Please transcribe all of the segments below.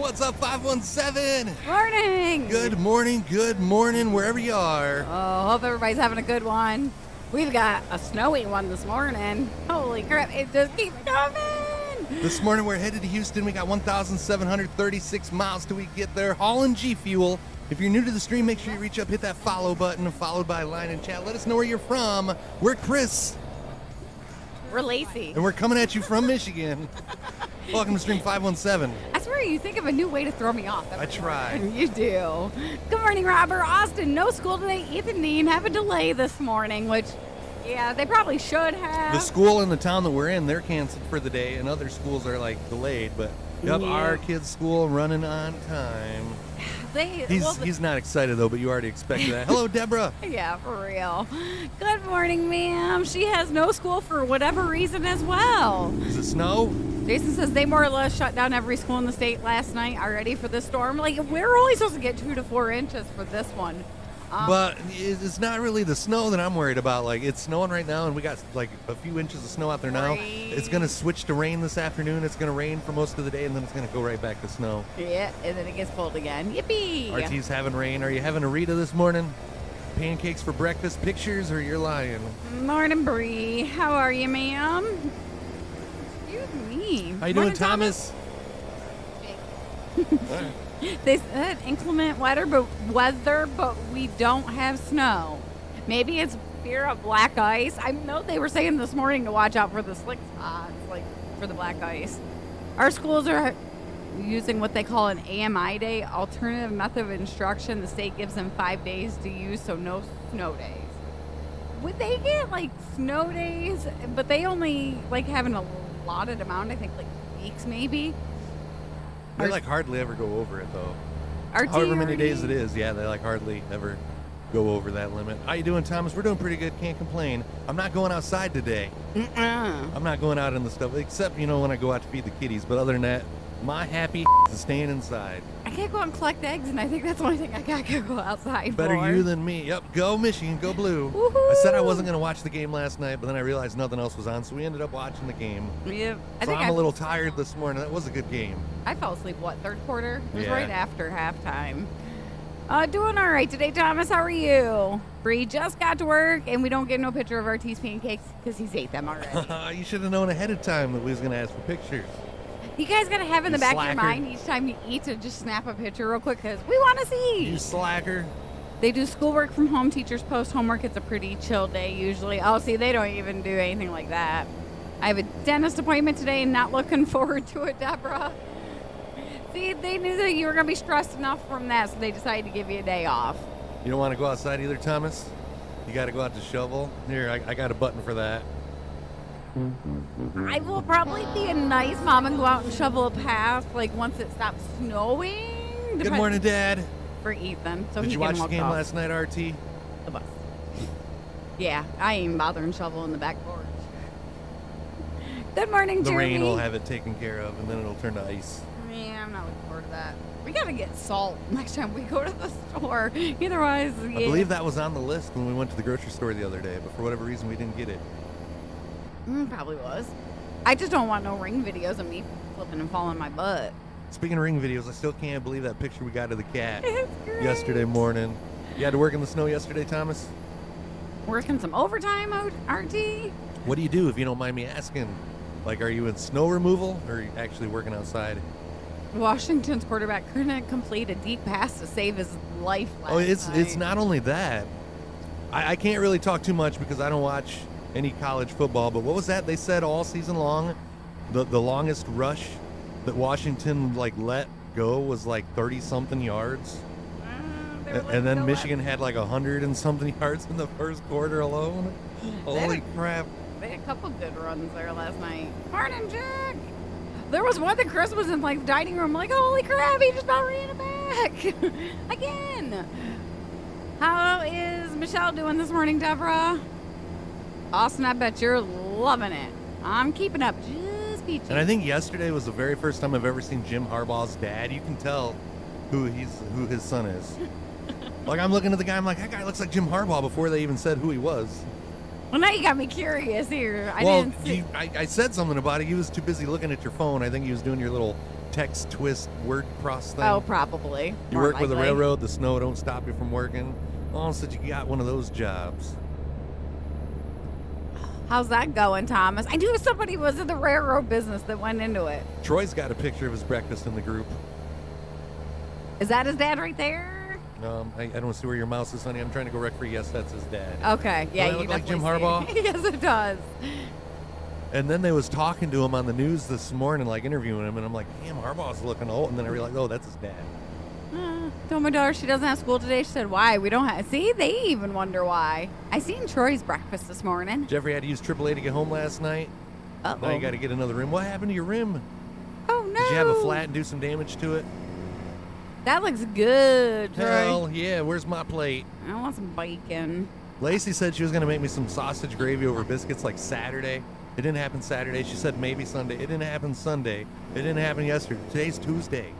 What's up, 517? Morning. Good morning, wherever you are. Oh, hope everybody's having a good one. We've got a snowy one this morning. Holy crap, it just keeps coming. This morning we're headed to Houston. We got 1,736 miles till we get there, hauling G Fuel. If you're new to the stream, make sure you reach up, hit that follow button, followed by line and chat. Let us know where you're from. We're Chris. We're Lacey. And we're coming at you from Michigan. Welcome to Stream 517. I swear you think of a new way to throw me off. I try. You do. Good morning, Robert. Austin, no school today. Ethan and Dean have a delay this morning, which, yeah, they probably should have. The school in the town that we're in, they're canceled for the day, and other schools are, delayed. But, yep, our kid's school running on time. He's not excited, though, but you already expected that. Hello, Deborah. Yeah, for real. Good morning, ma'am. She has no school for whatever reason as well. Does it snow? Jason says they more or less shut down every school in the state last night already for this storm. We're only supposed to get 2 to 4 inches for this one. But it's not really the snow that I'm worried about. It's snowing right now, and we got a few inches of snow out there now. Right. It's going to switch to rain this afternoon. It's going to rain for most of the day, and then it's going to go right back to snow. Yeah, and then it gets cold again. Yippee! RT's having rain. Are you having a Rita this morning? Pancakes for breakfast, pictures, or you're lying? Morning, Bree. How are you, ma'am? Excuse me. How you doing, Thomas? They said inclement weather, but we don't have snow. Maybe it's fear of black ice. I know they were saying this morning to watch out for the slick spots, for the black ice. Our schools are using what they call an AMI day, alternative method of instruction. The state gives them 5 days to use, so no snow days. Would they get snow days, but they only have an allotted amount, I think weeks maybe? They hardly ever go over it, though. However many days it is, yeah, they hardly ever go over that limit. How you doing, Thomas? We're doing pretty good, can't complain. I'm not going outside today. I'm not going out in the stuff, except, when I go out to feed the kitties. But other than that, my happy is staying inside. I can't go out and collect eggs, and I think that's the only thing I gotta go outside Better for. you than me. Yep, go Michigan, go blue. Woo-hoo. I said I wasn't going to watch the game last night, but then I realized nothing else was on, so we ended up watching the game. Yeah, I'm a little tired this morning. That was a good game. I fell asleep, third quarter? It was Yeah. right after halftime. Doing all right today, Thomas. How are you? Bree just got to work, and we don't get no picture of RT's pancakes because he's ate them already. You should have known ahead of time that we was going to ask for pictures. You guys got to have in the back slacker. of your mind each time you eat to just snap a picture real quick because we want to see. You slacker. They do schoolwork from home. Teachers post homework. It's a pretty chill day usually. Oh, see, they don't even do anything like that. I have a dentist appointment today and not looking forward to it, Deborah. See, they knew that you were going to be stressed enough from that, so they decided to give you a day off. You don't want to go outside either, Thomas? You got to go out to shovel? Here, I got a button for that. I will probably be a nice mom and go out and shovel a path, once it stops snowing. Good morning, Dad. For Ethan. So Did he you can watch the walk game off last night, RT? the bus. Yeah, I ain't bothering shoveling the back porch. Good morning, The Jeremy. rain will have it taken care of, and then it'll turn to ice. Yeah, I'm not looking forward to that. We gotta get salt next time we go to the store. Otherwise, yeah. I believe that was on the list when we went to the grocery store the other day, but for whatever reason, we didn't get it. Probably was. I just don't want no ring videos of me flipping and falling my butt. Speaking of ring videos, I still can't believe that picture we got of the cat It's great. yesterday morning. You had to work in the snow yesterday, Thomas? Working some overtime, RT? What do you do, if you don't mind me asking? Are you in snow removal, or are you actually working outside? Washington's quarterback couldn't complete a deep pass to save his life last night. It's not only that. I can't really talk too much because I don't watch any college football, but what was that they said all season long? The longest rush that Washington let go was 30-something yards. And then Michigan had 100 and something yards in the first quarter alone. Holy crap. They had a couple good runs there last night. Morning, Jack. There was one that Chris was in the dining room holy crap, he just about ran it back. Again. How is Michelle doing this morning, Deborah? Austin, I bet you're loving it. I'm keeping up just peachy. And I think yesterday was the very first time I've ever seen Jim Harbaugh's dad. You can tell who his son is. I'm looking at the guy, I'm that guy looks like Jim Harbaugh before they even said who he was. Well, now you got me curious here. I said something about it. He was too busy looking at your phone. I think he was doing your little text twist word cross thing? Oh, probably. You More work with the likely. railroad, the snow don't stop you from working. Oh, said you got one of those jobs. How's that going, Thomas? I knew somebody was in the railroad business that went into it. Troy's got a picture of his breakfast in the group. Is that his dad right there? I don't see where your mouse is, honey. I'm trying to go rec-free. Yes, that's his dad. Okay, yeah, Does that you look like Jim definitely see Harbaugh? it. Yes, it does. And then they was talking to him on the news this morning, like interviewing him, and I'm like, damn, Harbaugh's looking old. And then I realized, oh, that's his dad. Told my daughter she doesn't have school today. She said, why? We don't have. See, they even wonder why. I seen Troy's breakfast this morning. Jeffrey had to use AAA to get home last night. Uh-oh. Now you got to get another rim. What happened to your rim? Oh, no. Did you have a flat and do some damage to it? That looks good, Troy. Hell yeah, where's my plate? I want some bacon. Lacey said she was going to make me some sausage gravy over biscuits like Saturday. It didn't happen Saturday. She said maybe Sunday. It didn't happen Sunday. It didn't happen yesterday. Today's Tuesday.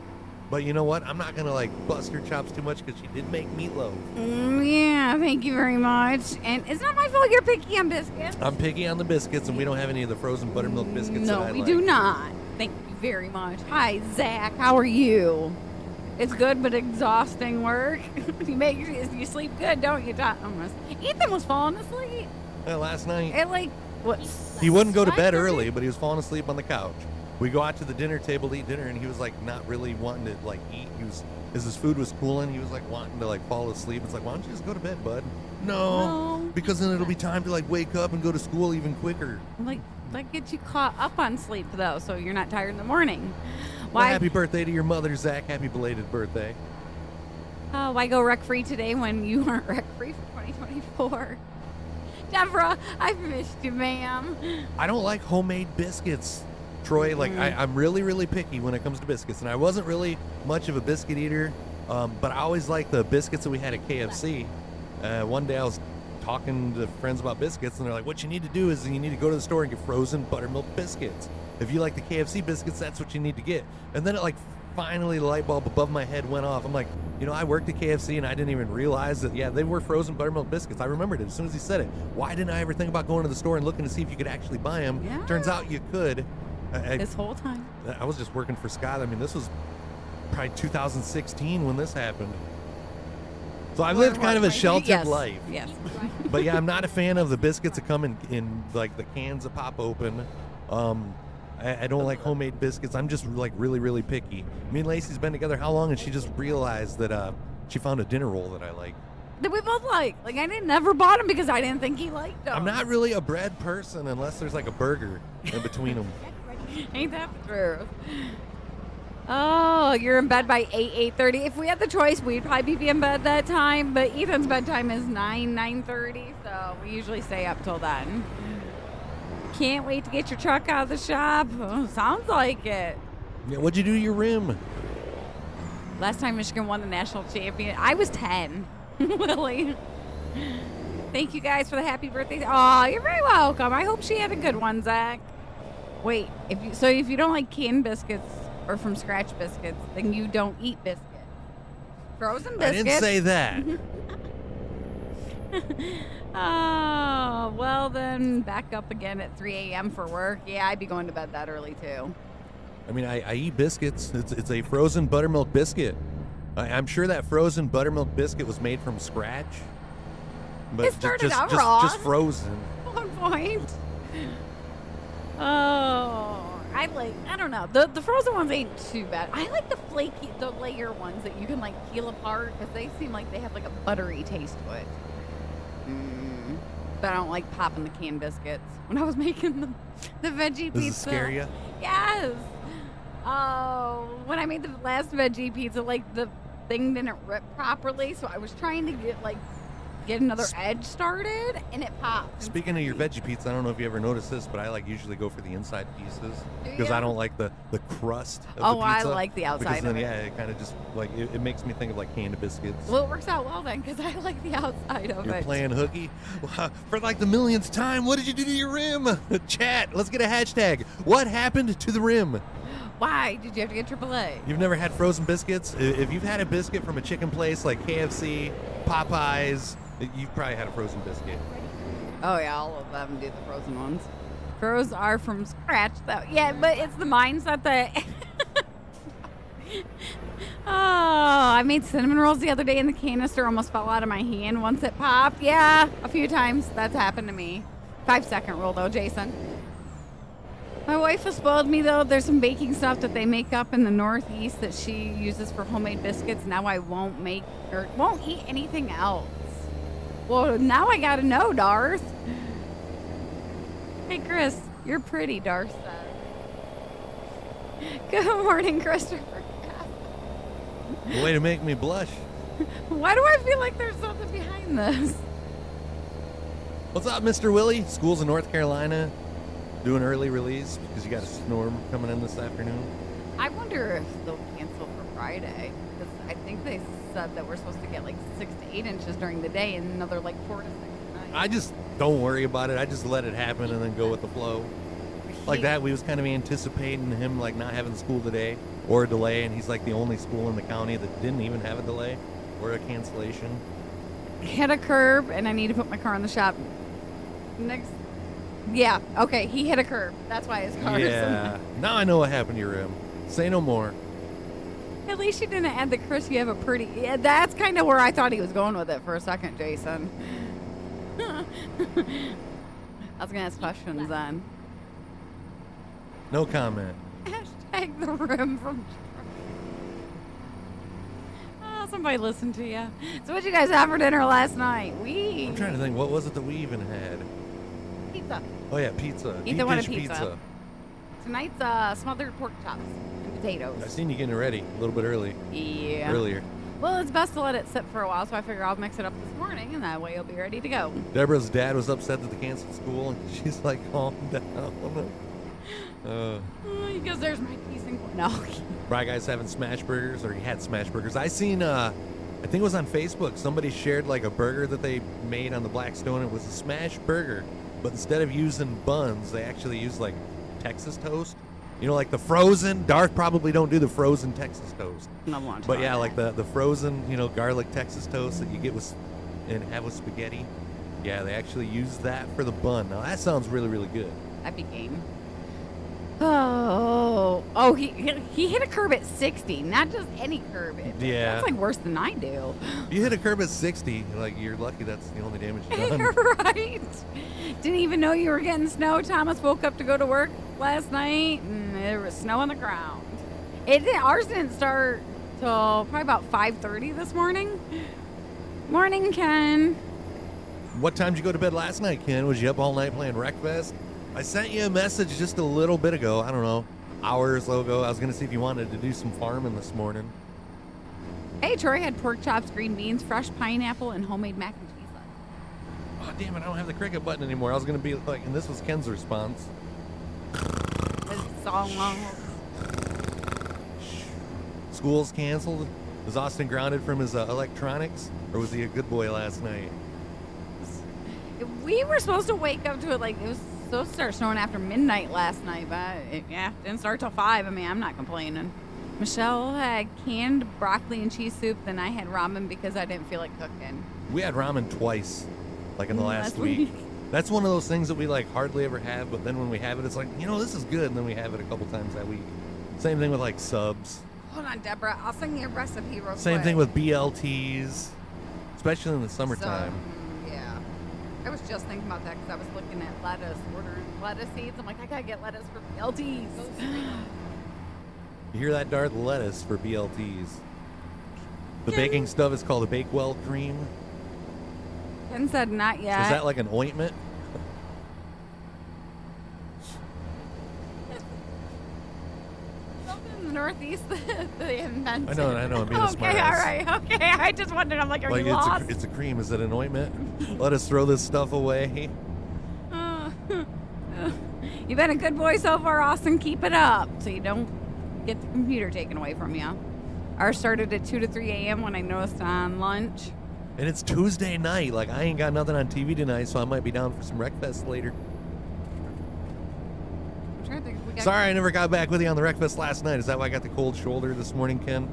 But you know what? I'm not going to like bust her chops too much because she did make meatloaf. Yeah, thank you very much. And it's not my fault you're picky on biscuits. I'm picky on the biscuits, and we don't have any of the frozen buttermilk biscuits that I No, we like. do not. Thank you very much. Hi, Zach. How are you? It's good but exhausting work. You sleep good, don't you, Thomas? Ethan was falling asleep. Last night. At like, what? He wouldn't go to bed 5:30? early, but he was falling asleep on the couch. We go out to the dinner table to eat dinner, and he was like not really wanting to like eat. He was, as his food was cooling, he was like wanting to like fall asleep. It's like, why don't you just go to bed, bud? No, because then it'll be time to like wake up and go to school even quicker. Like get you caught up on sleep though, so you're not tired in the morning. Well, Why? happy birthday to your mother, Zach. Happy belated birthday. Why go wreck free today when you aren't wreck free for 2024? Deborah, I've missed you, ma'am. I don't like homemade biscuits, Troy. Like I'm really, really picky when it comes to biscuits, and I wasn't really much of a biscuit eater, but I always liked the biscuits that we had at KFC. One day I was talking to friends about biscuits, and they're like, what you need to do is you need to go to the store and get frozen buttermilk biscuits. If you like the KFC biscuits, that's what you need to get. And then it like finally the light bulb above my head went off. I'm like, you know, I worked at KFC and I didn't even realize that, yeah, they were frozen buttermilk biscuits. I remembered it as soon as he said it. Why didn't I ever think about going to the store and looking to see if you could actually buy them? Yeah. Turns out you could. This whole time. I was just working for Scott. I mean, this was probably 2016 when this happened. So I've lived kind of a sheltered life. Yes. But yeah, I'm not a fan of the biscuits that come in like the cans that pop open. I don't like homemade biscuits. I'm just like really, really picky. Me and Lacey's been together how long, and she just realized that she found a dinner roll that I like. That we both like. Like, I never bought them because I didn't think he liked them. I'm not really a bread person unless there's like a burger in between them. Ain't that the truth? Oh, you're in bed by 8:30. If we had the choice, we'd probably be in bed that time. But Ethan's bedtime is 9:30, so we usually stay up till then. Can't wait to get your truck out of the shop. Oh, sounds like it. Yeah, what'd you do to your rim? Last time Michigan won the national champion, I was 10. Lily. Thank you guys for the happy birthday. Oh, you're very welcome. I hope she had a good one, Zach. Wait, if you don't like canned biscuits or from scratch biscuits, then you don't eat biscuits. Frozen biscuits. I didn't say that. Oh, well then back up again at 3 a.m. for work. Yeah, I'd be going to bed that early too. I mean, I eat biscuits. It's a frozen buttermilk biscuit. I'm sure that frozen buttermilk biscuit was made from scratch. But It started out raw. Just frozen. At one point. Oh, I don't know. The frozen ones ain't too bad. I like the layer ones that you can like peel apart because they seem like they have like a buttery taste to it. But I don't like popping the canned biscuits. When I was making the veggie pizza. Does it scare you? Yes. Oh, when I made the last veggie pizza, like the thing didn't rip properly, so I was trying to get another edge started, and it popped. Speaking of your veggie pizza, I don't know if you ever noticed this, but I usually go for the inside pieces because I don't like the crust of the pizza. I like the outside because then, of it. yeah, it kind of just like it makes me think of like canned biscuits. Well, it works out well then because I like the outside of You're it. playing hooky for like the millionth time. What did you do to your rim? Chat. Let's get a hashtag. What happened to the rim? Why did you have to get AAA? You've never had frozen biscuits? If you've had a biscuit from a chicken place like KFC, Popeyes, you've probably had a frozen biscuit. Oh yeah, all of them do the frozen ones. Frozen are from scratch though. Yeah, but it's the mindset that Oh, I made cinnamon rolls the other day and the canister almost fell out of my hand once it popped. Yeah, a few times that's happened to me. 5-second rule though, Jason. My wife has spoiled me though. There's some baking stuff that they make up in the Northeast that she uses for homemade biscuits. Now I won't make or won't eat anything else. Well, now I gotta know, Darth. Hey, Chris, you're pretty, Darth said. Good morning, Christopher. Way to make me blush. Why do I feel like there's something behind this? What's up, Mr. Willie? Schools in North Carolina doing early release because you got a storm coming in this afternoon. I wonder if they'll cancel for Friday because I think they said that we're supposed to get like 6 to 8 inches during the day and another like 4 to 6 at night. I just don't worry about it. I just let it happen and then go with the flow. Like that, we was kind of anticipating him like not having school today or a delay, and he's like the only school in the county that didn't even have a delay or a cancellation. Hit a curb and I need to put my car in the shop. Next. Yeah, okay, he hit a curb. That's why his car is Yeah, now I know what happened to your rim. Say no more. At least you didn't add the Chris, you have a pretty... Yeah, that's kind of where I thought he was going with it for a second, Jason. I was going to ask questions then. No comment. Hashtag the rim from... Oh, somebody listened to you. So what did you guys have for dinner last night? I'm trying to think, what was it that we even had? Pizza. Oh yeah, pizza. Ethan Deep wanted dish pizza. Tonight's smothered pork chops and potatoes. I seen you getting it ready a little bit early. Yeah. Earlier. Well, it's best to let it sit for a while, so I figure I'll mix it up this morning, and that way it'll be ready to go. Deborah's dad was upset that they canceled school, and she's like, calm down. He goes, there's my piece and... No. Bry Guy's having smash burgers, or he had smash burgers. I seen, I think it was on Facebook, somebody shared like a burger that they made on the Blackstone. It was a smash burger, but instead of using buns, they actually used like Texas toast. You know, like the frozen. Darth probably don't do the frozen Texas toast. I want to. But yeah, like the frozen, you know, garlic Texas toast that you get with and have with spaghetti. Yeah, they actually use that for the bun. Now that sounds really, really good. That'd be game. He hit a curb at 60, not just any curb. Yeah. That's like worse than I do. You hit a curb at 60, like you're lucky that's the only damage you've done. Right. Didn't even know you were getting snow. Thomas woke up to go to work last night, and there was snow on the ground. Ours didn't start till probably about 5:30 this morning. Morning, Ken. What time did you go to bed last night, Ken? Was you up all night playing Wreckfest? I sent you a message just a little bit ago. I don't know, hour or so ago. I was going to see if you wanted to do some farming this morning. Hey, Troy had pork chops, green beans, fresh pineapple, and homemade mac and cheese. Oh, damn it. I don't have the cricket button anymore. I was going to be like, and this was Ken's response. It's all long. School's canceled. Was Austin grounded from his electronics? Or was he a good boy last night? We were supposed to wake up to it like it was supposed to start snowing after midnight last night, but it didn't start till 5. I mean, I'm not complaining. Michelle had canned broccoli and cheese soup, then I had ramen because I didn't feel like cooking. We had ramen twice, like in the last week. That's one of those things that we like hardly ever have, but then when we have it, it's like, you know, this is good, and then we have it a couple times that week. Same thing with like subs. Hold on, Deborah. I'll send you a recipe real quick. Same thing with BLTs, especially in the summertime. Yeah. I was just thinking about that because I was looking at lettuce, ordering lettuce seeds. I'm like, I gotta get lettuce for BLTs. You hear that, Darth? Lettuce for BLTs. The baking stuff is called a Bakewell cream. Ken said not yet. Is that like an ointment? Something in the Northeast that they invented. I know. I'm being a Okay, smartass. all right. Okay, I just wondered. I'm like, are Like you lost? it's a cream. Is it an ointment? Let us throw this stuff away. You've been a good boy so far, Austin. Keep it up so you don't get the computer taken away from you. Ours started at 2 to 3 a.m. when I noticed on lunch. And it's Tuesday night. Like, I ain't got nothing on TV tonight, so I might be down for some Wreckfest later. I'm trying to think if we got... Sorry I never got back with you on the Wreckfest last night. Is that why I got the cold shoulder this morning, Ken?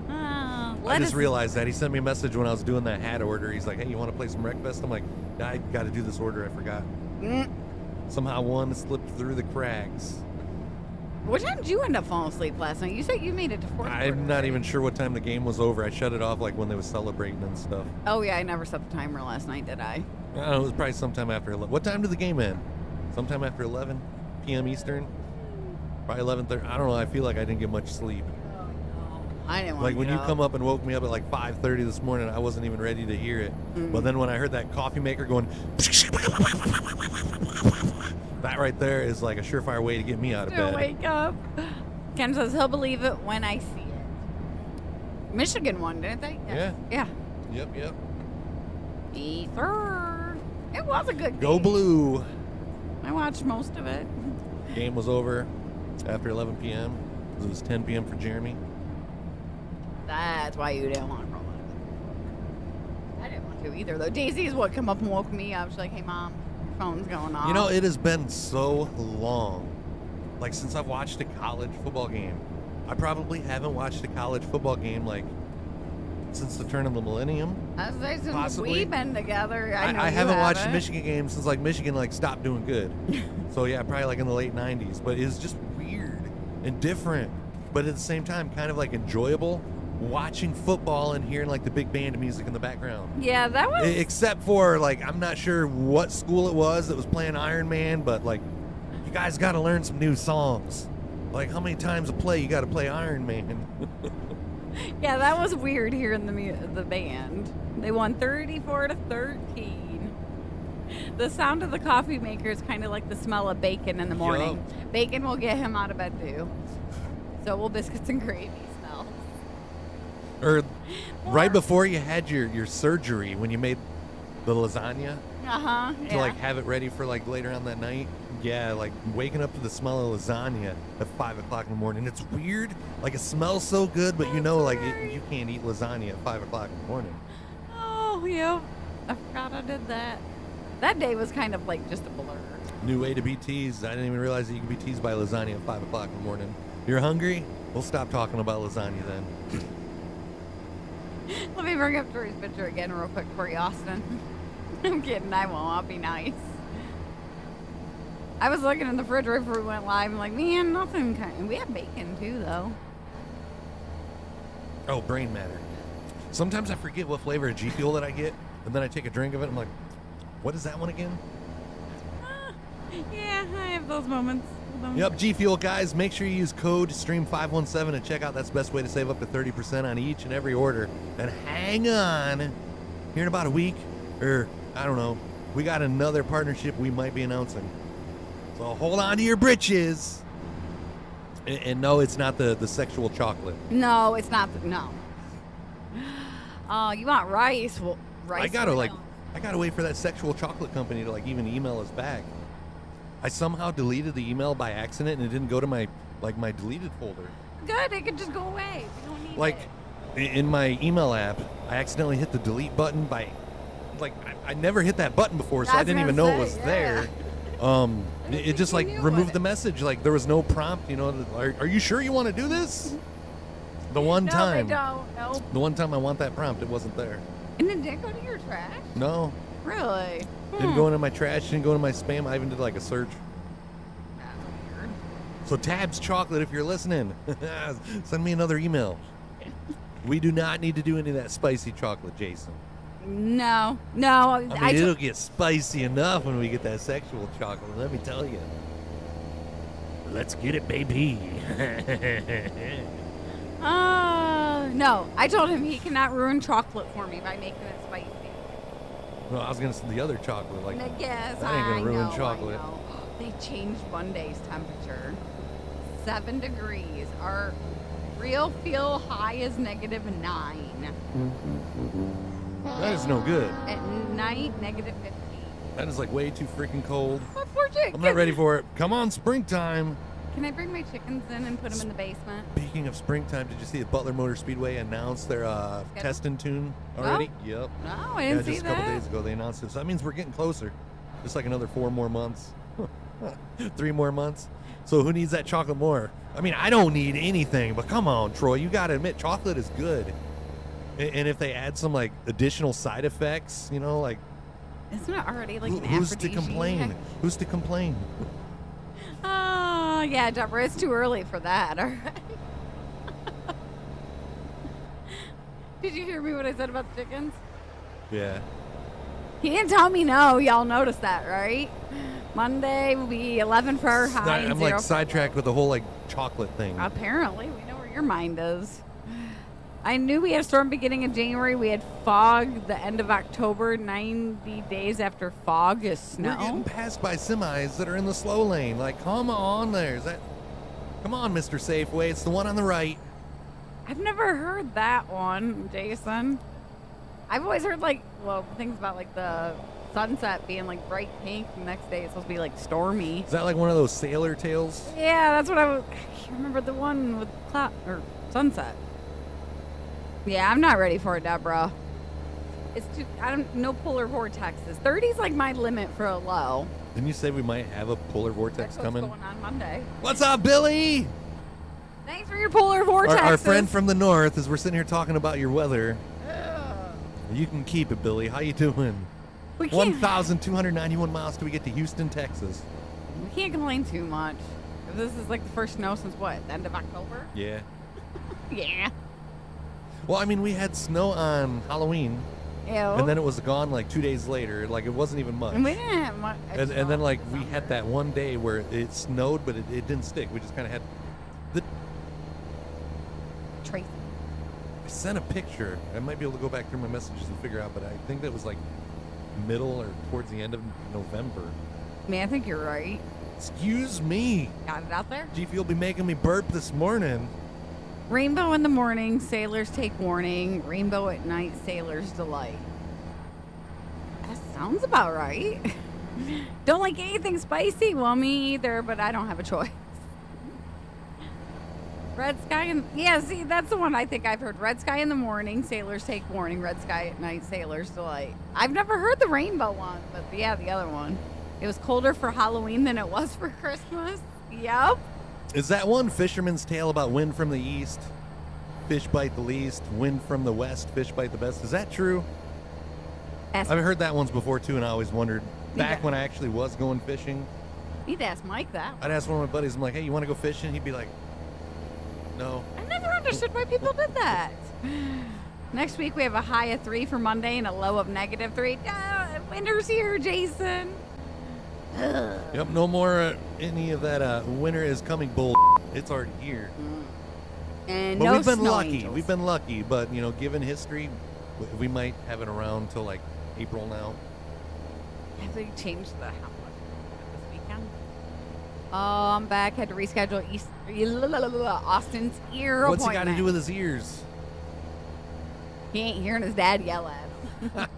I just realized that. He sent me a message when I was doing that hat order. He's like, hey, you want to play some Wreckfest? I'm like, I got to do this order. I forgot. Somehow one slipped through the cracks. What time did you end up falling asleep last night? You said you made it to fourth quarter. I'm not right? even sure what time the game was over. I shut it off like when they were celebrating and stuff. Oh, yeah, I never set the timer last night, did I? I don't know, it was probably sometime after 11. What time did the game end? Sometime after 11 p.m. Eastern? Probably 11:30. I don't know. I feel like I didn't get much sleep. Oh, no. I didn't want Like to when get you up. come up and woke me up at like 5:30 this morning, I wasn't even ready to hear it. But then when I heard that coffee maker going, that right there is like a surefire way to get me out of Don't bed. wake up. Ken says he'll believe it when I see it. Michigan won, didn't they? Yeah. Yeah. Yep. Ether. It was a good game. Go blue. I watched most of it. Game was over after 11 p.m. It was 10 p.m. for Jeremy. That's why you didn't want to roll it. I didn't want to either, though. Daisy's what come up and woke me up. She's like, hey, Mom, your phone's going off. You know, it has been so long, like since I've watched a college football game. I probably haven't watched a college football game like since the turn of the millennium. I was like, since Possibly. we've been together. I know I you haven't watched a haven't. Michigan game since like Michigan like stopped doing good. So yeah, probably like in the late 90s. But it's just weird and different, but at the same time kind of like enjoyable watching football and hearing like the big band music in the background. Yeah, that was. Except for like I'm not sure what school it was that was playing Iron Man, but like you guys got to learn some new songs. Like how many times a play you got to play Iron Man? Yeah, that was weird hearing the band. They won 34-13. The sound of the coffee maker is kind of like the smell of bacon in the morning. Bacon will get him out of bed too. So will biscuits and gravy smell. Or right before you had your surgery when you made the lasagna to like have it ready for like later on that night. Yeah, like waking up to the smell of lasagna at 5 o'clock in the morning. It's weird. Like it smells so good, but you know, like you can't eat lasagna at 5 o'clock in the morning. Oh, yeah. I forgot I did that. That day was kind of like just a blur. New way to be teased. I didn't even realize that you could be teased by lasagna at 5 o'clock in the morning. You're hungry? We'll stop talking about lasagna then. Let me bring up Tori's picture again real quick for you, Austin. I'm kidding. I won't. I'll be nice. I was looking in the refrigerator before we went live. I'm like, man, nothing. We have bacon too, though. Oh, brain matter. Sometimes I forget what flavor of G Fuel that I get, and then I take a drink of it. I'm like, what is that one again? Yeah, I have those moments. Yep, G Fuel guys, make sure you use code STREAM517 and check out. That's the best way to save up to 30% on each and every order. And hang on, here in about a week, or I don't know, we got another partnership we might be announcing. So hold on to your britches. And no, it's not the sexual chocolate. No, it's not. No. Oh, you want rice? Well, rice. I gotta wait for that sexual chocolate company to like even email us back. I somehow deleted the email by accident and it didn't go to my deleted folder. Good. It could just go away. We don't need Like it. in my email app, I accidentally hit the delete button by I never hit that button before, so I didn't even know it was there. It just like removed the message. Like there was no prompt, you know. Are you sure you want to do this? The one No, time. they don't. Nope. The one time I want that prompt, it wasn't there. And it didn't go to your trash? No. Really? Didn't go into my trash, didn't go into my spam. I even did like a search. That's weird. So Tabs Chocolate, if you're listening, send me another email. We do not need to do any of that spicy chocolate, Jason. No. I mean, it'll get spicy enough when we get that sexual chocolate, let me tell you. Let's get it, baby. No. I told him he cannot ruin chocolate for me by making it spicy. No, I was going to say the other chocolate. Like, Yes, that ain't gonna ruin I chocolate. know. They changed one day's temperature. 7 degrees. Our real feel high is -9. that is no good. At night, -15. That is like way too freaking cold. What for chicken? I'm not ready for it. Come on, springtime. Can I bring my chickens in and put them in the basement? Speaking of springtime, did you see that Butler Motor Speedway announced their test and tune already? Yep. No, I didn't see just a couple that. days ago they announced it. So that means we're getting closer. Just like another 4 more months. 3 more months. So who needs that chocolate more? I mean, I don't need anything, but come on, Troy. You got to admit, chocolate is good. And if they add some like additional side effects, you know, like Isn't it already like an who's to aphrodisiac? complain? Who's to complain? Oh, yeah, Deborah, it's too early for that. All right. Did you hear me what I said about the chickens? Yeah. He didn't tell me no. Y'all noticed that, right? Monday will be 11 for our high. I'm like sidetracked with the whole like chocolate thing. Apparently, we know where your mind is. I knew we had a storm beginning of January. We had fog the end of October. 90 days after fog is snow. We're getting passed by semis that are in the slow lane. Like, come on, come on, Mr. Safeway. It's the one on the right. I've never heard that one, Jason. I've always heard things about like the sunset being like bright pink. The next day it's supposed to be like stormy. Is that like one of those sailor tales? Yeah, that's what I can't remember the one with cloud or sunset. Yeah, I'm not ready for it, Deborah. It's too. No polar vortexes. 30's like my limit for a low. Didn't you say we might have a polar vortex That's coming? What's going on Monday? What's up, Billy? Thanks for your polar vortex. Our friend from the north, as we're sitting here talking about your weather. You can keep it, Billy. How you doing? 1,291 miles till we get to Houston, Texas. We can't complain too much. This is like the first snow since what? The end of October? Yeah. Yeah. Well, I mean, we had snow on Halloween. Ew. And then it was gone like 2 days later. Like, it wasn't even much. And we didn't have much. And then, like, we had that one day where it snowed, but it didn't stick. We just kind of had the... Tracy. I sent a picture. I might be able to go back through my messages and figure out, but I think that was like middle or towards the end of November. Man, I think you're right. Excuse me. Got it out there? G Fuel be making me burp this morning. Rainbow in the morning, sailors take warning. Rainbow at night, sailors delight. That sounds about right. Don't like anything spicy? Well, me either, but I don't have a choice. Red sky and see, that's the one I think I've heard. Red sky in the morning, sailors take warning. Red sky at night, sailors delight. I've never heard the rainbow one, but yeah, the other one. It was colder for Halloween than it was for Christmas. Yep. Is that one Fisherman's Tale about wind from the east, fish bite the least, wind from the west, fish bite the best? Is that true? I've heard that once before too, and I always wondered, back when I actually was going fishing. Need to ask Mike that. I'd ask one of my buddies, I'm like, hey, you want to go fishing? He'd be like, no. I never understood why people did that. Next week we have a high of 3 for Monday and a low of -3. Winter's here, Jason. Ugh. Yep, no more any of that winter is coming bull. It's already here. And but no we've been snow lucky. angels. We've been lucky, but given history, we might have it around till like April now. Have they changed the how much this weekend? Oh, I'm back. Had to reschedule Austin's ear What's he appointment. got to do with his ears? He ain't hearing his dad yell at him.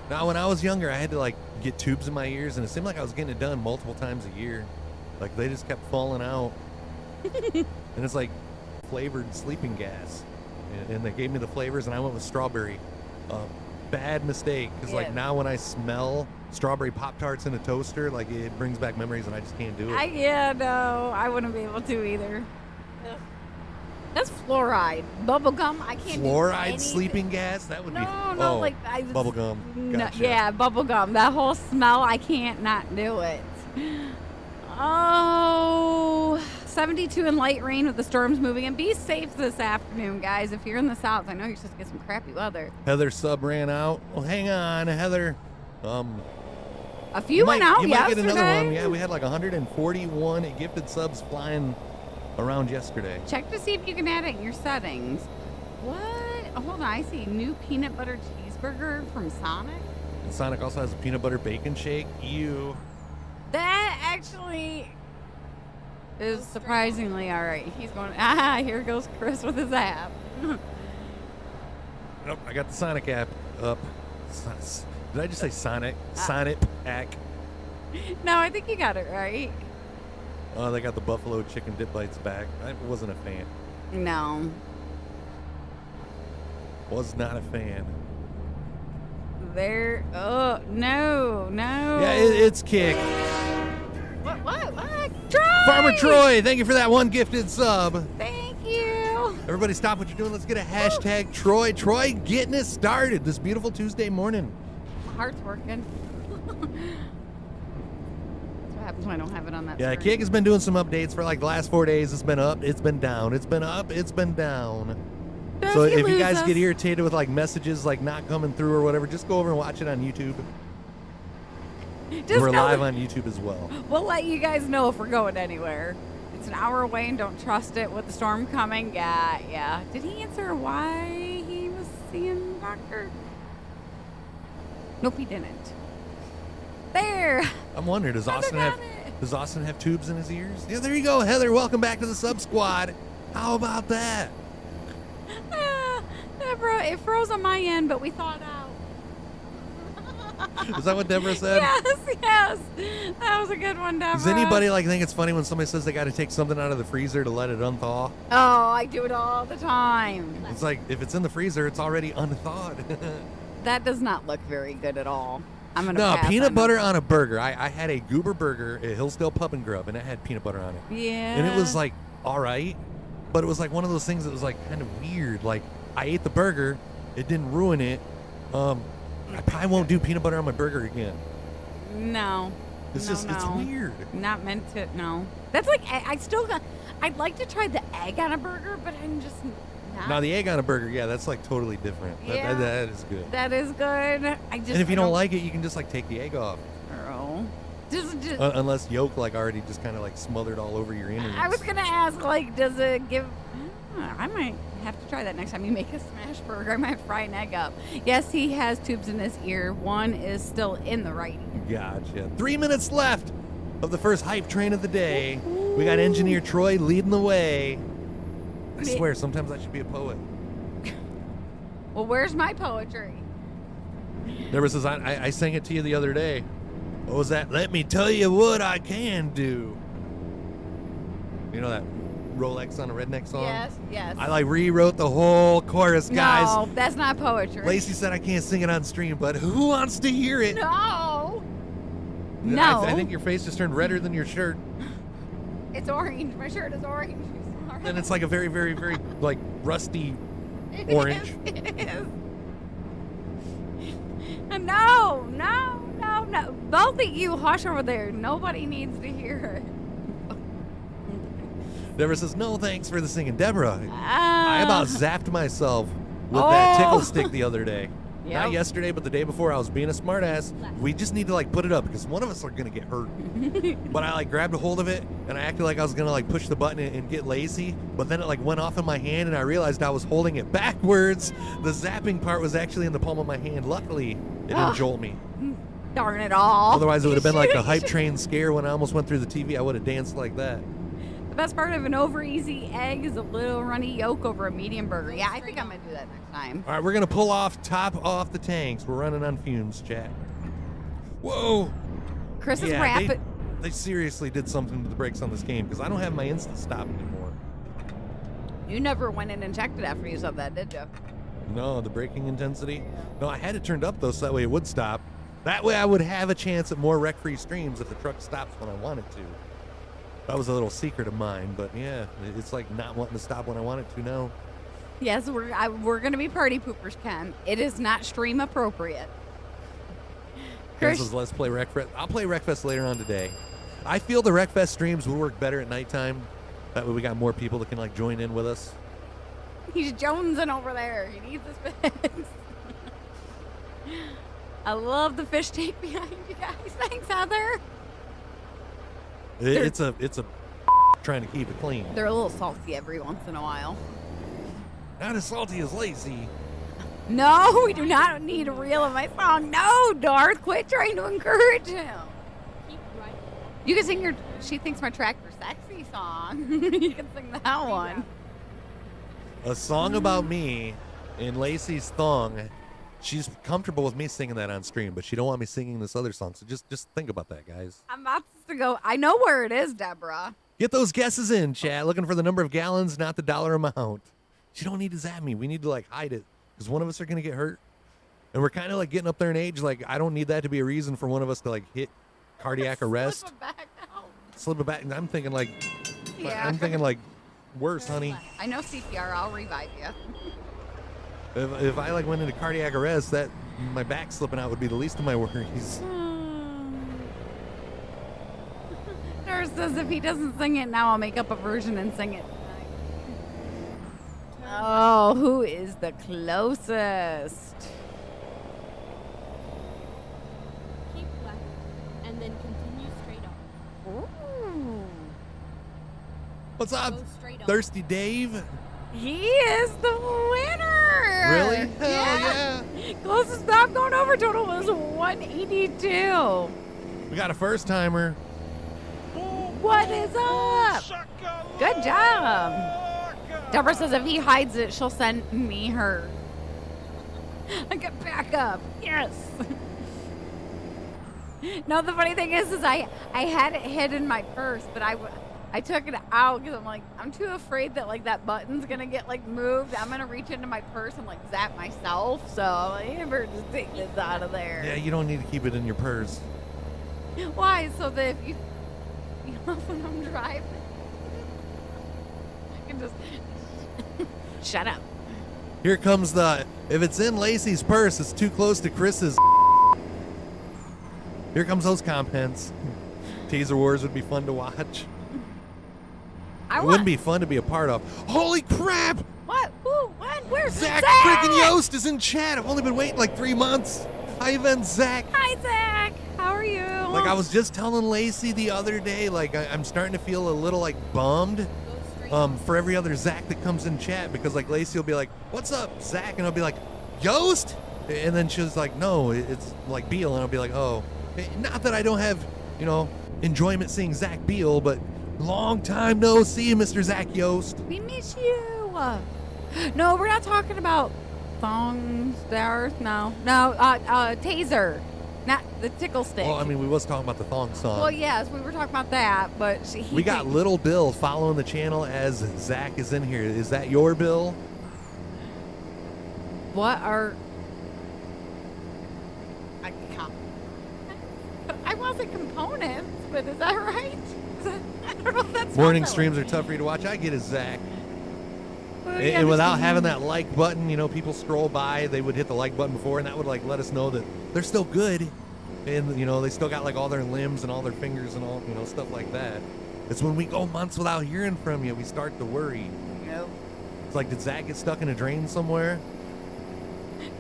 Now, when I was younger, I had to like get tubes in my ears, and it seemed like I was getting it done multiple times a year. Like they just kept falling out, and it's like flavored sleeping gas. And they gave me the flavors, and I went with strawberry. Bad mistake, because like now when I smell strawberry Pop-Tarts in a toaster, like it brings back memories, and I just can't do it. No, I wouldn't be able to either. That's fluoride. Bubblegum, I can't do Fluoride anything. sleeping gas? That would be... like... bubblegum. Gotcha. Yeah, bubblegum. That whole smell, I can't not do it. Oh, 72 and light rain with the storms moving in. Be safe this afternoon, guys. If you're in the south, I know you're supposed to get some crappy weather. Heather sub ran out. Well, hang on, Heather. A few went out you yesterday. might get another one. Yeah, we had like 141 gifted subs flying around yesterday. Check to see if you can add it in your settings. What? Oh, hold on. I see new peanut butter cheeseburger from Sonic. And Sonic also has a peanut butter bacon shake. Ew. That actually is surprisingly all right. He's going, here goes Chris with his app. Nope, I got the Sonic app up. Did I just say Sonic? Sonic app. No, I think you got it right. Oh, they got the buffalo chicken dip bites back. I wasn't a fan. No. Was not a fan. There. Oh, no. Yeah, it's kick. What? Troy! Farmer Troy, thank you for that one gifted sub. Thank you. Everybody stop what you're doing. Let's get a hashtag Troy. Troy getting us started this beautiful Tuesday morning. My heart's working. That's what happens So I don't have it on that Yeah, screen. Kick has been doing some updates for like the last 4 days. It's been up, it's been down, it's been up, it's been down. Does So he if you lose guys us? get irritated with like messages like not coming through or whatever, just go over and watch it on YouTube. Just We're know live that- on YouTube as well. We'll let you guys know if we're going anywhere. It's an hour away and don't trust it with the storm coming. Yeah. Did he answer why he was seeing the doctor? Nope, he didn't. There. I'm wondering, does Heather Austin got it. does Austin have tubes in his ears? Yeah, there you go, Heather. Welcome back to the Sub Squad. How about that? Deborah, it froze on my end, but we thawed out. Is that what Deborah said? Yes. That was a good one, Deborah. Does anybody like think it's funny when somebody says they got to take something out of the freezer to let it unthaw? Oh, I do it all the time. It's like if it's in the freezer, it's already unthawed. That does not look very good at all. I'm gonna No, pass peanut on butter that. on a burger. I had a Goober burger at Hillsdale Pub and Grub, and it had peanut butter on it. Yeah. And it was like all right, but it was like one of those things that was like kind of weird. Like I ate the burger, it didn't ruin it. I probably won't do peanut butter on my burger again. No. It's No, just it's no. weird. Not meant to. No. That's like I still got. I'd like to try the egg on a burger, but I'm just not. Now the egg on a burger, yeah, that's like totally different. Yeah. That is good. That is good. I just. And if you I don't like it, you can just like take the egg off. Oh. Just. Unless yolk like already just kind of like smothered all over your innards. I was gonna ask, like, does it give? I might have to try that next time you make a smash burger. I might fry an egg up. Yes, he has tubes in his ear. One is still in the right ear. Gotcha. 3 minutes left of the first hype train of the day. We got engineer Troy leading the way. I swear, sometimes I should be a poet. Well, where's my poetry? Deborah says, I sang it to you the other day. What was that? Let me tell you what I can do. You know that Rolex on a redneck song? Yes. I like rewrote the whole chorus, guys. No, that's not poetry. Lacey said I can't sing it on stream, but who wants to hear it? No. No. I think your face just turned redder than your shirt. It's orange. My shirt is orange. Sorry. And it's like a very, very, very like rusty It orange. is, it is. No. Both of you hush over there. Nobody needs to hear it. Deborah says, no thanks for the singing. Deborah, I I about zapped myself with that tickle Oh. stick the other day. Not Yep. yesterday, but the day before. I was being a smartass. We just need to like put it up because one of us are gonna get hurt. But I like grabbed a hold of it and I acted like I was gonna like push the button and get lazy. But then it like went off in my hand and I realized I was holding it backwards. The zapping part was actually in the palm of my hand. Luckily, it didn't Ah. jolt me. Darn it all. Otherwise, it would have been like the hype You train scare when I almost went through the TV. I would have danced like that. The best part of an over easy egg is a little runny yolk over a medium burger. Yeah, I think I'm gonna do that next time. All right, we're gonna pull top off the tanks. We're running on fumes, chat. Whoa! Chris is Yeah, rapid. they seriously did something to the brakes on this game because I don't have my instant stop anymore. You never went in and checked it after you said that, did you? No, the braking intensity. No, I had it turned up though, so that way it would stop. That way I would have a chance at more wreck-free streams if the truck stops when I wanted to. That was a little secret of mine, but yeah, it's like not wanting to stop when I want it to now. Yes, we're gonna be party poopers, Ken. It is not stream appropriate. Chris Chris, says, let's play Wreckfest. I'll play Wreckfest later on today. I feel the Wreckfest streams will work better at nighttime. That way we got more people that can like join in with us. he's jonesing over there. He needs his fix. I love the fish tank behind you guys. Thanks, Heather. It's a trying to keep it clean. They're a little salty every once in a while. Not as salty as Lacey. No, we do not need to reel in my song. No, Darth, quit trying to encourage him. You can sing your She Thinks My Tractor Sexy song. You can sing that one. A song about me in Lacey's thong. She's comfortable with me singing that on stream, but she don't want me singing this other song. So just think about that, guys. I'm about to go. I know where it is, Deborah. Get those guesses in, chat. Looking for the number of gallons, not the dollar amount. You don't need to zap me. We need to like hide it because one of us are gonna get hurt, and we're kind of like getting up there in age. Like I don't need that to be a reason for one of us to like hit cardiac arrest. Slip it back out. Slip it back. And I'm thinking like, Yeah. I'm thinking like worse, honey. I know CPR. I'll revive you. If I like went into cardiac arrest, that my back slipping out would be the least of my worries. says if he doesn't sing it now, I'll make up a version and sing it. Oh, who is the closest? Keep left and then continue straight on. Ooh. What's up, Go straight on. Thirsty Dave? He is the winner. Really? Hell yeah. Closest stop going over total was 182. We got a first timer. What is up? Good job. Deborah says if he hides it, she'll send me her. I get back up. Yes. No, the funny thing is I had it hid in my purse, but I took it out because I'm like, I'm too afraid that like that button's gonna get like moved. I'm gonna reach into my purse and like zap myself. So I better just take this out of there. Yeah, you don't need to keep it in your purse. Why? So that if you know, when I'm driving, I can just shut up. Here comes the, if it's in Lacey's purse, it's too close to Chris's. Here comes those comments. Teaser Wars would be fun to watch. It wouldn't be fun to be a part of. Holy crap! What? Who? What? Where's Zach freaking Yost is in chat. I've only been waiting like 3 months. Hi, then Zach. Hi, Zach. How are you? Like I was just telling Lacey the other day, like I'm starting to feel a little like bummed for every other Zach that comes in chat, because like Lacey will be like, "What's up, Zach?" and I'll be like, "Yost," and then she's like, "No, it's like Beal," and I'll be like, "Oh, not that I don't have, enjoyment seeing Zach Beal, but long time no see, Mr. Zach Yost." We miss you. No, we're not talking about thongs there. No, taser, not the tickle stick. Well, I mean, we was talking about the thong song. Well, yes, we were talking about that, but We got Little Bill following the channel as Zach is in here. Is that your Bill? What are? I wasn't components, but is that right? I don't know if that's Morning not streams right. are tough for you to watch. I get it, Zach. Well, And without having that like button, people scroll by, they would hit the like button before, and that would like let us know that they're still good, and they still got like all their limbs and all their fingers and all stuff like that. It's when we go months without hearing from you, we start to worry. Nope. It's like, did Zach get stuck in a drain somewhere?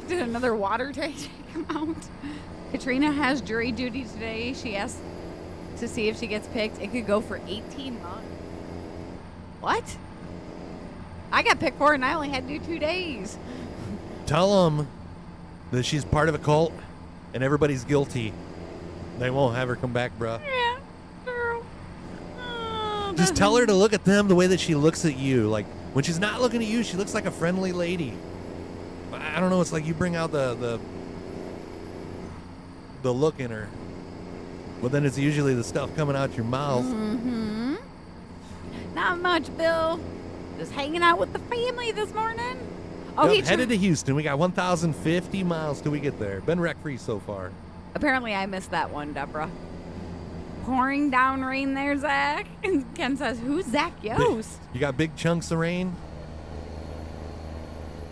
Did another water tank come out? Katrina has jury duty today. She asked to see if she gets picked. It could go for 18 months. What? I got picked for it and I only had to do 2 days. Tell them that she's part of a cult and everybody's guilty. They won't have her come back, bruh. Yeah, true. Oh, Just tell her to look at them the way that she looks at you. Like, when she's not looking at you, she looks like a friendly lady. I don't know, it's like you bring out the look in her. But then it's usually the stuff coming out your mouth. Mm-hmm. Not much, Bill. Just hanging out with the family this morning. Oh, Yep, headed to Houston. We got 1,050 miles till we get there. Been wreck-free so far. Apparently I missed that one, Deborah. Pouring down rain there, Zach. And Ken says, who's Zach Yost? You got big chunks of rain?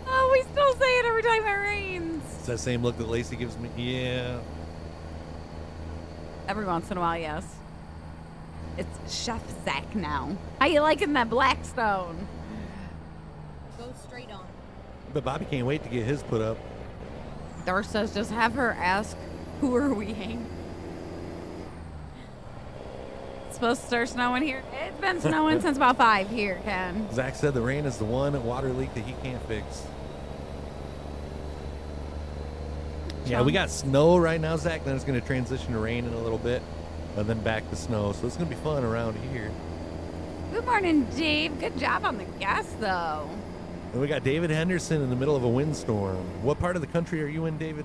Oh, we still say it every time it rains. It's that same look that Lacey gives me. Yeah. Every once in a while, yes. It's Chef Zach now. How you liking that Blackstone? Go straight on. But Bobby can't wait to get his put up. Dar says, just have her ask, who are we hanging? It's supposed to start snowing here. It's been snowing since about 5 here, Ken. Zach said the rain is the one water leak that he can't fix. Yeah, we got snow right now, Zach. Then it's going to transition to rain in a little bit, and then back to snow. So it's going to be fun around here. Good morning, Dave. Good job on the gas, though. And we got David Henderson in the middle of a windstorm. What part of the country are you in, David?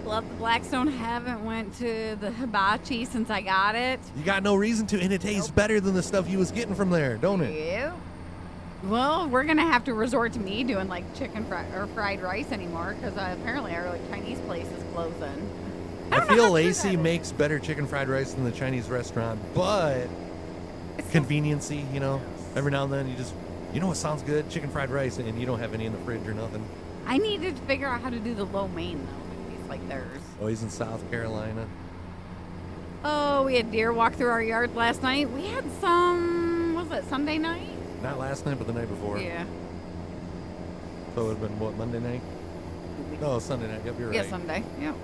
Love the Blackstone. Haven't went to the hibachi since I got it. You got no reason to, and it tastes better than the stuff you was getting from there, don't it? Yeah. Well, we're gonna have to resort to me doing like fried rice anymore because apparently our Chinese place is closing. I feel Lacey makes better chicken fried rice than the Chinese restaurant, but conveniency, every now and then you just, what sounds good? Chicken fried rice, and you don't have any in the fridge or nothing. I needed to figure out how to do the lo mein though. It tastes like theirs. Oh, he's in South Carolina. Oh, we had deer walk through our yard last night. We had some, was it Sunday night? Not last night, but the night before. Yeah. So it would have been, what, Monday night? No, Sunday night. Yep, you're right. Yeah, Sunday. Yep.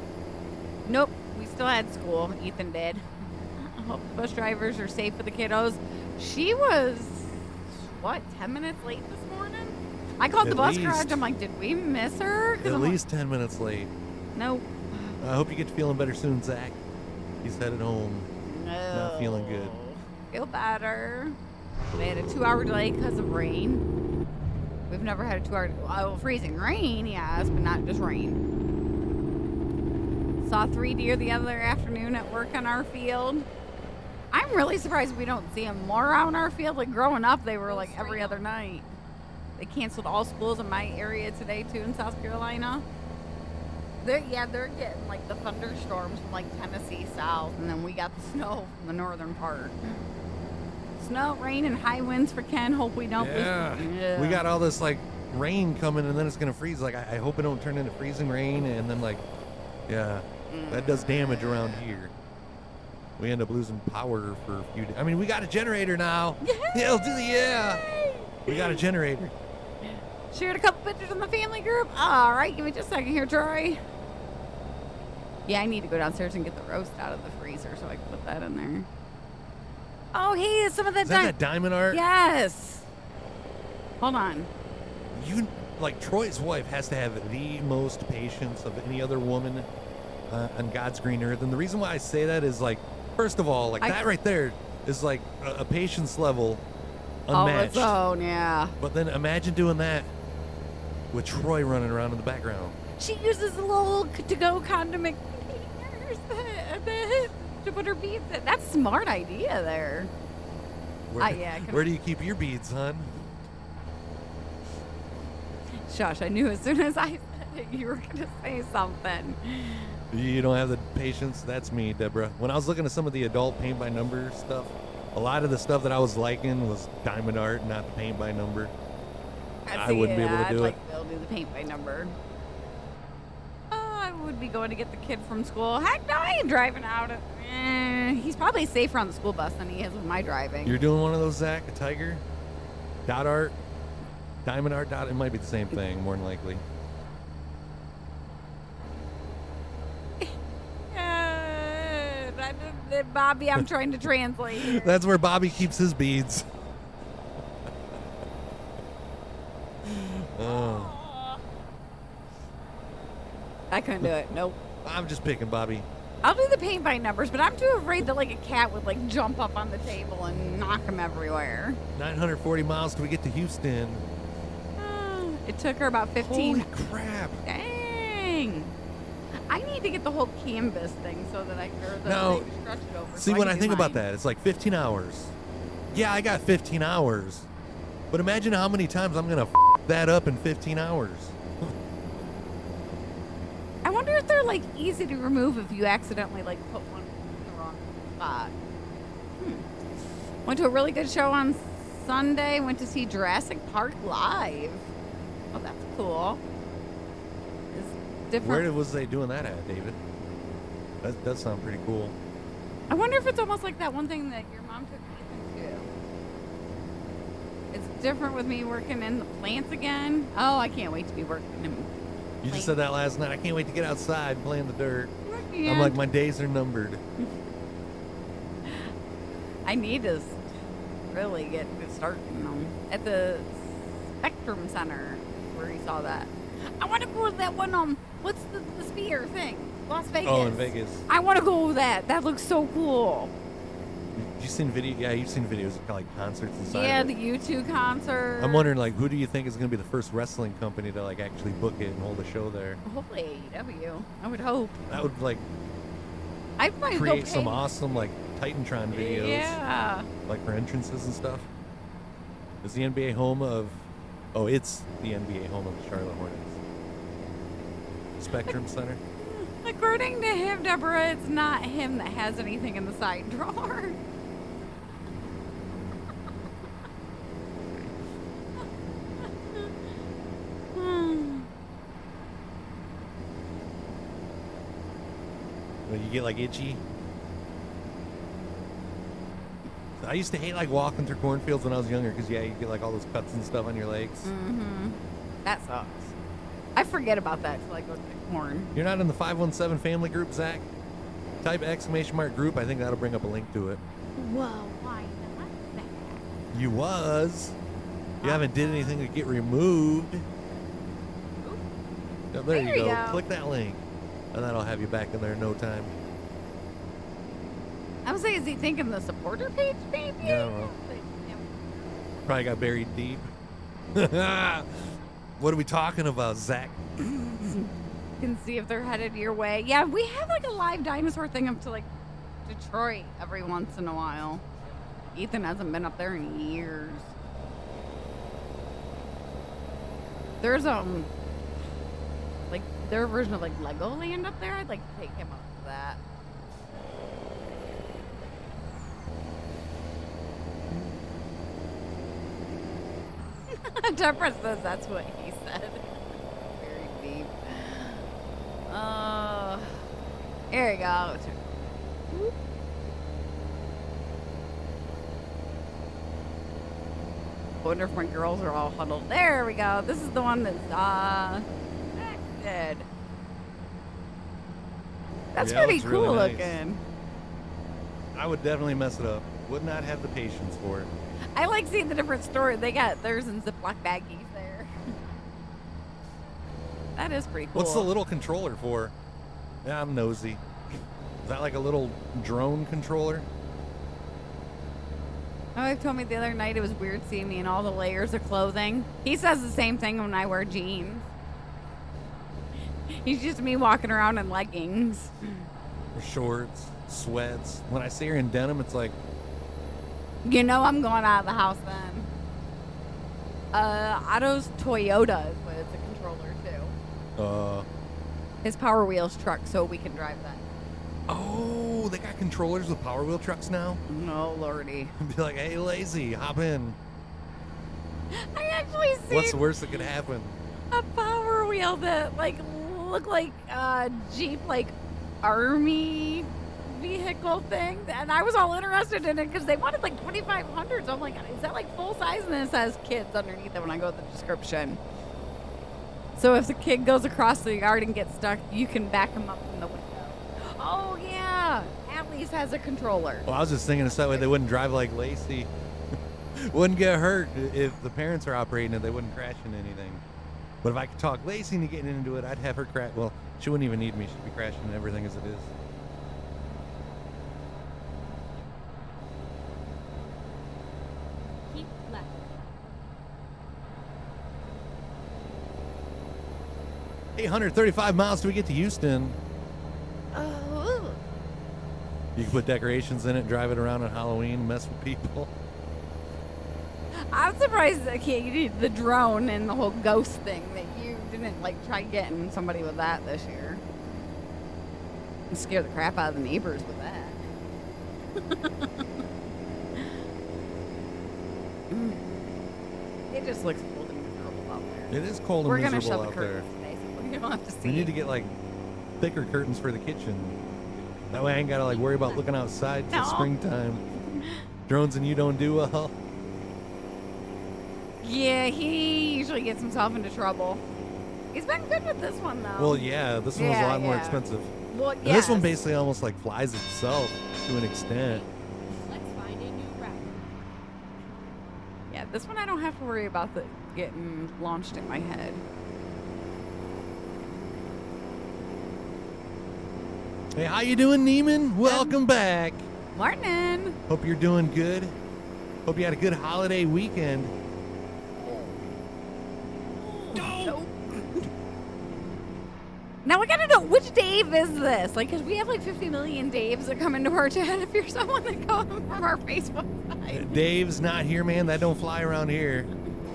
Nope. We still had school. Ethan did. I hope the bus drivers are safe for the kiddos. She was, what, 10 minutes late this morning? I called the bus garage. I'm like, did we miss her? At least 10 minutes late. Nope. I hope you get to feeling better soon, Zach. He's headed home. No. Not feeling good. Feel better. They had a 2-hour delay because of rain. We've never had a 2-hour, freezing rain, yes, but not just rain. Saw 3 deer the other afternoon at work on our field. I'm really surprised we don't see them more on our field. Like growing up, they were like every other night. They canceled all schools in my area today too in South Carolina. They're getting like the thunderstorms from like Tennessee south, and then we got the snow from the northern part. Snow, rain, and high winds for Ken. Hope we don't. Yeah. We got all this like rain coming, and then it's gonna freeze. Like I hope it don't turn into freezing rain, and then like, yeah, that does damage around here. We end up losing power for a few days. I mean, we got a generator now. Yeah. We got a generator. Shared a couple pictures in the family group. All right, give me just a second here, Troy. Yeah, I need to go downstairs and get the roast out of the freezer so I can put that in there. Oh, hey, some of that. Is that diamond art? Yes. Hold on. Troy's wife has to have the most patience of any other woman on God's green earth. And the reason why I say that is, like, first of all, that right there is like a patience level unmatched. Oh, its own, yeah. But then imagine doing that with Troy running around in the background. She uses a little to-go condiment containers to put her beads in. That's a smart idea there. Where do you keep your beads, hon? Shush, I knew as soon as I said it, you were going to say something. You don't have the patience? That's me, Deborah. When I was looking at some of the adult paint by number stuff, a lot of the stuff that I was liking was diamond art, not the paint by number. I wouldn't be able to do it. They'll do the paint by number. I would be going to get the kid from school. Heck no, I ain't driving out. He's probably safer on the school bus than he is with my driving. You're doing one of those, Zach? A tiger? Dot art? Diamond art? Dot? It might be the same thing, more than likely. Bobby, I'm trying to translate here. That's where Bobby keeps his beads. I couldn't do it. Nope. I'm just picking Bobby. I'll do the paint by numbers, but I'm too afraid that like a cat would like jump up on the table and knock him everywhere. 940 miles till we get to Houston. It took her about 15. Holy crap. Dang. I need to get the whole canvas thing so that I can stretch it over. See, when I think about that, it's like 15 hours. Yeah, I got 15 hours. But imagine how many times I'm going to that up in 15 hours. I wonder if they're like easy to remove if you accidentally like put one in the wrong spot. Went to a really good show on Sunday. Went to see Jurassic Park live. Oh, that's cool. It's different. Where was they doing that at, David? That does sound pretty cool. I wonder if it's almost like that one thing that your mom took Ethan to. It's different with me working in the plants again. Oh, I can't wait to be working in You just said that last night. I can't wait to get outside and play in the dirt. Yeah. I'm like, my days are numbered. I need to really get starting at the Spectrum Center where you saw that. I want to go to that one, what's the spear thing? Las Vegas. Oh, in Vegas. I want to go to that. That looks so cool. You've seen you've seen videos of like concerts inside. Yeah, of it. the U2 concert. I'm wondering, like, who do you think is going to be the first wrestling company to like actually book it and hold a show there? Hopefully AEW. I would hope. That would like I might create go some awesome like Titantron videos. Yeah. Like for entrances and stuff. Is the NBA home of? Oh, it's the NBA home of the Charlotte Hornets. Spectrum Center. According to him, Deborah, it's not him that has anything in the side drawer. When you get like itchy. I used to hate like walking through cornfields when I was younger because, yeah, you get like all those cuts and stuff on your legs. Mm-hmm. That sucks. I forget about that till I go to the corn. You're not in the 517 family group, Zach? Type ! group. I think that'll bring up a link to it. Whoa, why not? You was. You haven't did anything to get removed. Oh, there you go. Click that link. And that'll have you back in there in no time. I was saying, is he thinking the supporter page, maybe? Yeah, I don't know. Probably got buried deep. What are we talking about, Zach? Can see if they're headed your way. Yeah, we have like a live dinosaur thing up to like Detroit every once in a while. Ethan hasn't been up there in years. There's like their version of like Legoland up there. I'd like to take him up to that. Deborah says that's what he said. Very deep. Here we go. Wonder if my girls are all huddled. There we go. This is the one that's connected. That's Yeah, pretty it's cool really nice. looking. I would definitely mess it up. Would not have the patience for it. I like seeing the different stores. They got theirs in Ziploc baggies there. That is pretty cool. What's the little controller for? Yeah, I'm nosy. Is that like a little drone controller? My wife told me the other night it was weird seeing me in all the layers of clothing. He says the same thing when I wear jeans. He's just me walking around in leggings. Or shorts, sweats. When I see her in denim, it's like, You know I'm going out of the house then. Otto's Toyota is what it's a controller too. His Power Wheels truck, so we can drive that. oh, they got controllers with Power Wheel trucks now? No, lordy. Be like, hey, lazy, hop in. I actually see What's the worst that could happen? a Power Wheel that like looked like a Jeep like army vehicle thing, and I was all interested in it because they wanted like 2,500. So I'm like, is that like full size? And then it says kids underneath it when I go to the description. So if the kid goes across the yard and gets stuck, you can back him up from the window. Oh yeah, at least has a controller. Well, I was just thinking it's that way they wouldn't drive like Lacey. Wouldn't get hurt if the parents are operating it. They wouldn't crash into anything. But if I could talk Lacey into getting into it, I'd have her crash. Well, she wouldn't even need me. She'd be crashing into everything as it is. Keep left. Hey, 135 miles till we get to Houston. Oh. You can put decorations in it, drive it around on Halloween, mess with people. I'm surprised that you did the drone and the whole ghost thing that you didn't like try getting somebody with that this year. You scare the crap out of the neighbors with that. It just looks cold and miserable out there. It is cold and We're gonna miserable shut the out there. curtains today, so we don't have to see. We need to get like thicker curtains for the kitchen. That way I ain't gotta like worry about looking outside till No. springtime. Drones and you don't do well. Yeah, he usually gets himself into trouble. He's been good with this one though. Well, yeah, this one was a lot more expensive. Well, And this one yes. basically almost like flies itself to an extent. Let's find a new route. Yeah, this one I don't have to worry about the getting launched in my head. Hey, how you doing, Neiman? Welcome back. Morning. Hope you're doing good. Hope you had a good holiday weekend. Now we gotta know which Dave is this? Like, cause we have like 50 million Daves that come into our chat. If you're someone that comes from our Facebook side. Dave's not here, man. That don't fly around here.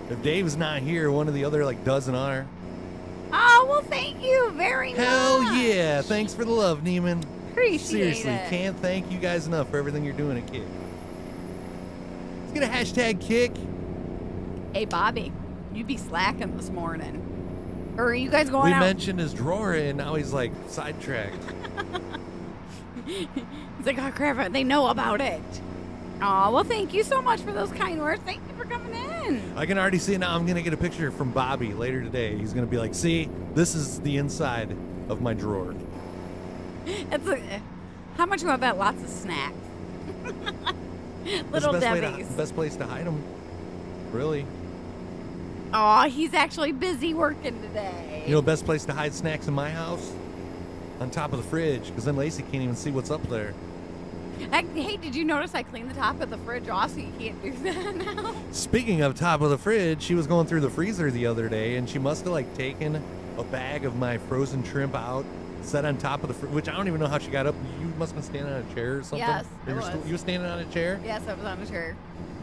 If Dave's not here, one of the other like dozen are. Oh well, thank you very much. Hell yeah! Thanks for the love, Neiman. Appreciate Seriously, it. can't thank you guys enough for everything you're doing at Kick. Let's get a hashtag Kick. Hey Bobby, you be slacking this morning. Or are you guys going We out? mentioned his drawer and now he's like sidetracked. He's like, oh crap, they know about it. Oh, well, thank you so much for those kind words. Thank you for coming in. I can already see now I'm going to get a picture from Bobby later today. He's going to be like, see, this is the inside of my drawer. How much you want that? Lots of snacks. Little Debbie's. Best place to hide them, really. Oh, he's actually busy working today. You know, best place to hide snacks in my house? On top of the fridge, because then Lacey can't even see what's up there. Hey, did you notice I cleaned the top of the fridge off so you can't do that now? Speaking of top of the fridge, she was going through the freezer the other day, and she must have like taken a bag of my frozen shrimp out, set on top of the fridge, which I don't even know how she got up. You must have been standing on a chair or something. Yes, I was. You were standing on a chair? Yes, I was on a chair.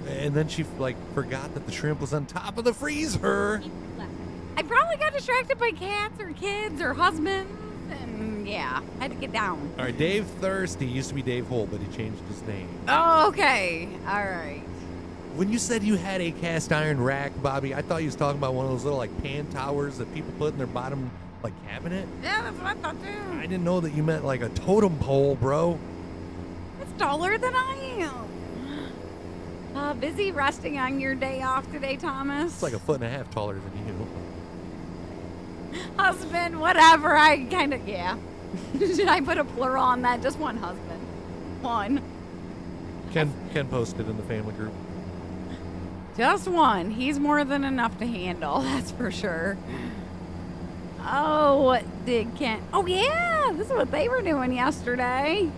And then she like forgot that the shrimp was on top of the freezer. Keep left. I probably got distracted by cats or kids or husbands, and yeah, had to get down. All right, Dave Thirsty used to be Dave Holt, but he changed his name. Oh, okay. All right. When you said you had a cast iron rack, Bobby, I thought you was talking about one of those little like pan towers that people put in their bottom like cabinet. Yeah, that's what I thought too. I didn't know that you meant like a totem pole, bro. It's taller than I am. Busy resting on your day off today, Thomas? It's like 1.5 feet taller than you. Husband, whatever. I kind of, yeah. Should I put a plural on that? Just one husband. One. Ken posted in the family group. Just one. He's more than enough to handle, that's for sure. Oh, what did Ken? Oh, yeah. This is what they were doing yesterday.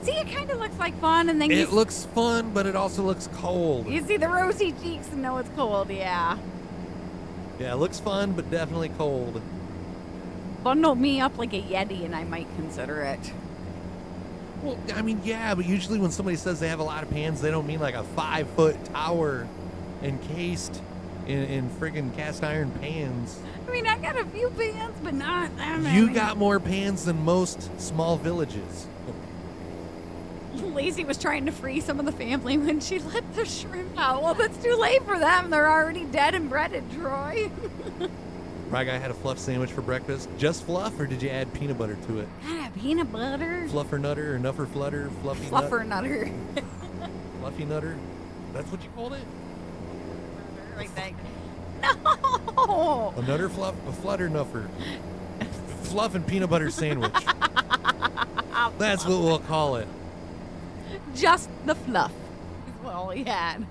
See, it kind of looks like fun, and then It looks fun, but it also looks cold. you see the rosy cheeks and know it's cold, yeah. Yeah, it looks fun, but definitely cold. Bundle me up like a Yeti, and I might consider it. Well, I mean, yeah, but usually when somebody says they have a lot of pans, they don't mean like a 5-foot tower encased in friggin' cast iron pans. I mean, I got a few pans, but not that many. You got more pans than most small villages. Lacey was trying to free some of the family when she let the shrimp out. Well, that's too late for them. They're already dead and breaded, Troy. Right guy had a fluff sandwich for breakfast. Just fluff, or did you add peanut butter to it? Peanut butter. Fluffer nutter or nuffer flutter, fluffy Fluffer nutter. fluffy nutter. That's what you called it? Like that. No. A nutter fluff, a flutter nuffer. Fluff and peanut butter sandwich. That's what we'll call it. Just the fluff is what all he had.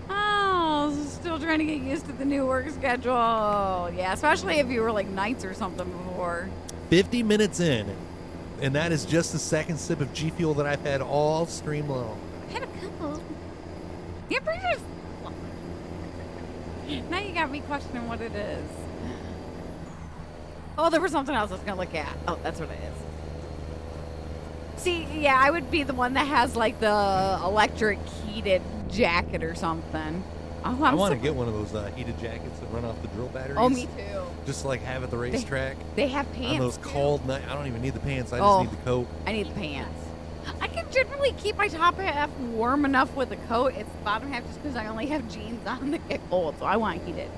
Oh, still trying to get used to the new work schedule. Yeah, especially if you were like nights or something before. 50 minutes in, and that is just the second sip of G Fuel that I've had all stream long. I had a couple. Yeah, pretty sure. Now you got me questioning what it is. Oh, there was something else I was going to look at. Oh, that's what it is. See, yeah, I would be the one that has like the electric heated jacket or something. Oh, I want to get one of those heated jackets that run off the drill batteries. Oh, me too. Just like have at the racetrack. They have pants. On those too. cold nights. I don't even need the pants. I just need the coat. I need the pants. I can generally keep my top half warm enough with the coat. It's the bottom half just because I only have jeans on that get cold, so I want heated.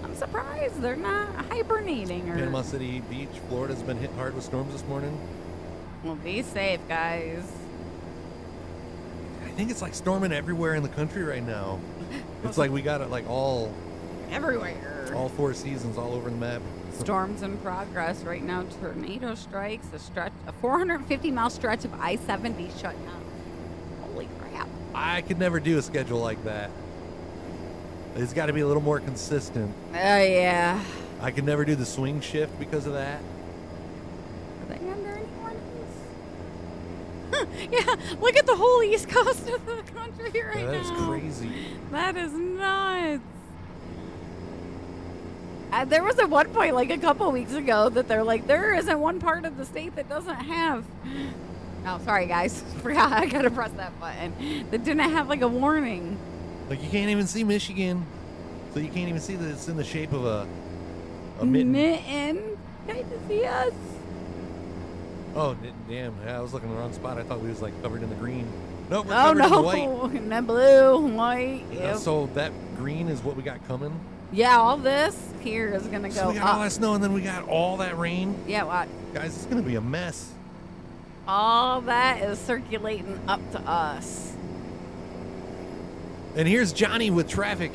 I'm surprised they're not hibernating. Or Panama City Beach, Florida's been hit hard with storms this morning. Well, be safe, guys. I think it's like storming everywhere in the country right now. It's like we got it like all Everywhere. 4 seasons all over the map. Storms in progress right now. Tornado strikes. A 450-mile stretch of I-70 shut down. Holy crap! I could never do a schedule like that. It's got to be a little more consistent. Oh yeah. I could never do the swing shift because of that. Are they under any warnings? Yeah, look at the whole east coast of the country right now. That is crazy. That is nuts. There was at one point, like a couple weeks ago, that they're like, there isn't one part of the state that doesn't have. Oh, sorry, guys. Forgot. I got to press that button. That didn't have like a warning. Like you can't even see Michigan. So you can't even see that it's in the shape of a mitten. Mitten. Kind of see us. Oh, damn. Yeah, I was looking in the wrong spot. I thought we was like covered in the green. Nope, we're Oh, covered in no. white. And then blue, white. Yep. So that green is what we got coming. Yeah, all this here is going to So go we got all up. that snow and then we got all that rain. Yeah, what? Guys, it's going to be a mess. All that is circulating up to us. And here's Johnny with traffic.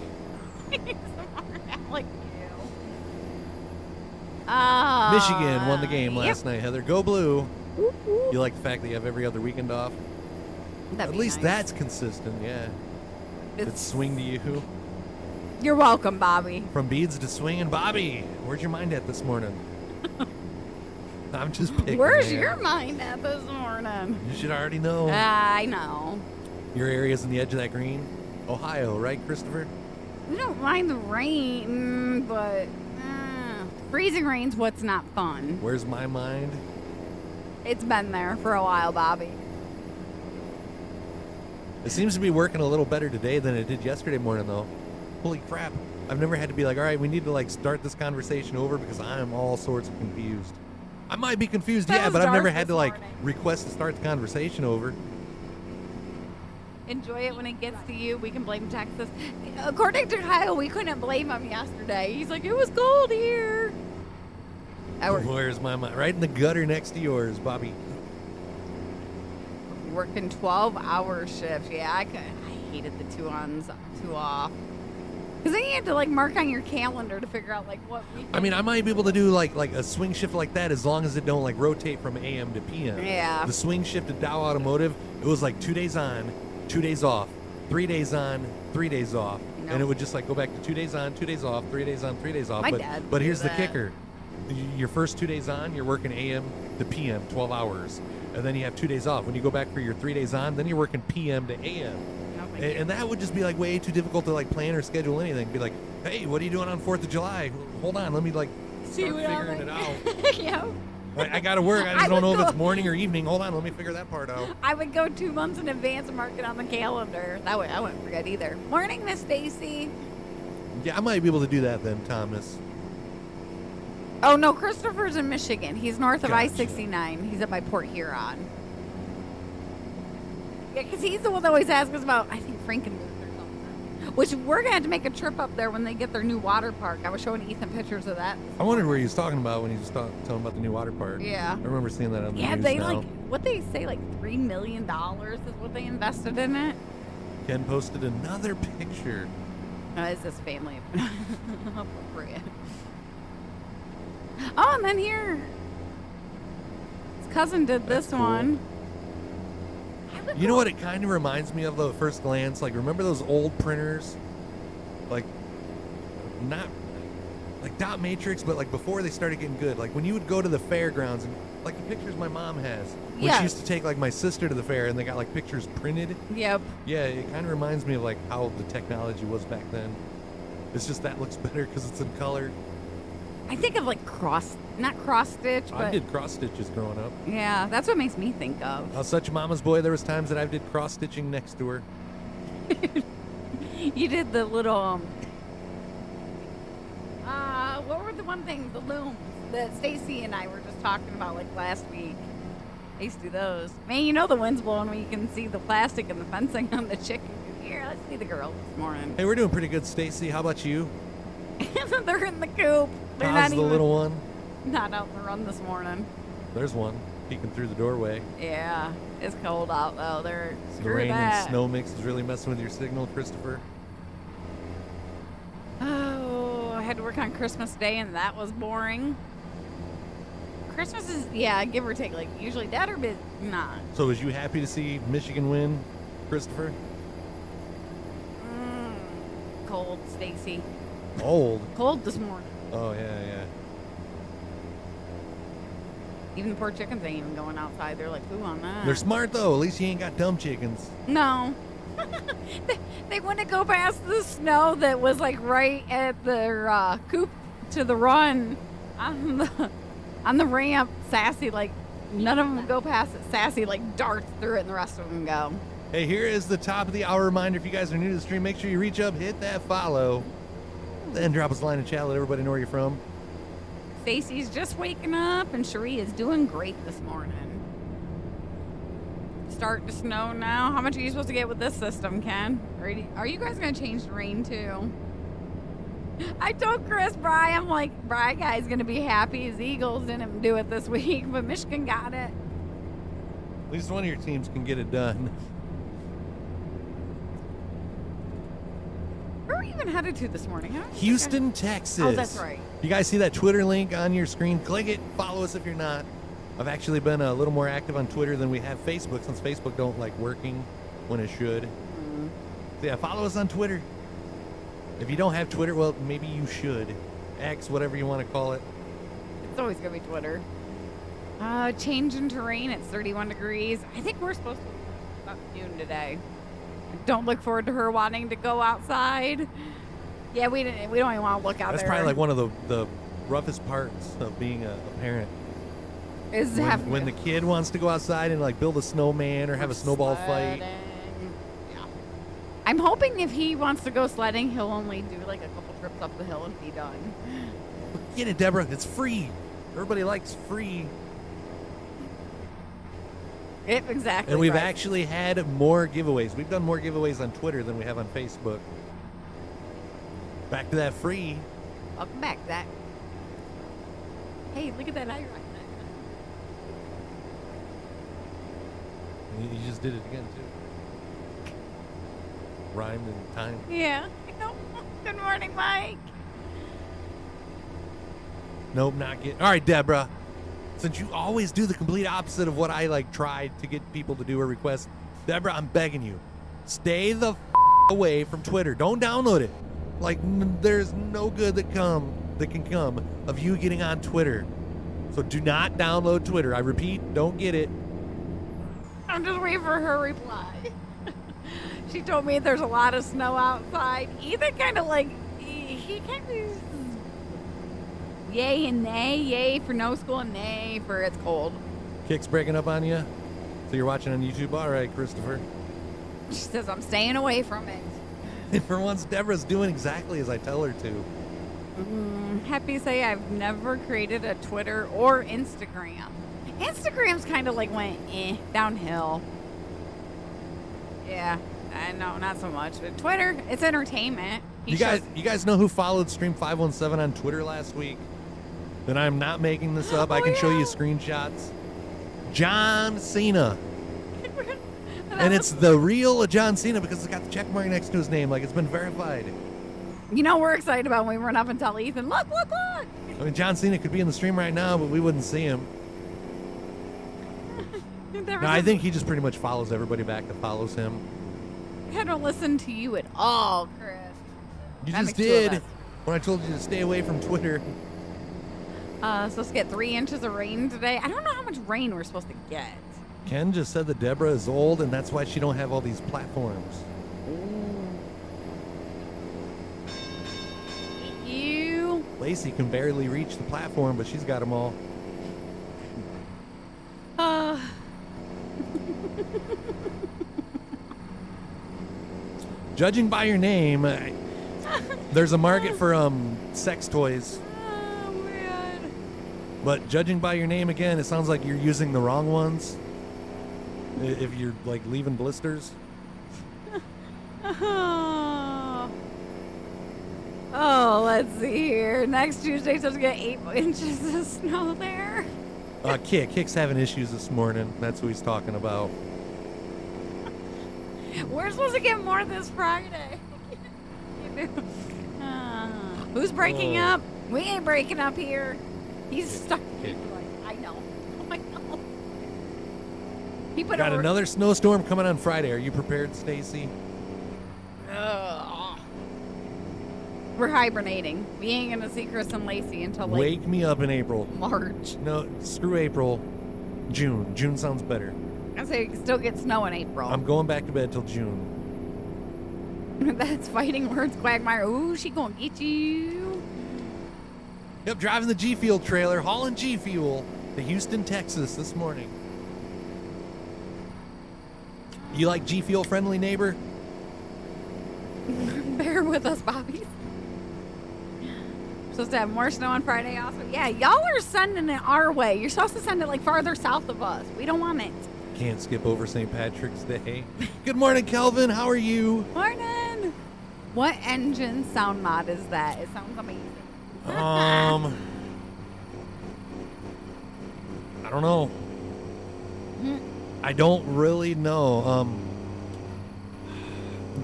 Like you. Michigan won the game last night, Heather. Go Blue. Whoop, whoop. You like the fact that you have every other weekend off? That'd At be least nice. that's consistent, yeah. It's swing to you. You're welcome, Bobby. From beads to swinging. Bobby, where's your mind at this morning? I'm just picking. Where's man. your mind at this morning? You should already know. I know. Your area's on the edge of that green. Ohio, right, Christopher? We don't mind the rain, but freezing rain's what's not fun. Where's my mind? It's been there for a while, Bobby. It seems to be working a little better today than it did yesterday morning, though. Holy crap. I've never had to be like, all right, we need to like start this conversation over because I am all sorts of confused. I might be confused, That yeah, was but I've never dark had to this like morning. request to start the conversation over. Enjoy it when it gets to you. We can blame Texas. According to Kyle, we couldn't blame him yesterday. He's like, it was cold here. Where's my mind? Right in the gutter next to yours, Bobby. Working 12-hour shifts. Yeah, I hated the 2 ons, 2 off. Because then you had to like mark on your calendar to figure out like what week. I mean, I might be able to do like a swing shift like that as long as it don't like rotate from AM to PM. Yeah. The swing shift at Dow Automotive, it was like 2 days on, 2 days off, 3 days on, 3 days off, Nope. and it would just like go back to 2 days on, 2 days off, 3 days on, 3 days off. My but dad but would here's do the that. kicker: your first 2 days on, you're working AM to PM, 12 hours, and then you have 2 days off. When you go back for your 3 days on, then you're working PM to AM. No, thank And, you. and that would just be like way too difficult to like plan or schedule anything. Be like, hey, what are you doing on 4th of July? Hold on, let me like start what I'm figuring it out. yeah. I got to work. I just I don't know would if it's go- morning or evening. Hold on, let me figure that part out. I would go 2 months in advance and mark it on the calendar. That way I wouldn't forget either. Morning, Miss Stacy. Yeah, I might be able to do that then, Thomas. Oh no, Christopher's in Michigan. He's north of Gotcha. I-69. He's up by Port Huron. Yeah, because he's the one that always asks us about, I think, Frankenmuth or something. Which we're going to have to make a trip up there when they get their new water park. I was showing Ethan pictures of that. I wondered where he was talking about when he was telling about the new water park. Yeah. I remember seeing that on the Yeah, news they now. like, what they say, like $3 million is what they invested in it. Ken posted another picture. Is this family appropriate? Oh, and then here, his cousin did That's this cool. one. You know what it kind of reminds me of, though, at first glance? Like, remember those old printers? Like, not like dot matrix, but like before they started getting good. Like when you would go to the fairgrounds and like the pictures my mom has. When Yes. she used to take like my sister to the fair and they got like pictures printed. Yep. Yeah, it kind of reminds me of like how the technology was back then. It's just that looks better because it's in color. I think of like not cross stitch, but I did cross stitches growing up. yeah, that's what makes me think of. I was such a mama's boy. There was times that I did cross stitching next to her. You did the little what were the one thing, the looms that Stacy and I were just talking about like last week. I used to do those. Man, you know the wind's blowing when you can see the plastic and the fencing on the chicken. Here, let's see the girls this morning. Hey, we're doing pretty good, Stacy. How about you? They're in the coop. They're How's not the even little one? not out in the run this morning. There's one peeking through the doorway. Yeah, it's cold out though. They're The screw rain that. and snow mix is really messing with your signal, Christopher. Oh, I had to work on Christmas Day and that was boring. Christmas is, yeah, give or take, like usually dead or not. So was you happy to see Michigan win, Christopher? Cold, Stacy. Old. Cold this morning. Oh, yeah. Even the poor chickens ain't even going outside. They're like, ooh, on that. They're smart, though. At least you ain't got dumb chickens. No. they wouldn't go past the snow that was like right at their coop to the run on the ramp. Sassy, like none of them would go past it. Sassy like darts through it and the rest of them go. Hey, here is the top of the hour reminder. If you guys are new to the stream, make sure you reach up, hit that follow, then drop us a line and chat. Let everybody know where you're from. Stacy's just waking up and Cherie is doing great this morning. Starting to snow now. How much are you supposed to get with this system, Ken? Are you guys going to change the rain too? I told Chris Bry, I'm like, Bry guy's going to be happy his Eagles didn't do it this week, but Michigan got it. At least one of your teams can get it done. Where are we even headed to this morning? Houston, Texas. Oh, that's right. You guys see that Twitter link on your screen? Click it. Follow us if you're not. I've actually been a little more active on Twitter than we have Facebook, since Facebook don't like working when it should. So yeah, follow us on Twitter. If you don't have Twitter, well, maybe you should. X, whatever you want to call it. It's always going to be Twitter. Change in terrain. It's 31 degrees. I think we're supposed to be about noon today. Don't look forward to her wanting to go outside. Yeah, we don't even want to look out That's there. probably like one of the roughest parts of being a parent. Is When the kid wants to go outside and like build a snowman or have a snowball fight. Yeah. I'm hoping if he wants to go sledding, he'll only do like a couple trips up the hill and be done. Get it, Deborah. It's free. Everybody likes free. Exactly. And we've right. actually had more giveaways. We've done more giveaways on Twitter than we have on Facebook. Back to that free. Welcome back, Zach. Hey, look at that eye right. You just did it again, too. Rhymed in time. Yeah. I know. Good morning, Mike. Nope, not get. All right, Deborah. Since you always do the complete opposite of what I like tried to get people to do or request, Deborah, I'm begging you, stay the away from Twitter. Don't download it. Like there's no good that can come of you getting on Twitter. So do not download Twitter. I repeat, don't get it. I'm just waiting for her reply. She told me there's a lot of snow outside. Ethan kind of like, he kind of yay and nay. Yay for no school and nay for it's cold. Kick's breaking up on you? So you're watching on YouTube? All right, Christopher. She says I'm staying away from it. And for once, Deborah's doing exactly as I tell her to. Happy to say I've never created a Twitter or Instagram. Instagram's kind of like went downhill. Yeah, I know, not so much. But Twitter, it's entertainment. You guys know who followed Stream 517 on Twitter last week? Then I'm not making this up. I can show you screenshots. John Cena. And it's the real John Cena because it's got the check mark next to his name, like it's been verified. You know we're excited about when we run up and tell Ethan, look. I mean, John Cena could be in the stream right now, but we wouldn't see him. No, I think he just pretty much follows everybody back that follows him. I don't listen to you at all, Chris. You That just makes two of did us. when I told you to stay away from Twitter. Supposed to get 3 inches of rain today. I don't know how much rain we're supposed to get. Ken just said that Deborah is old, and that's why she don't have all these platforms. You. Lacey can barely reach the platform, but she's got them all. Judging by your name, there's a market for sex toys. Oh, man. But judging by your name again, it sounds like you're using the wrong ones. If you're like leaving blisters. Oh, let's see here. Next Tuesday, supposed to get 8 inches of snow there. Kick's having issues this morning. That's who he's talking about. We're supposed to get more this Friday. Who's breaking up? We ain't breaking up here. He's stuck. I know. I know. He put Got another snowstorm coming on Friday. Are you prepared, Stacy? We're hibernating. We ain't gonna see Chris and Lacey until like Wake me up in April. March. No, screw April. June. June sounds better. I say you can still get snow in April. I'm going back to bed till June. That's fighting words, Quagmire. Ooh, she gonna get you. Yep, driving the G Fuel trailer, hauling G Fuel to Houston, Texas this morning. You like G Fuel friendly neighbor? Bear with us, Bobby. Supposed to have more snow on Friday also. Yeah, y'all are sending it our way. You're supposed to send it like farther south of us. We don't want it. Can't skip over St. Patrick's Day. Good morning, Kelvin. How are you? Morning. What engine sound mod is that? It sounds amazing. I don't know. I don't really know.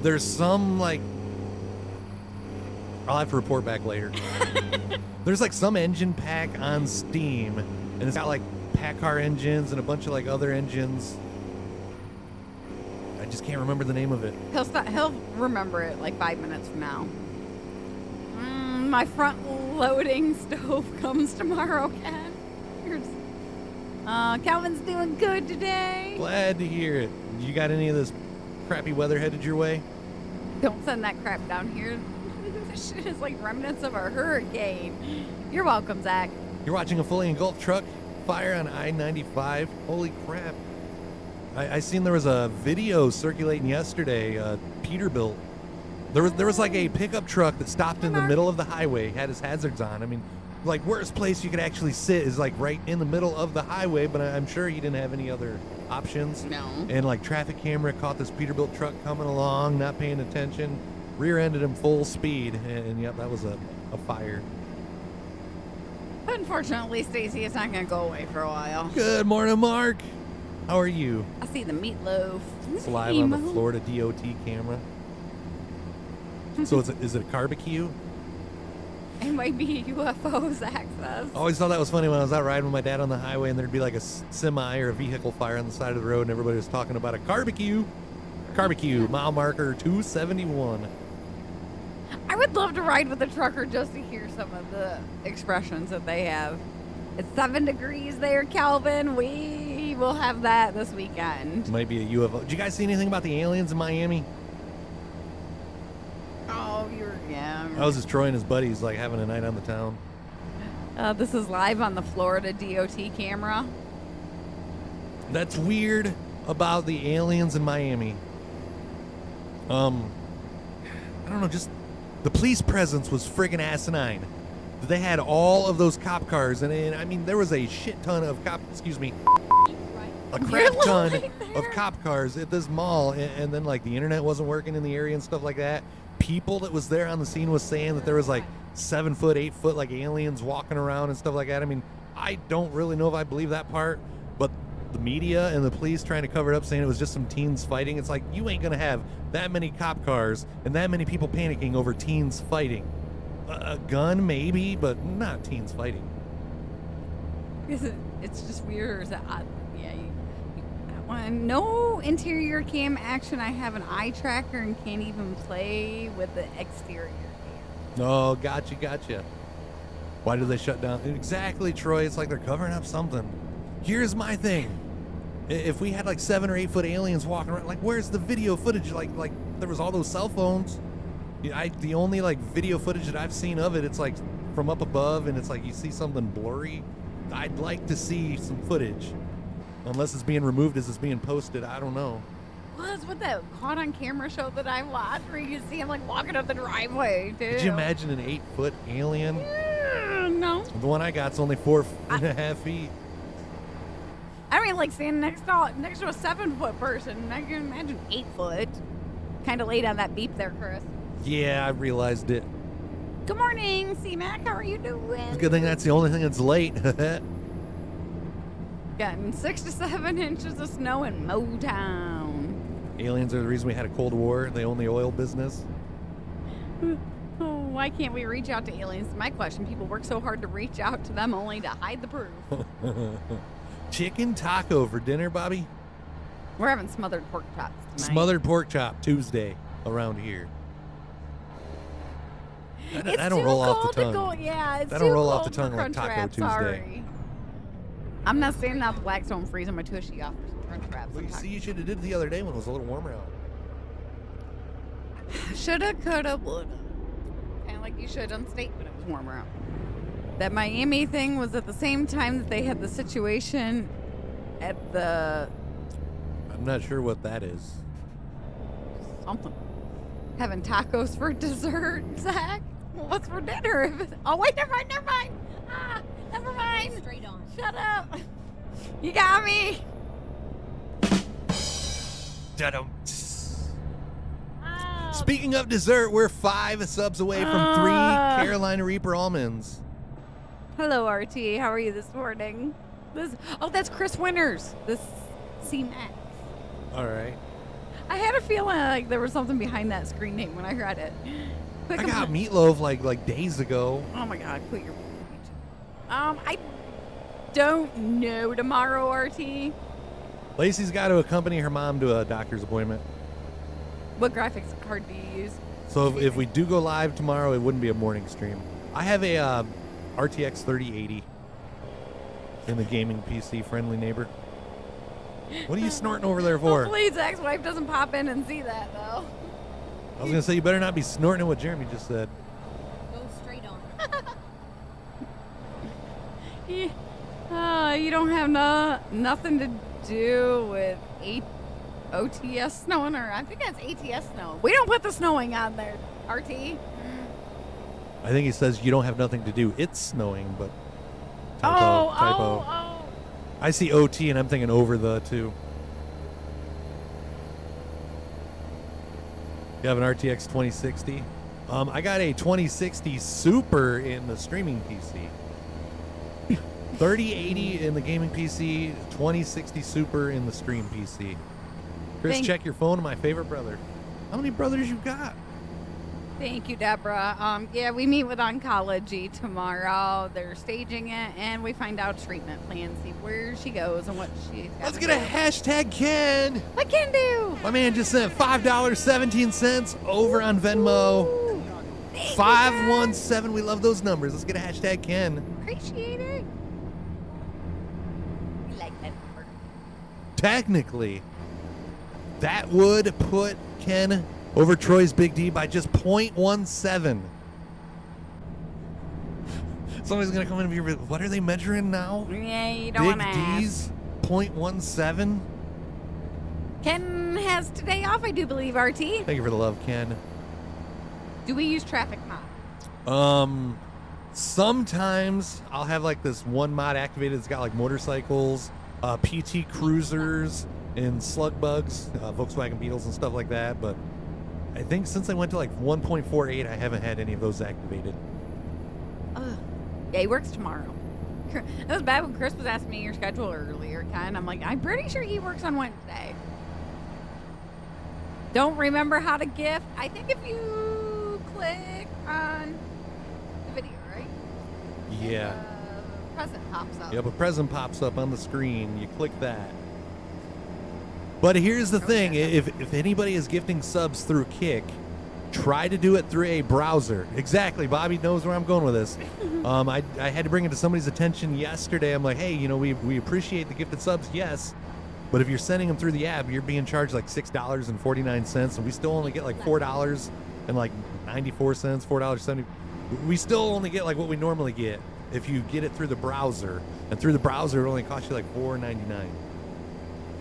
There's some like I'll have to report back later. There's like some engine pack on Steam, and it's got like Packard engines and a bunch of like other engines. I just can't remember the name of it. He'll remember it like 5 minutes from now. My front loading stove comes tomorrow, Ken. Calvin's doing good today. Glad to hear it. You got any of this crappy weather headed your way? Don't send that crap down here. This shit is like remnants of a hurricane. You're welcome, Zach. You're watching a fully engulfed truck fire on I-95. Holy crap. I seen there was a video circulating yesterday, Peterbilt. There was like a pickup truck that stopped in the middle of the highway, had his hazards on. I mean, like worst place you could actually sit is like right in the middle of the highway, but I'm sure he didn't have any other options. No. And like traffic camera caught this Peterbilt truck coming along, not paying attention, rear-ended him full speed, and yep, that was a fire. Unfortunately, Stacy, it's not going to go away for a while. Good morning, Mark. How are you? I see the meatloaf. It's live on the Florida DOT camera. So is it a barbecue? It might be UFOs access. I always thought that was funny when I was out riding with my dad on the highway and there'd be like a semi or a vehicle fire on the side of the road and everybody was talking about a barbecue. Barbecue, mile marker 271. I would love to ride with a trucker just to hear some of the expressions that they have. It's 7 degrees there, Calvin. We will have that this weekend. Might be a UFO. Did you guys see anything about the aliens in Miami? Oh, yeah. I was just Troy and his buddies like having a night on the town. This is live on the Florida DOT camera. That's weird about the aliens in Miami. I don't know, just the police presence was friggin' asinine. They had all of those cop cars, and I mean, there was a shit ton of a crap ton of cop cars at this mall, and then like the internet wasn't working in the area and stuff like that. People that was there on the scene was saying that there was like 7 foot, 8 foot like aliens walking around and stuff like that. I mean, I don't really know if I believe that part, but the media and the police trying to cover it up saying it was just some teens fighting. It's like, you ain't gonna have that many cop cars and that many people panicking over teens fighting. A gun maybe, but not teens fighting. It's just weird. Yeah, that one. No interior cam action. I have an eye tracker and can't even play with the exterior cam. Oh, gotcha. Why do they shut down? Exactly, Troy. It's like they're covering up something. Here's my thing. If we had like 7 or 8 foot aliens walking around, like where's the video footage? Like there was all those cell phones. The only like video footage that I've seen of it, it's like from up above and it's like you see something blurry. I'd like to see some footage. Unless it's being removed as it's being posted, I don't know. Well, that's what that caught on camera show that I watched where you see him like walking up the driveway, too. Could you imagine an 8 foot alien? No. The one I got's only 4.5 feet. I mean, like standing next to a 7 foot person. I can imagine 8 foot. Kind of late on that beep there, Chris. Yeah, I realized it. Good morning, C-Mac. How are you doing? It's a good thing that's the only thing that's late. Getting 6 to 7 inches of snow in Motown. Aliens are the reason we had a Cold War. They own the oil business. Oh, why can't we reach out to aliens? My question. People work so hard to reach out to them only to hide the proof. Chicken taco for dinner, Bobby? We're having smothered pork chops tonight. Smothered pork chop Tuesday around here. I don't roll off the tongue. Yeah, it's I don't too roll cold off the tongue for like Taco Crunchwrap, Tuesday. Sorry. I'm not standing out the Blackstone freezing my tushy off for some crunch wraps. Well, you see, you should have did it the other day when it was a little warmer out. Shoulda, coulda, woulda. Kind of like you should on state when it was warmer out. That Miami thing was at the same time that they had the situation at the... I'm not sure what that is. Something. Having tacos for dessert, Zach? What's for dinner? Oh, wait, never mind. Ah, never mind. Straight on. Shut up. You got me. Da-dum. Oh. Speaking of dessert, we're 5 subs away from 3 Carolina Reaper almonds. Hello, RT. How are you this morning? That's Chris Winters. This C Max. All right. I had a feeling like there was something behind that screen name when I read it. Quick, I got Meatloaf like days ago. Oh my God! Quit your. I don't know tomorrow, RT. Lacey's got to accompany her mom to a doctor's appointment. What graphics card do you use? So if we do go live tomorrow, it wouldn't be a morning stream. I have a RTX 3080 in the gaming PC friendly neighbor. What are you snorting over there for? Hopefully his ex-wife doesn't pop in and see that, though. I was going to say, you better not be snorting at what Jeremy just said. Go straight on. You don't have nothing to do with OTS snowing, or I think that's ATS snow. We don't put the snowing on there, RT. I think he says you don't have nothing to do. It's snowing, but typo. Oh. I see OT and I'm thinking over the too. You have an RTX 2060. I got a 2060 Super in the streaming PC. 3080 in the gaming PC, 2060 Super in the stream PC. Chris, check your phone. My favorite brother. How many brothers you got? Thank you, Deborah. Yeah, we meet with Oncology tomorrow. They're staging it, and we find out treatment plan, see where she goes and what she's got. Let's get a hashtag Ken. What can do? My man just sent $5.17 over on Venmo. 517. We love those numbers. Let's get a hashtag Ken. Appreciate it. We like that number. Technically, that would put Ken over Troy's Big D by just 0.17. Somebody's going to come in and be, what are they measuring now? Yeah, you don't want to Big D's? 0.17? Ken has today off, I do believe, RT. Thank you for the love, Ken. Do we use traffic mod? Sometimes I'll have like this one mod activated that's got like motorcycles, PT Cruisers, and slug bugs, Volkswagen Beetles and stuff like that, but I think since I went to like 1.48, I haven't had any of those activated. Yeah, he works tomorrow. It was bad when Chris was asking me your schedule earlier, Ken. I'm like, I'm pretty sure he works on Wednesday. Don't remember how to gift. I think if you click on the video, right? Yeah. Present pops up. Yep, a present pops up on the screen. You click that. But here's the thing. If anybody is gifting subs through Kick, try to do it through a browser. Exactly. Bobby knows where I'm going with this. I had to bring it to somebody's attention yesterday. I'm like, hey, you know, we appreciate the gifted subs, yes. But if you're sending them through the app, you're being charged like $6.49, and we still only get like $4 and like 94 cents, $4.70. We still only get like what we normally get if you get it through the browser. And through the browser, it only costs you like $4.99.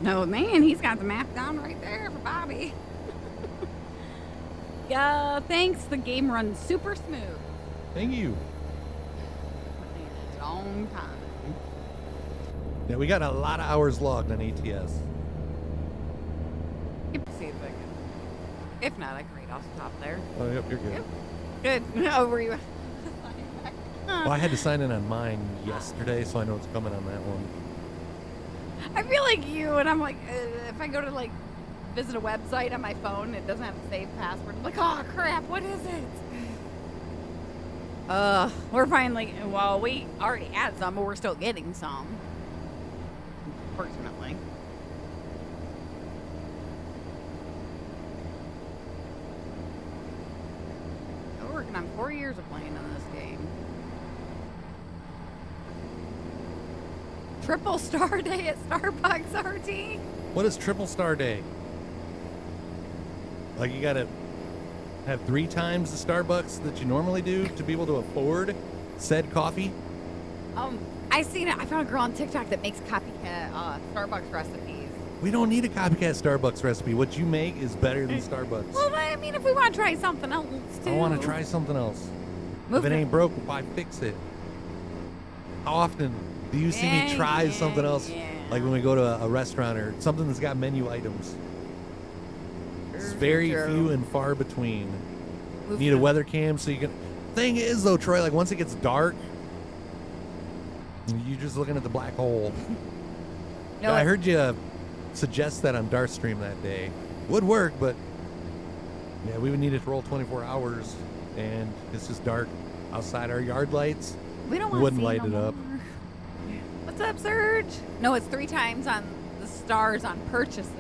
No, man, he's got the map down right there for Bobby. Yeah, thanks. The game runs super smooth. Thank you. Long time. Yeah, we got a lot of hours logged on ATS. You can see if I can. If not, I can read off the top there. Oh, yep, you're good. Good. Oh, were you? Well, I had to sign in on mine yesterday, so I know it's coming on that one. I feel like you, and I'm like, if I go to like visit a website on my phone, it doesn't have a saved password. I'm like, oh crap, what is it? We're finally, well, we already had some, but we're still getting some. Fortunately. We're working on 4 years of playing on this game. Triple Star Day at Starbucks, RT. What is Triple Star Day? Like you gotta have 3 times the Starbucks that you normally do to be able to afford said coffee? I seen it. I found a girl on TikTok that makes copycat Starbucks recipes. We don't need a copycat Starbucks recipe. What you make is better than Starbucks. Well, I mean, if we want to try something else, too. I want to try something else. If it ain't broke, why fix it? How often do you see me try something else? Yeah. Like when we go to a restaurant or something that's got menu items. It's very few and far between. Need a weather cam so you can... Thing is, though, Troy, like once it gets dark, you're just looking at the black hole. No, I heard you suggest that on Darth Stream that day. Would work, but yeah, we would need it to roll 24 hours, and it's just dark outside. Our yard lights We don't want wouldn't to see light no it up. more. What's up, Serge? No, it's 3 times on the stars on purchases.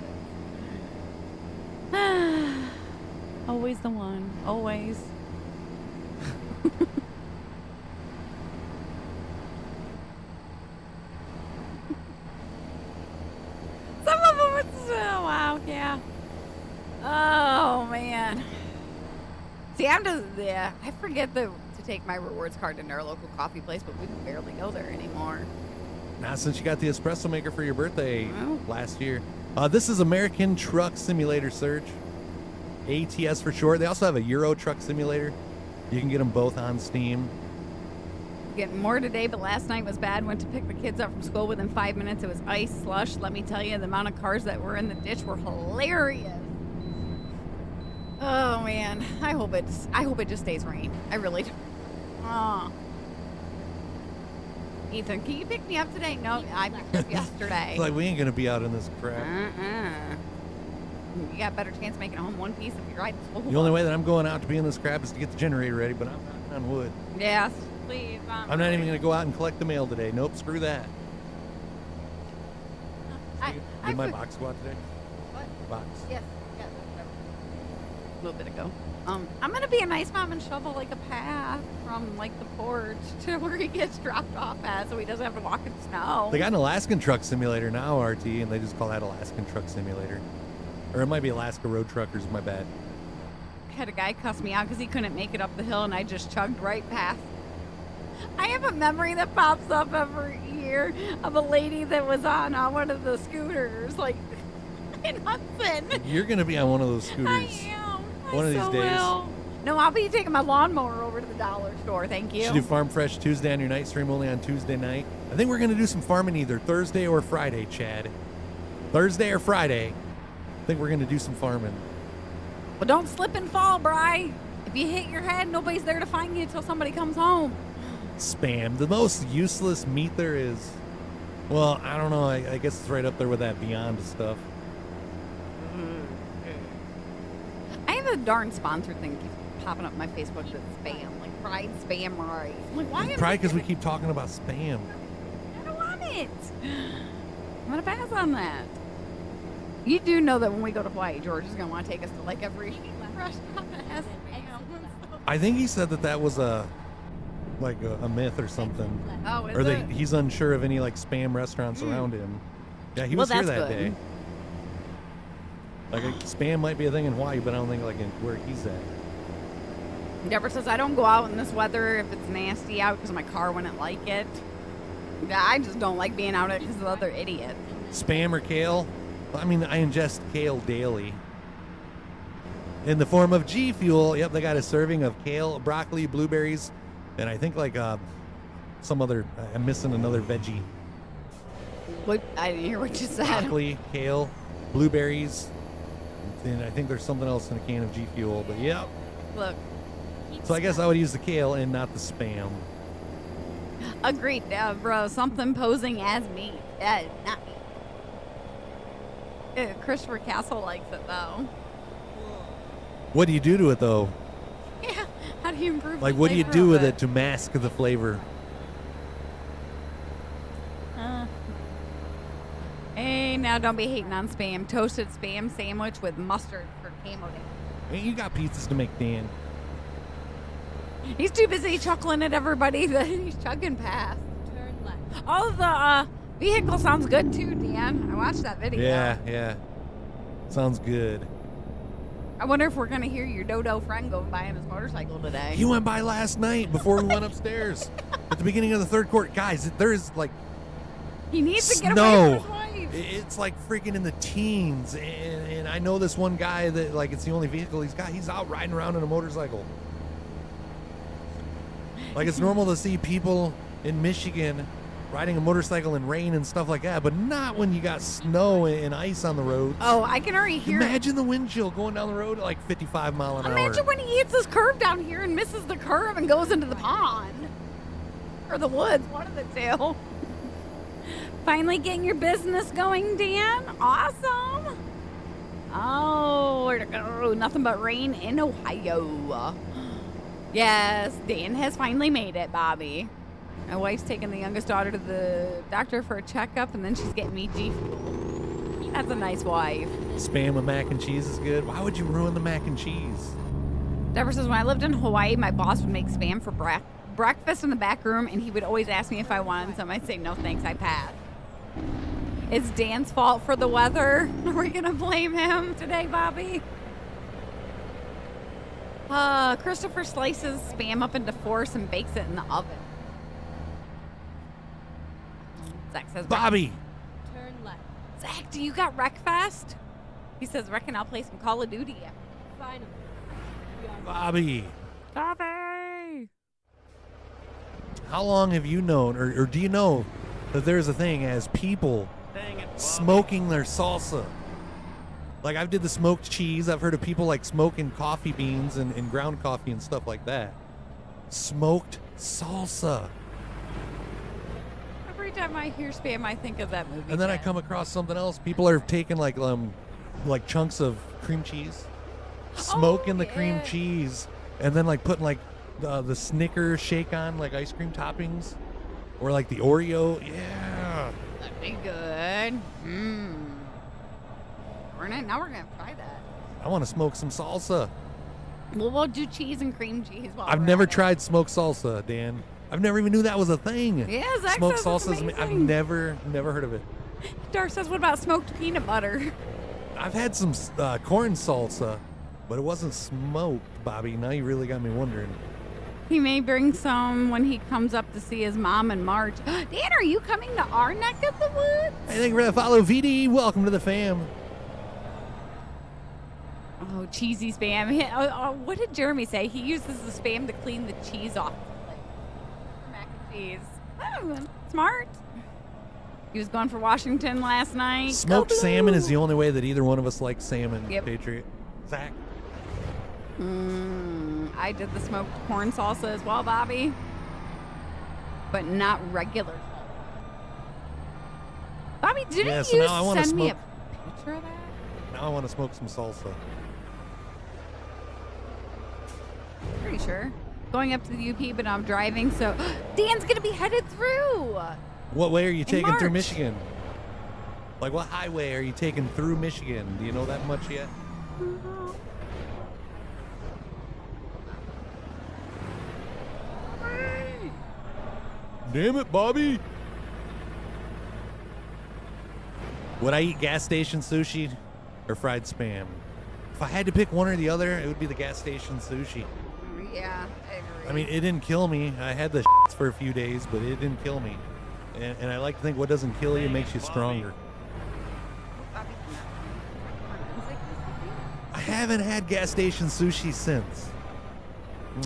Always the one. Always. Some of them, it's, oh, wow, yeah. Oh, man. See, I'm just, yeah, I forget to take my rewards card into our local coffee place, but we can barely go there anymore. Not since you got the espresso maker for your birthday Oh. last year. This is American Truck Simulator, Surge. ATS for short. They also have a Euro Truck Simulator. You can get them both on Steam. Getting more today, but last night was bad. Went to pick the kids up from school. Within 5 minutes, it was ice, slush. Let me tell you, the amount of cars that were in the ditch were hilarious. Oh man, I hope it just stays rain. I really do. Oh. Ethan, can you pick me up today? No, I picked up yesterday. It's like, we ain't going to be out in this crap. You got a better chance of making it home one piece if you ride the school The only way that I'm going out to be in this crap is to get the generator ready, but I'm knocking on wood. Yes, please. I'm not even going to go out and collect the mail today. Nope, screw that. Did my box go out today? What? Box. Yes. A little bit ago. I'm gonna be a nice mom and shovel like a path from like the porch to where he gets dropped off at, so he doesn't have to walk in snow. They got an Alaskan Truck Simulator now, RT, and they just call that Alaskan Truck Simulator. Or it might be Alaska Road Truckers, my bad. Had a guy cuss me out because he couldn't make it up the hill, and I just chugged right past. I have a memory that pops up every year of a lady that was on one of the scooters, like in Hudson. You're going to be on one of those scooters. I am. One of these so days. will. No, I'll be taking my lawnmower over to the dollar store. Thank you. Should do Farm Fresh Tuesday on your night stream, only on Tuesday night. I think we're going to do some farming either Thursday or Friday, Chad. Thursday or Friday. I think we're going to do some farming. Well, don't slip and fall, Bri. If you hit your head, nobody's there to find you until somebody comes home. Spam. The most useless meat there is. Well, I don't know. I guess it's right up there with that Beyond stuff. I have a darn sponsored thing keeps popping up on my Facebook that's spam, like fried spam rice. I'm like, why? Probably because we keep talking about spam. I don't want it. I'm gonna pass on that. You do know that when we go to Hawaii, George is gonna want to take us to like every restaurant that has spam. I think he said that was a myth or something. Oh, is Or it? he's unsure of any like spam restaurants around him. Yeah, he was here that's that good. day. Like spam might be a thing in Hawaii, but I don't think like in where he's at. Deborah says, I don't go out in this weather if it's nasty out because my car wouldn't like it. Yeah, I just don't like being out because of the other idiot. Spam or kale? I mean, I ingest kale daily. In the form of G Fuel. Yep, they got a serving of kale, broccoli, blueberries, and I think like some other, I'm missing another veggie. What? I didn't hear what you said. Broccoli, kale, blueberries, and I think there's something else in a can of G Fuel, but yep. Look, So I guess I would use the kale and not the spam. agreed, bro. Something posing as meat. Not me. Christopher Castle likes it, though. What do you do to it, though? Yeah. How do you improve Like, the what do you flavor do of with it to mask the flavor? Hey, now don't be hating on spam. Toasted spam sandwich with mustard for camo day. Hey, you got pizzas to make, Dan. He's too busy chuckling at everybody that he's chugging past. Turn left. Oh, the vehicle sounds good too, Dan. I watched that video. Yeah. Sounds good. I wonder if we're gonna hear your dodo friend going by on his motorcycle today. He went by last night before we went upstairs. At the beginning of the third quarter. Guys, there is like He needs to get away snow. from his wife. It's like freaking in the teens. And I know this one guy that like it's the only vehicle he's got. He's out riding around on a motorcycle. Like it's normal to see people in Michigan riding a motorcycle in rain and stuff like that, but not when you got snow and ice on the road. Oh, I can already hear it. Imagine the wind chill going down the road at like 55 mile an hour. Imagine when he hits his curve down here and misses the curve and goes into the pond. Or the woods, one of the two. Finally getting your business going, Dan. Awesome. Oh, where to go? Nothing but rain in Ohio. Yes, Dan has finally made it, Bobby. My wife's taking the youngest daughter to the doctor for a checkup, and then she's getting me G food. That's a nice wife. Spam with mac and cheese is good. Why would you ruin the mac and cheese? Deborah says, when I lived in Hawaii, my boss would make spam for breakfast in the back room, and he would always ask me if I wanted some. I'd say, no thanks, I pass. It's Dan's fault for the weather. Are we going to blame him today, Bobby? Christopher slices spam up into force and bakes it in the oven. Zach says, Bobby! Turn left. Zach, do you got Wreckfest? He says, reckon I'll play some Call of Duty. Finally. We are Bobby! Bobby! How long have you known, or do you know that there's a thing as people smoking their salsa? Like, I've did the smoked cheese. I've heard of people like smoking coffee beans and ground coffee and stuff like that. Smoked salsa. Every time I hear spam, I think of that movie. And then I come across something else. People are taking like chunks of cream cheese, smoking the cream cheese, and then like putting like the Snickers shake on like ice cream toppings, or like the Oreo. Yeah, That'd be good. Now we're gonna try that. I want to smoke some salsa. Well, we'll do cheese and cream cheese. I've never tried smoked salsa, Dan. I've never even knew that was a thing. Yeah, Zach smoked says it's salsa. amazing. I've never heard of it. Dar says, what about smoked peanut butter? I've had some corn salsa, but it wasn't smoked, Bobby. Now you really got me wondering. He may bring some when he comes up to see his mom in March. Dan, are you coming to our neck of the woods? Hey, thank you for the follow, VD. Welcome to the fam. Oh, cheesy spam. What did Jeremy say? He uses the spam to clean the cheese off. Like, mac and cheese. Oh, smart. He was going for Washington last night. Smoked salmon is the only way that either one of us likes salmon, Patriot. Zach? I did the smoked corn salsa as well, Bobby. But not regular salsa. Bobby, didn't you send me a picture of that? Now I want to smoke some salsa. Pretty sure. Going up to the UP, but I'm driving, so Dan's going to be headed through. What way are you taking through March. Michigan? Like, what highway are you taking through Michigan? Do you know that much yet? Damn it, Bobby. Would I eat gas station sushi or fried spam? If I had to pick one or the other, it would be the gas station sushi. Yeah, I agree. I mean, it didn't kill me. I had the for a few days, but it didn't kill me. And I like to think what doesn't kill you makes you stronger. I haven't had gas station sushi since.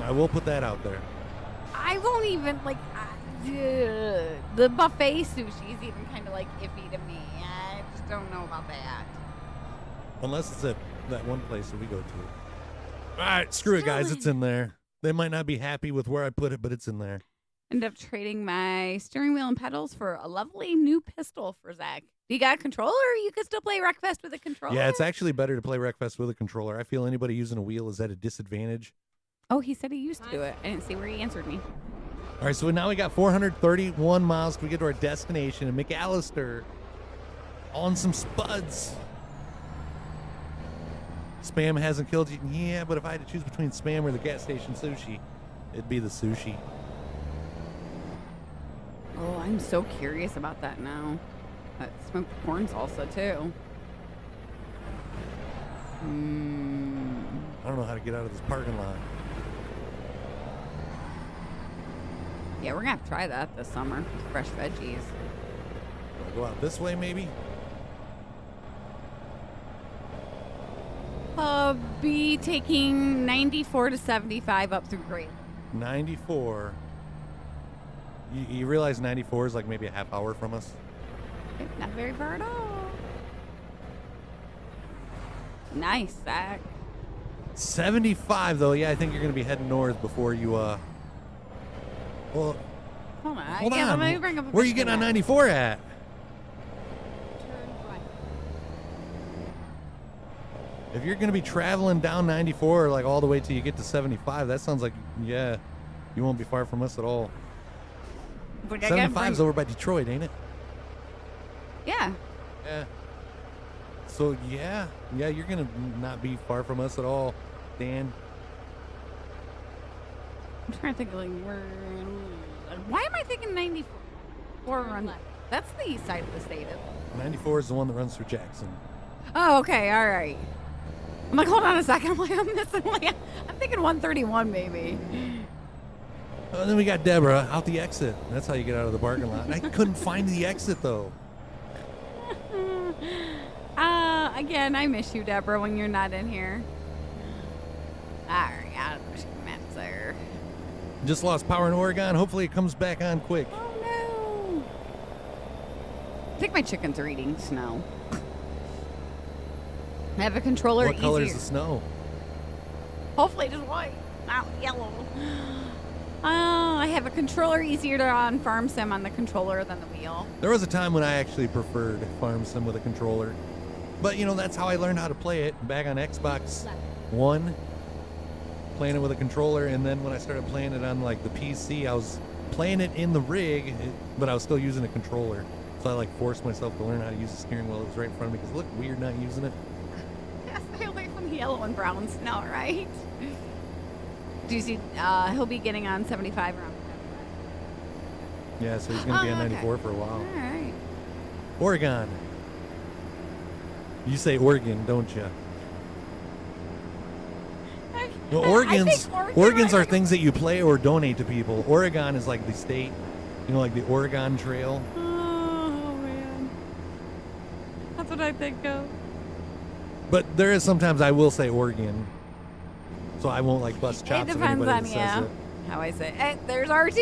I will put that out there. I won't even, like, the buffet sushi is even kind of, like, iffy to me. I just don't know about that. Unless it's at that one place that we go to. All right, screw it, guys. It's in there. They might not be happy with where I put it, but it's in there. End up trading my steering wheel and pedals for a lovely new pistol for Zach. Do you got a controller? You could still play Wreckfest with a controller? Yeah, it's actually better to play Wreckfest with a controller. I feel anybody using a wheel is at a disadvantage. Oh, he said he used to do it. I didn't see where he answered me. All right, so now we got 431 miles till we get to our destination in McAllister on some spuds. Spam hasn't killed you. Yeah, but if I had to choose between spam or the gas station sushi, it'd be the sushi. Oh, I'm so curious about that now. Smoked corn salsa, too. I don't know how to get out of this parking lot. Yeah, we're going to have to try that this summer. Fresh veggies. Do I go out this way, maybe? Be taking 94 to 75 up through Great. 94. You realize 94 is like maybe a half hour from us? Not very far at all. Nice, Zach. 75, though. Yeah, I think you're going to be heading north before you, well, Hold on. hold Yeah, on. let me bring up a Where are you picture getting on of that. 94 at? If you're going to be traveling down 94 like all the way till you get to 75, that sounds like, yeah, you won't be far from us at all. But I 75 is over by Detroit, ain't it? Yeah. Yeah. So, yeah, you're going to not be far from us at all, Dan. I'm trying to think, like, why am I thinking 94 run? left. That's the east side of the state. 94 is the one that runs through Jackson. Oh, okay, all right. I'm like, hold on a second. I'm like, I'm missing. Like, I'm thinking 131 maybe. And then we got Deborah out the exit. That's how you get out of the parking lot. I couldn't find the exit, though. Again, I miss you, Deborah, when you're not in here. All right, I'll push the maps there. Just lost power in Oregon. Hopefully it comes back on quick. Oh, no. I think my chickens are eating snow. I have a controller What color is easier. the snow? Hopefully just white, not yellow. I have a controller easier to run Farm Sim on the controller than the wheel. There was a time when I actually preferred Farm Sim with a controller. But, you know, that's how I learned how to play it back on Xbox Left. One, playing it with a controller. And then when I started playing it on, like, the PC, I was playing it in the rig, but I was still using a controller. So I, like, forced myself to learn how to use the steering wheel. It was right in front of me because it looked weird not using it. Stay away from the yellow and brown snow, right? Do you see? He'll be getting on 75 around. Yeah, so he's going to be on okay. 94 for a while. All right. Oregon. You say Oregon, don't you? Well, Oregons are things that you play or donate to people. Oregon is like the state, you know, like the Oregon Trail. Oh man, that's what I think of. But there is sometimes I will say Oregon, so I won't like bust chops It at depends anybody on that says it. how I say it. Hey, there's RT.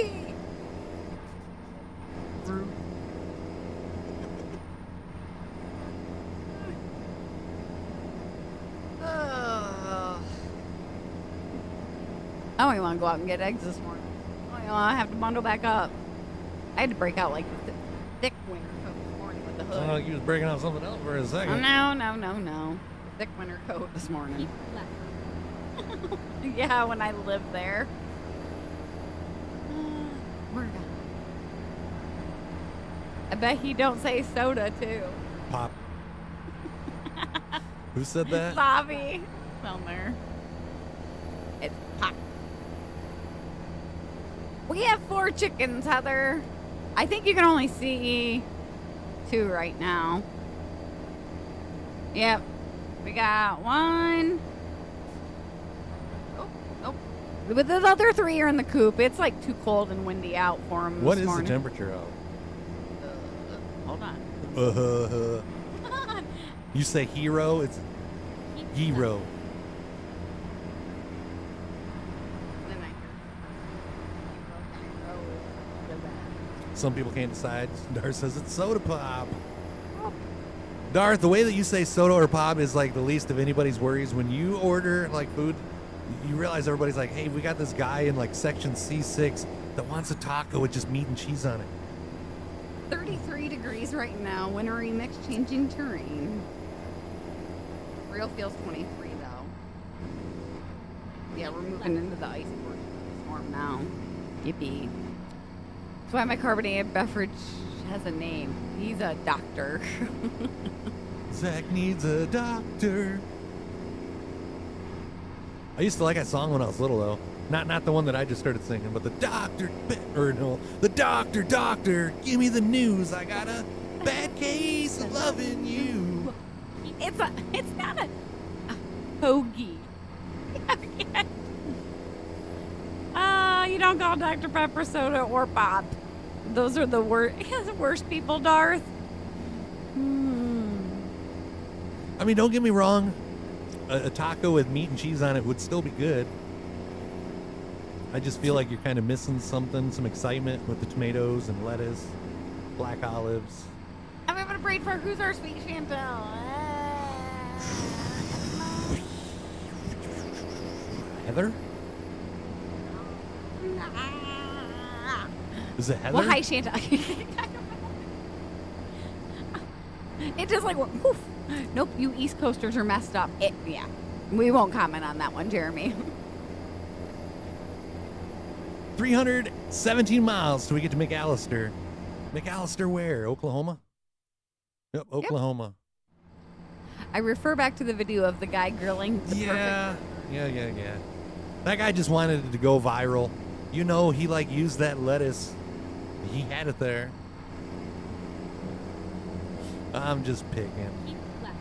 I don't even want to go out and get eggs this morning. I have to bundle back up. I had to break out like the thick winter coat this morning with the hood. Oh, you was breaking out something else for a second. No. Thick winter coat this morning. Keep left. Yeah, when I lived there. Where did I bet he don't say soda too. Pop. Who said that? Bobby. Down there. It's pop. We have 4 chickens, Heather. I think you can only see 2 right now. Yep. We got 1. Oh. But the other 3 are in the coop. It's like too cold and windy out for them What this is morning. the temperature out? Hold on. You say hero? It's Keep hero. Then I Some people can't decide. Darth says it's soda pop. Darth, the way that you say soda or pop is like the least of anybody's worries. When you order like food, you realize everybody's like, hey, we got this guy in like section C6 that wants a taco with just meat and cheese on it. 33 degrees right now. Wintry mix changing terrain. Real feels 23 though. Yeah, we're moving into the icy portion of the storm now. Yippee. That's why my carbonated beverage has a name. He's a doctor. Zach needs a doctor. I used to like that song when I was little though. Not the one that I just started singing, but the doctor, the doctor, give me the news. I got a bad case of loving you. It's not a hoagie. You don't call Dr. Pepper soda or pop. Those are the worst people, Darth. I mean, don't get me wrong. A taco with meat and cheese on it would still be good. I just feel like you're kind of missing something, some excitement with the tomatoes and lettuce, black olives. I'm having a braid for who's our sweet Chantel. Heather? Is it Heather? Well, hi, Chantel. It just like went poof. Nope, you East Coasters are messed up. Yeah, we won't comment on that one, Jeremy. 317 miles till we get to McAllister. McAllister where? Oklahoma? Yep, Oklahoma. I refer back to the video of the guy grilling the Yeah. That guy just wanted it to go viral. You know, he like used that lettuce. He had it there. I'm just picking. Keep left.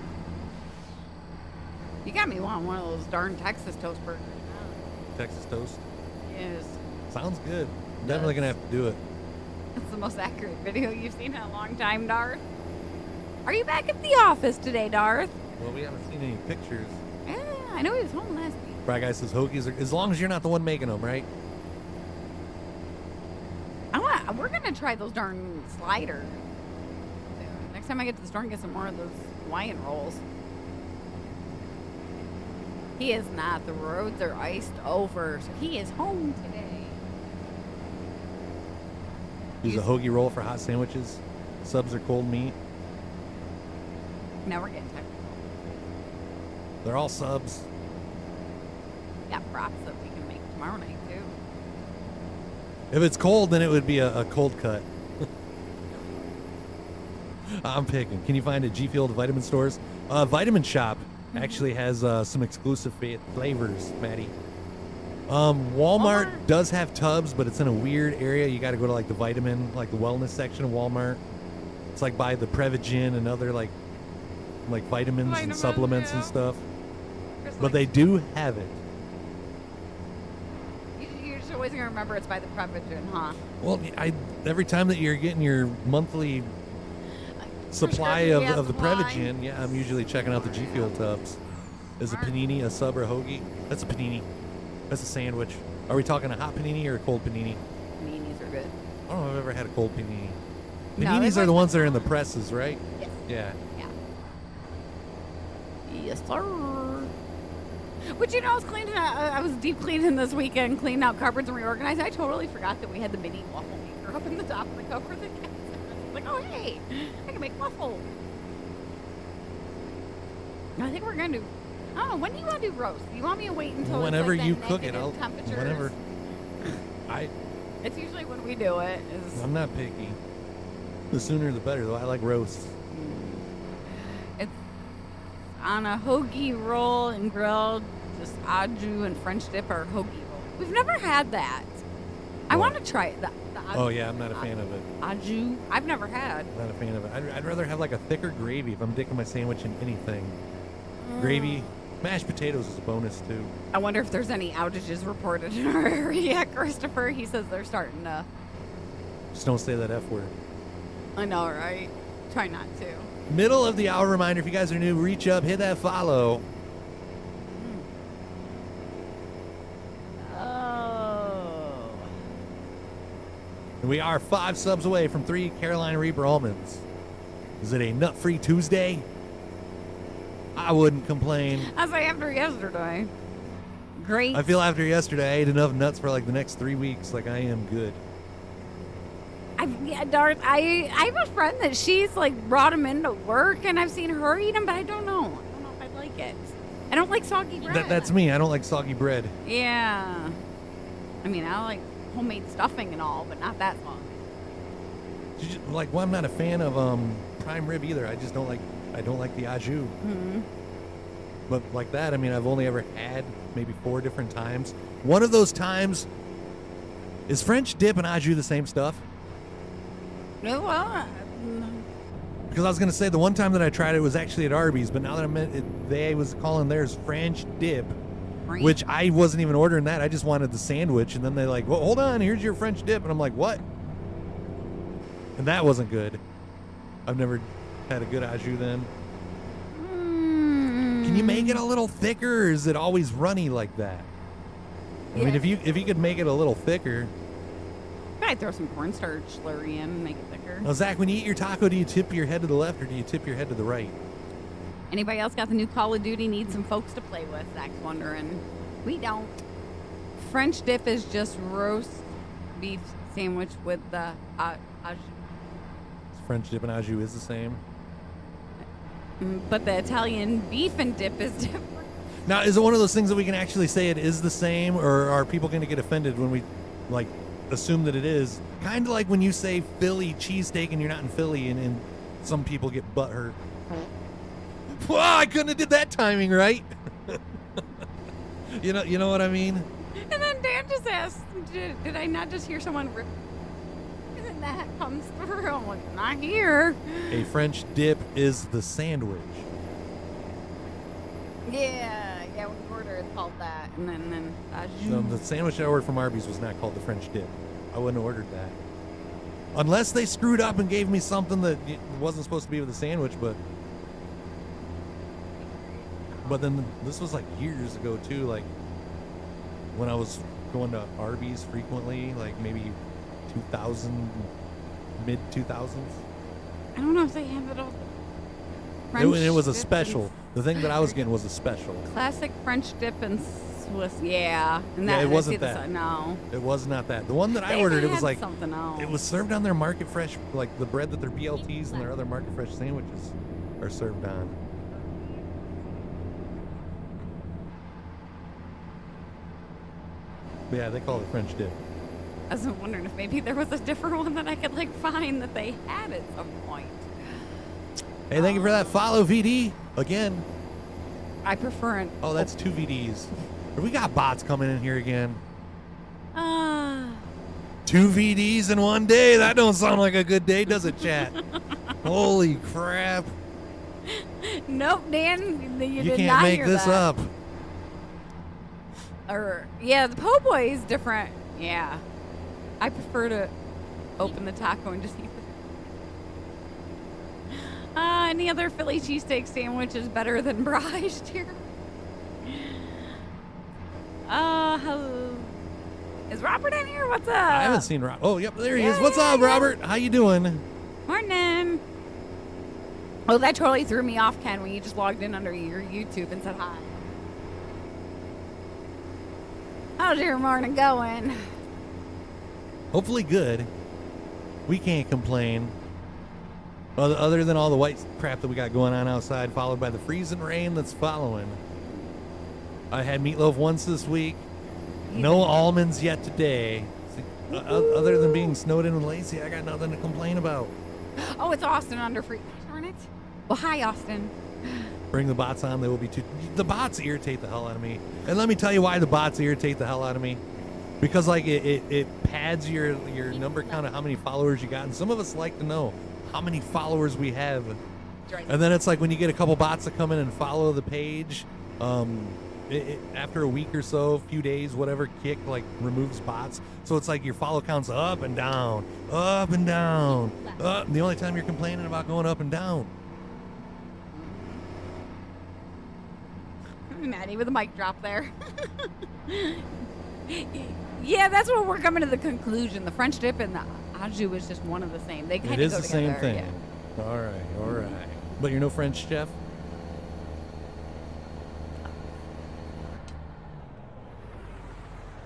You got me wanting one of those darn Texas toast burgers. Texas toast. Yes. Sounds good. I'm definitely gonna have to do it. That's the most accurate video you've seen in a long time, Darth. Are you back at the office today, Darth? Well, we haven't seen any pictures. Yeah, I know he was home last week. Fry Guy says Hokies are, as long as you're not the one making them, right? We're gonna try those darn sliders. Next time I get to the store and get some more of those Hawaiian rolls. He is not. The roads are iced over, so he is home today. Use a hoagie roll for hot sandwiches. Subs are cold meat. Now we're getting technical. They're all subs. Got props that we can make tomorrow night too. If it's cold, then it would be a cold cut. I'm picking. Can you find at G Fuel vitamin stores? Vitamin Shop actually has some exclusive flavors, Maddie. Walmart does have tubs, but it's in a weird area. You got to go to like the vitamin, like the wellness section of Walmart. It's like by the Prevagen and other like vitamins and supplements and stuff. But they do have it. You're just always gonna remember it's by the Prevagen, huh? Well, every time that you're getting your monthly supply of the Prevagen, yeah, I'm usually checking out the G Fuel tubs. Is a panini a sub or a hoagie? That's a panini. That's a sandwich. Are we talking a hot panini or a cold panini? Paninis are good. I don't know if I've ever had a cold panini. No, Paninis they're are the like- ones that are in the presses, right? Yes. Yeah. Yes, sir. But you know, I was cleaning. I was deep cleaning this weekend, cleaning out cupboards and reorganizing. I totally forgot that we had the mini waffle maker up in the top of the cupboard. I was like, oh hey, I can make waffles. I think we're gonna do. I don't know. When do you want to do roast? Do you want me to wait until Whenever it's like you that cook it, negative I'll. temperatures? Whenever. It's usually when we do it. I'm not picky. The sooner the better, though. I like roasts. It's on a hoagie roll and grilled, just au jus and French dip or hoagie roll. We've never had that. I What? want to try it. The Oh yeah, I'm not a fan of it. au jus. I've never had. Not a fan of it. I'd rather have like a thicker gravy if I'm dipping my sandwich in anything. Gravy, mashed potatoes is a bonus too. I wonder if there's any outages reported in our area, Christopher. He says they're starting to. Just don't say that F word. I know, right? Try not to. Middle of the hour reminder, if you guys are new, reach up, hit that follow. Oh. And we are 5 subs away from 3 Carolina Reaper almonds. Is it a nut-free Tuesday? I wouldn't complain. I say after yesterday. Great. I feel after yesterday, I ate enough nuts for like the next 3 weeks. Like I am good. Yeah, Darth, I have a friend that she's like brought him into work, and I've seen her eat them, but I don't know. I don't know if I like it. I don't like soggy bread. That's me. I don't like soggy bread. Yeah. I mean, I like homemade stuffing and all, but not that soggy. Like, well, I'm not a fan of prime rib either. I just don't like. I don't like the au jus. Mm-hmm. But like that, I mean, I've only ever had maybe 4 different times. One of those times is French dip and au jus the same stuff. No, well, Because I was going to say the one time that I tried it was actually at Arby's, but now that I'm at it, they was calling theirs French dip, which I wasn't even ordering that. I just wanted the sandwich, and then they like, well, hold on, here's your French dip, and I'm like, what? And that wasn't good. I've never had a good au jus then. Can you make it a little thicker, or is it always runny like that? I mean, if you could make it a little thicker. I'd throw some cornstarch slurry in and make it thicker. Now, Zach, when you eat your taco, do you tip your head to the left or do you tip your head to the right? Anybody else got the new Call of Duty? Need some folks to play with? Zach's wondering. We don't. French dip is just roast beef sandwich with the au jus. French dip and au jus is the same. But the Italian beef and dip is different. Now, is it one of those things that we can actually say it is the same, or are people going to get offended when we, like, assume that it is? Kind of like when you say Philly cheesesteak and you're not in Philly, and some people get butthurt. Wow, I couldn't have did that timing right. You know what I mean? And then Dan just asked, did I not just hear someone rip? And then that comes through. I'm like, not here. A French dip is the sandwich. Yeah, we ordered it's called that. And then The sandwich I ordered from Arby's was not called the French dip. I wouldn't have ordered that. Unless they screwed up and gave me something that wasn't supposed to be with the sandwich, but then this was like years ago too, like when I was going to Arby's frequently, like maybe 2000, mid 2000s. I don't know if they have it all. It was a special. The thing that I was getting was a special. Classic French dip and Swiss, yeah. And Yeah, it wasn't that. No. It was not that. The one that I They ordered, it had was like something else. it was served on their Market Fresh, like the bread that their BLTs and their other Market Fresh sandwiches are served on. But yeah, they call it French dip. I was wondering if maybe there was a different one that I could like find that they had at some point. Hey, thank you for that follow, VD. Again. I prefer an. Oh, that's 2 VDs. We got bots coming in here again. 2 VDs in one day. That don't sound like a good day, does it, chat? Holy crap. Nope, Dan, you did can't not make hear this that. up. Or yeah, the po' boy is different. Yeah, I prefer to open the taco and just eat it. Any other Philly cheesesteak sandwich is better than Brage here. Hello. Is Robert in here? What's up? I haven't seen Rob. Oh, yep, there he is. Yeah, What's yeah, up, yeah. Robert? How you doing? Morning. Oh, that totally threw me off, Ken, when you just logged in under your YouTube and said hi. How's your morning going? Hopefully good. We can't complain. Other than all the white crap that we got going on outside, followed by the freezing rain that's following. I had meatloaf once this week. No almonds yet today. Other than being snowed in with Lacey, I got nothing to complain about. Oh, it's Austin under free. Darn it. Well, hi, Austin. Bring the bots on. They will be too. The bots irritate the hell out of me. And let me tell you why the bots irritate the hell out of me. Because like it pads your number count of how many followers you got. And some of us like to know how many followers we have. And then it's like when you get a couple bots that come in and follow the page, after a week or so, a few days, whatever, Kick like removes bots. So it's like your follow count's up and down, up and down. The only time you're complaining about going up and down. Maddie with a mic drop there. Yeah, that's what we're coming to the conclusion. The French dip and the au jus is just one of the same. They kind It of is go the same together, thing. yeah. All right. But you're no French chef?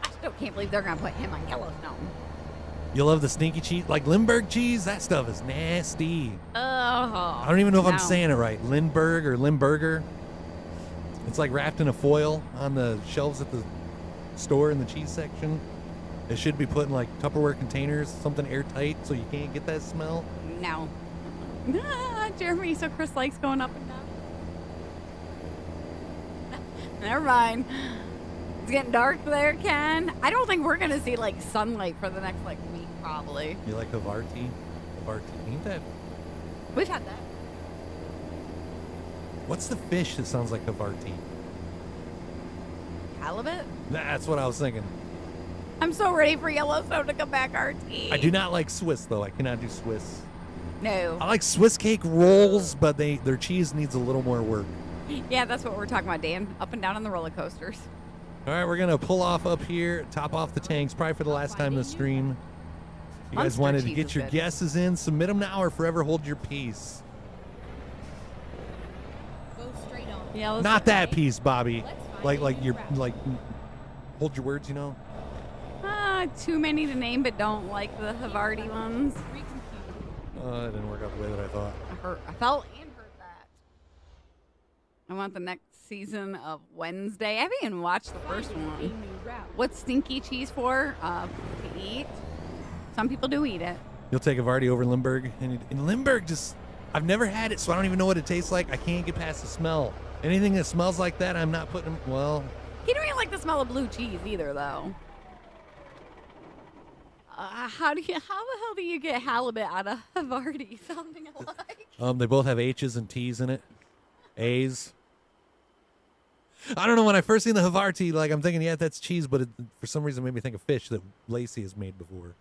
I still can't believe they're going to put him on Yellowstone. You love the stinky cheese? Like Lindbergh cheese? That stuff is nasty. Oh. I don't even know if I'm saying it right. Lindbergh or Limburger. It's like wrapped in a foil on the shelves at the store in the cheese section. It should be put in like Tupperware containers, something airtight so you can't get that smell. No. Jeremy, so Chris likes going up and down. Never mind. It's getting dark there, Ken. I don't think we're going to see like sunlight for the next like week, probably. You like Havarti? Havarti. Ain't that? We've had that. What's the fish that sounds like Havarti? Halibut? That's what I was thinking. I'm so ready for Yellowstone to come back, RT. I do not like Swiss, though. I cannot do Swiss. No. I like Swiss cake rolls, but their cheese needs a little more work. Yeah, that's what we're talking about, Dan. Up and down on the roller coasters. All right, we're going to pull off up here, top off the tanks, probably for the last time this stream. You guys Munster wanted to cheese get is your good. guesses in. Submit them now or forever hold your peace. Go straight on. Yeah, let's Not go. that piece, Bobby. Let's find Like a new you're route. like hold your words, you know. Too many to name, but don't like the Havarti ones. Recompute. It didn't work out the way that I thought. I felt and heard that. I want the next season of Wednesday. I haven't even watched the first Finding a one. new route. What's stinky cheese for? To eat. Some people do eat it. You'll take a Vardy over Limburg, and Limburg just, I've never had it, so I don't even know what it tastes like. I can't get past the smell. Anything that smells like that, I'm not putting, well. He don't even like the smell of blue cheese either, though. How the hell do you get halibut out of Vardy? Something alike. They both have H's and T's in it. A's. I don't know, when I first seen the Havarti, like, I'm thinking, yeah, that's cheese, but it, for some reason, made me think of fish that Lacey has made before.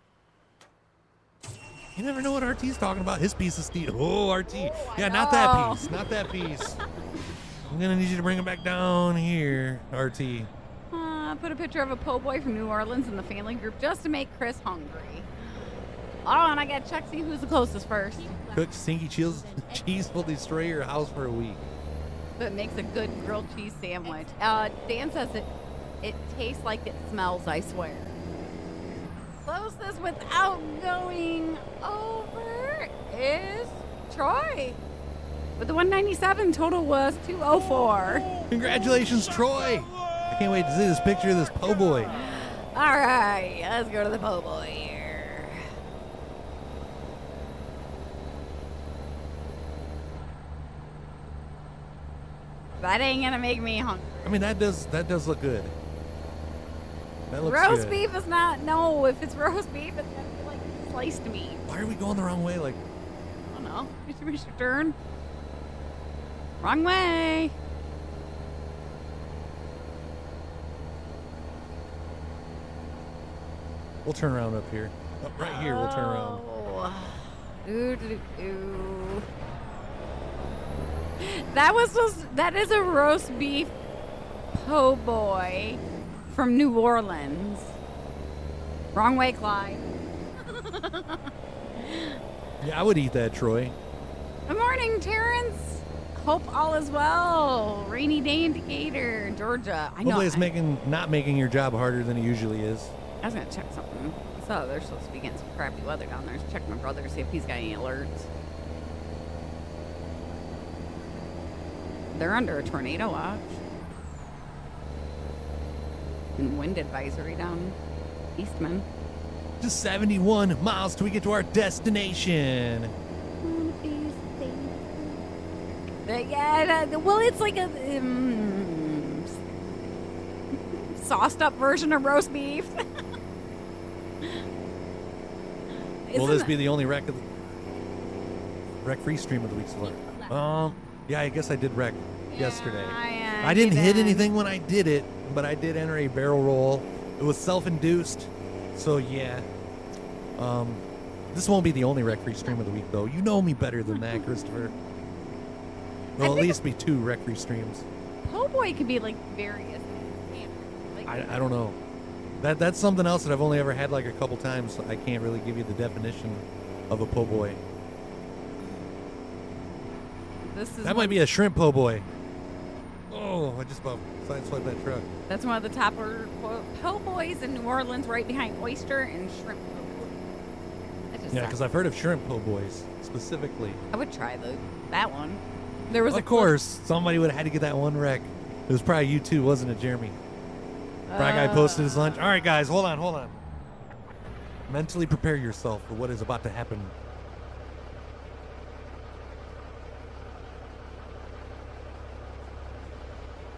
You never know what RT's talking about. His piece of steel. Oh, RT. Yeah, not that piece. Not that piece. I'm going to need you to bring it back down here, RT. Put a picture of a po' boy from New Orleans in the family group just to make Chris hungry. Oh, and I got to check see who's the closest first. Cooked stinky cheese will destroy your house for a week. That makes a good grilled cheese sandwich. Dan says it tastes like it smells, I swear. Closest without going over is Troy. But the 197 total was 204. Congratulations, Troy. I can't wait to see this picture of this po' boy. All right, let's go to the po' boy here. That ain't gonna make me hungry. I mean, that does look good. That looks Roast good. beef is not, no, if it's roast beef, it's gonna be like sliced meat. Why are we going the wrong way? Like, I don't know. We should turn. Wrong way. we'll turn around up here. Oh, right here, we'll turn around. Oh. Ooh, doo, doo, doo. That is a roast beef po' boy from New Orleans. Wrong way, Clyde. Yeah, I would eat that, Troy. Good morning, Terrence. Hope all is well. Rainy day in Decatur, Georgia. I know. Hopefully it's not making your job harder than it usually is. I was gonna check something. I saw they're supposed to be getting some crappy weather down there. Check my brother to see if he's got any alerts. They're under a tornado watch. And wind advisory down Eastman. Just 71 miles till we get to our destination. Yeah, well, it's like a sauced up version of roast beef. Will this be the only wreck-free stream of the week so far? Yeah, I guess I did wreck yesterday. I didn't hit anything when I did it, but I did enter a barrel roll. It was self-induced, so yeah. This won't be the only wreck-free stream of the week, though. You know me better than that, Christopher. There'll at least be 2 wreck-free streams. Po' boy could be like various. Like, I don't know. That's something else that I've only ever had like a couple times, so I can't really give you the definition of a po' boy. That might be a shrimp po' boy. Oh, I just about sideswiped that truck. That's one of the top order po' boys in New Orleans, right behind oyster and shrimp po' boy. Yeah, because I've heard of shrimp po' boys specifically. I would try that one. There was of course, somebody would have had to get that one wreck. It was probably you too, wasn't it, Jeremy? Fry guy posted his lunch. All right, guys, hold on. Mentally prepare yourself for what is about to happen.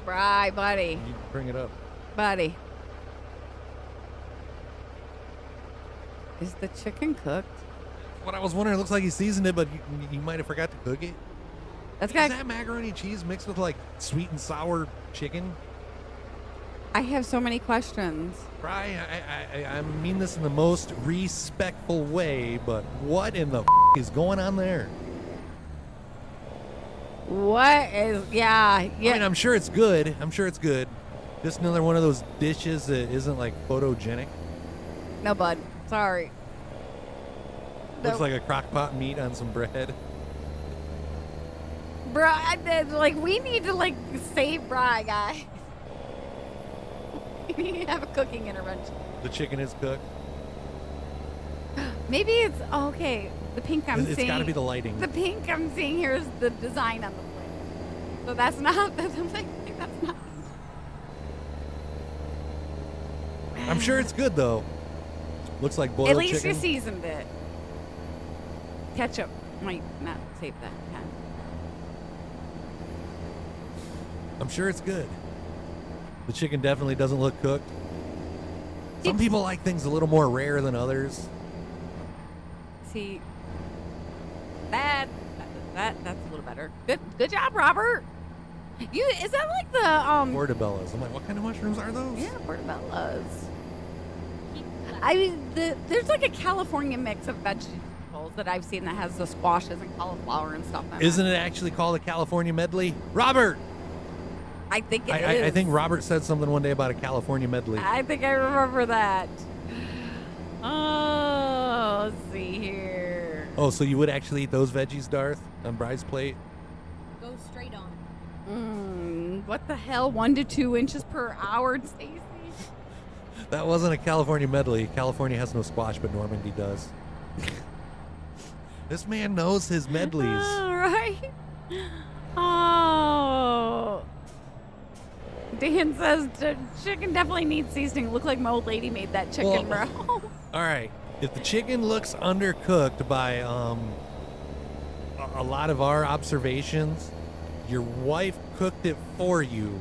Right, buddy. You bring it up. Buddy. Is the chicken cooked? What I was wondering, it looks like he seasoned it, but you might have forgot to cook it. Is that macaroni and cheese mixed with like sweet and sour chicken? I have so many questions. Fry, I mean this in the most respectful way, but what in the is going on there? What is, yeah. I mean, I'm sure it's good. Just another one of those dishes that isn't like photogenic. No, bud. Sorry. Looks like a crock pot meat on some bread. Bruh, we need to save Bri, guys. We need to have a cooking intervention. The chicken is cooked. Maybe it's okay. The pink I'm seeing. It's got to be the lighting. The pink I'm seeing here is the design on the plate. So that's not. That's not. I'm sure it's good though. Looks like boiled At least chicken. you seasoned it. Ketchup might not save that. I'm sure it's good. The chicken definitely doesn't look cooked. Some people like things a little more rare than others. See, that's a little better. Good job, Robert. Is that like the Portobellos. I'm like, what kind of mushrooms are those? Yeah, portobellos. I mean, there's like a California mix of vegetables that I've seen that has the squashes and cauliflower and stuff in it. Isn't it actually called a California medley? Robert! I think it is. I think Robert said something one day about a California medley. I think I remember that. Oh, let's see here. Oh, so you would actually eat those veggies, Darth, on Bry's plate? Go straight on. What the hell? 1 to 2 inches per hour, Stacy? That wasn't a California medley. California has no squash, but Normandy does. This man knows his medleys. All right. Oh. Dan says the chicken definitely needs seasoning. Look like my old lady made that chicken, bro. All right. If the chicken looks undercooked by a lot of our observations, your wife cooked it for you.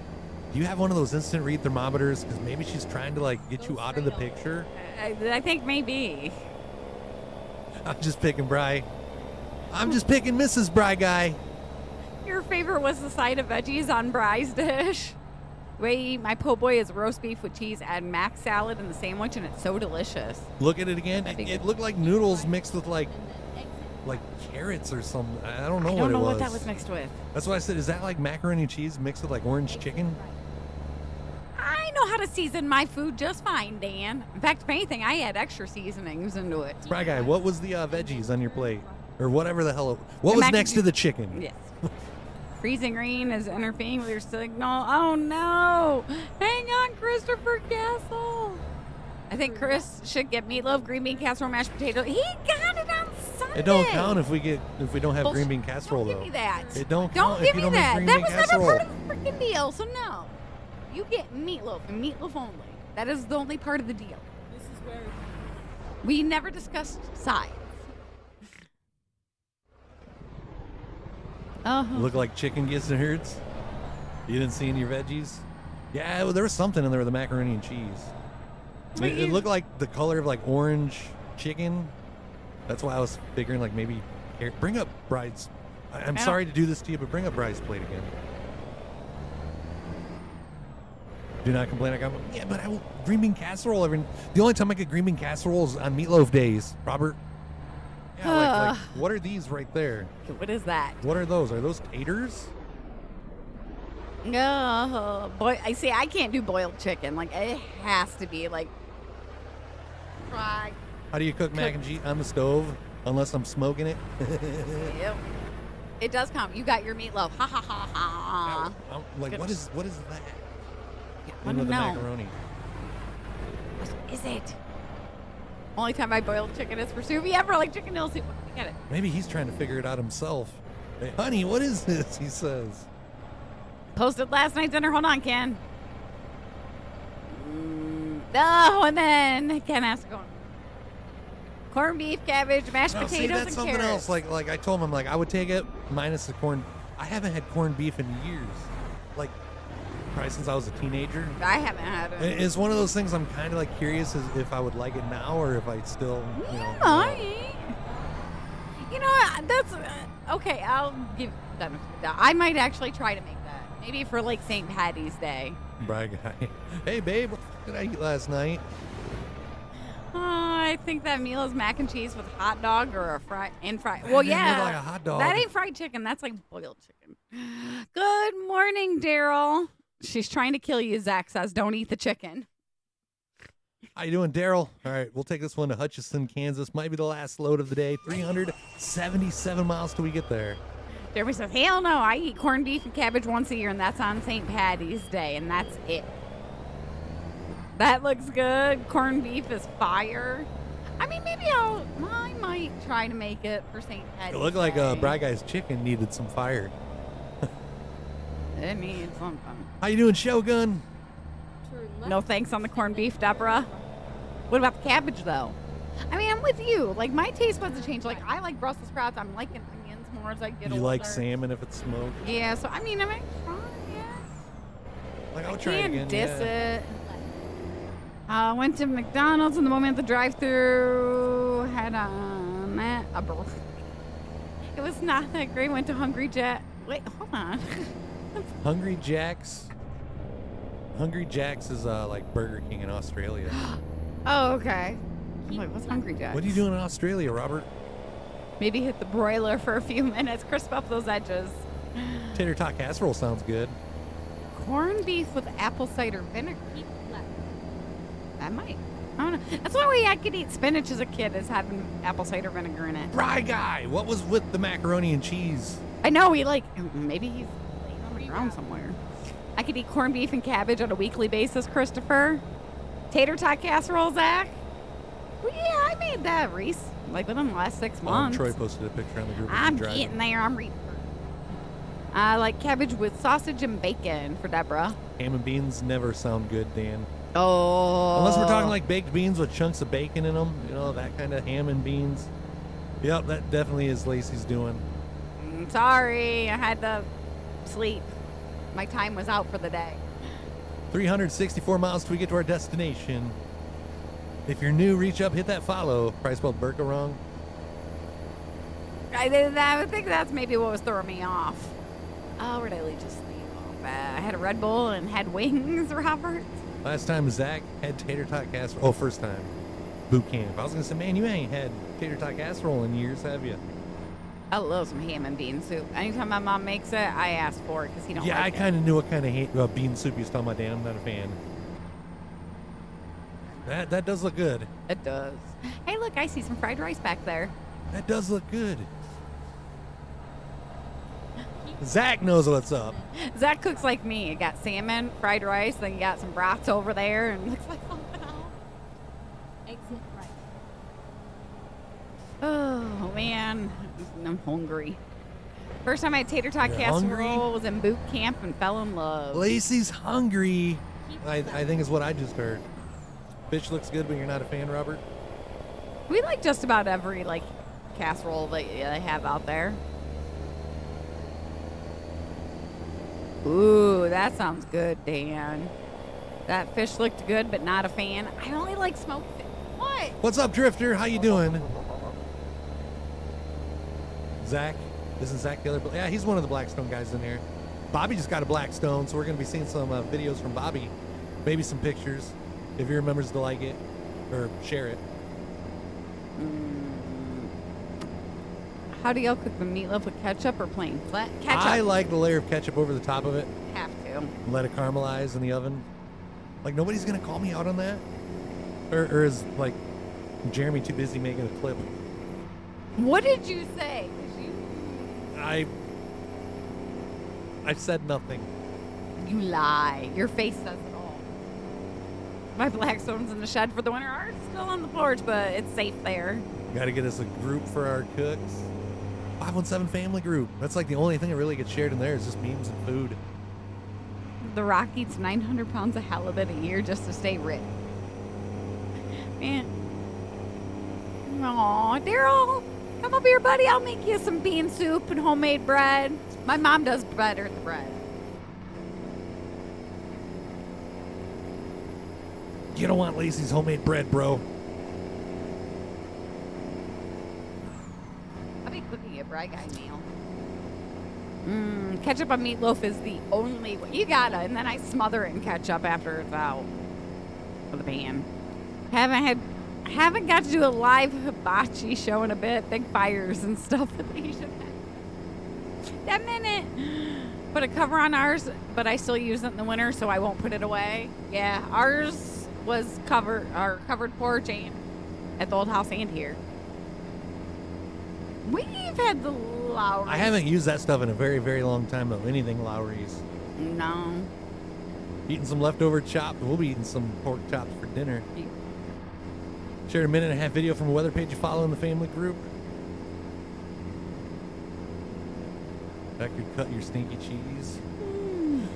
Do you have one of those instant read thermometers? Because maybe she's trying to like get you out of the picture. I think maybe. I'm just picking Bry. I'm just picking Mrs. Bry guy. Your favorite was the side of veggies on Bry's dish. The way I eat my po' boy is roast beef with cheese, add mac salad in the sandwich, and it's so delicious. Look at it again. It looked like noodles mixed with like And then exit. carrots or something. I don't know I what don't it know was. what that was mixed with. That's what I said. Is that like macaroni and cheese mixed with like orange chicken? I know how to season my food just fine, Dan. In fact, if anything, I add extra seasonings into it. Bry guy, what was the veggies on your plate? Or whatever the hell. What was mac and next to cheese. the chicken? Yes. Freezing green is interfering with your signal. Oh no! Hang on, Christopher Castle. I think Chris should get meatloaf, green bean casserole, mashed potato. He got it on Sunday. It don't count if we don't have green bean casserole Don't though. give me that. It don't Don't count give if you me don't make that. green That bean was never casserole. part of the freaking deal. So no, you get meatloaf and meatloaf only. That is the only part of the deal. This is where We never discussed sides. Look like chicken gizzards. You didn't see any of your veggies? Yeah, well, there was something in there with the macaroni and cheese. It looked like the color of like orange chicken. That's why I was figuring like maybe bring up Bry's. I'm sorry to do this to you, but bring up Bry's plate again. Do not complain. Yeah, but I will green bean casserole the only time I get green bean casserole is on meatloaf days, Robert. Yeah, like what are these right there? What is that? What are those? Are those taters? No, boy. I see. I can't do boiled chicken. Like it has to be like fried. How do you cook mac and cheese on the stove? Unless I'm smoking it. Yep. It does count. You got your meatloaf. Ha ha ha ha. Like what is that? I In don't with the know. macaroni. What is it? Only time I boiled chicken is for soup. Yeah, for like chicken noodle soup. Get it. Maybe he's trying to figure it out himself. Hey, honey, what is this? He says. Posted last night's dinner. Hold on, Ken. Oh, and then Ken has to go. Corned beef, cabbage, mashed No, potatoes, see, that's and something carrots. else. Like I told him, I would take it minus the corn. I haven't had corned beef in years. Like probably since I was a teenager. I haven't had it. It's one of those things I'm kind of like curious as if I would like it now or if I still, you know. You know what? That's okay. I'll give them. I might actually try to make that. Maybe for like St. Patty's Day. Brag guy. Hey babe, what did I eat last night? I think that meal is mac and cheese with hot dog or a fried. Well, That didn't yeah, look like a hot dog. that ain't fried chicken. That's like boiled chicken. Good morning, Daryl. She's trying to kill you. Zach says, "Don't eat the chicken." How you doing, Daryl? All right, we'll take this one to Hutchinson, Kansas. Might be the last load of the day. 377 miles till we get there. Jeremy says, "Hell no! I eat corned beef and cabbage once a year, and that's on St. Patty's Day, and that's it." That looks good. Corned beef is fire. I mean, maybe I might try to make it for St. Patty's It looked like Day. Bry Guy's chicken needed some fire. It needs something. How you doing, Shogun? Turn left. No thanks on the corned beef, Deborah. What about the cabbage, though? I mean, I'm with you. Like, my taste buds have changed. Like, I like Brussels sprouts. I'm liking onions more as I get You older. like salmon if it's smoked? Yeah, so, I mean, I'm trying, yeah. Like, I'll I try it can't again. diss yeah. it. Went to McDonald's in the moment at the drive-thru. Had a burger. It was not that great. Went to Hungry Jack. Wait, hold on. Hungry Jack's. Hungry Jack's is like Burger King in Australia. Oh, okay. I'm like, what's Hungry Jack? What are you doing in Australia, Robert? Maybe hit the broiler for a few minutes, crisp up those edges. Tater tot casserole sounds good. Corned beef with apple cider vinegar. Keep left. That might. I don't know. That's the only way I could eat spinach as a kid is having apple cider vinegar in it. Fry guy, what was with the macaroni and cheese? I know maybe he's laying on the ground somewhere. I could eat corned beef and cabbage on a weekly basis, Christopher. Tater tot casserole, Zach. Well, yeah, I made that, Reese. Like within the last 6 months. Troy posted a picture on the group. of I'm you driving. getting there. I'm reading. I like cabbage with sausage and bacon for Deborah. Ham and beans never sound good, Dan. Oh. Unless we're talking like baked beans with chunks of bacon in them. You know, that kind of ham and beans. Yep, that definitely is Lacey's doing. Sorry, I had to sleep. My time was out for the day. 364 miles till we get to our destination. If you're new, reach up, hit that follow. Probably spelled Burka wrong. I think that's maybe what was throwing me off. Oh, where'd I just leave off? I had a Red Bull and had wings, Robert. Last time Zach had tater tot casserole. Oh, first time. Boot camp. I was going to say, man, you ain't had tater tot casserole in years, have you? I love some ham and bean soup. Anytime my mom makes it, I ask for it because he don't Yeah, like I kind of knew what kind of bean soup you was talking about, Dan. I'm not a fan. That does look good. it. Does. Hey, look, I see some fried rice back there. That does look good. Zach knows what's up. Zach cooks like me. You got salmon, fried rice, then you got some brats over there, and looks like something else. Exit right. Oh, man. I'm hungry. First time I had tater tot You're casserole hungry? was in boot camp and fell in love. Lacey's hungry. Keep I left. think is what I just heard. Fish looks good, but you're not a fan, Robert? We like just about every, casserole that they have out there. Ooh, that sounds good, Dan. That fish looked good, but not a fan. I only like smoked fish. What? What's up, Drifter? How you doing? Zach? Isn't Zach the other? Yeah, he's one of the Blackstone guys in there. Bobby just got a Blackstone, so we're going to be seeing some videos from Bobby. Maybe some pictures, if he remembers to like it or share it. How do y'all cook the meatloaf with ketchup or plain? Ketchup. I like the layer of ketchup over the top of it. Have to. Let it caramelize in the oven. Like, nobody's going to call me out on that? Or is, Jeremy too busy making a clip? What did you say? 'Cause I said nothing. you lie. Your face says it all. My Blackstone's in the shed for the winter. Ours is still on the porch, but it's safe there. Got to get us a group for our cooks. 517 family group. That's like the only thing that really gets shared in there is just memes and food. The Rock eats 900 pounds of halibut a year just to stay rich. Man. Aw, Daryl, come up here, buddy. I'll make you some bean soup and homemade bread. My mom does better the bread. You don't want Lacey's homemade bread, bro. I'll be cooking a Bry Guy meal. Ketchup on meatloaf is the only way. You gotta, and then I smother it in ketchup after it's out of the pan. Haven't got to do a live hibachi show in a bit. Big fires and stuff at the Asian that minute. Put a cover on ours, but I still use it in the winter, so I won't put it away. Yeah, ours was our covered porch and at the old house and here. We've had the Lowry's. I haven't used that stuff in a very, very long time, though. Anything Lowry's. No. Eating some leftover chops. We'll be eating some pork chops for dinner. Shared a 1.5-minute video from a weather page you follow in the family group. That could cut your stinky cheese.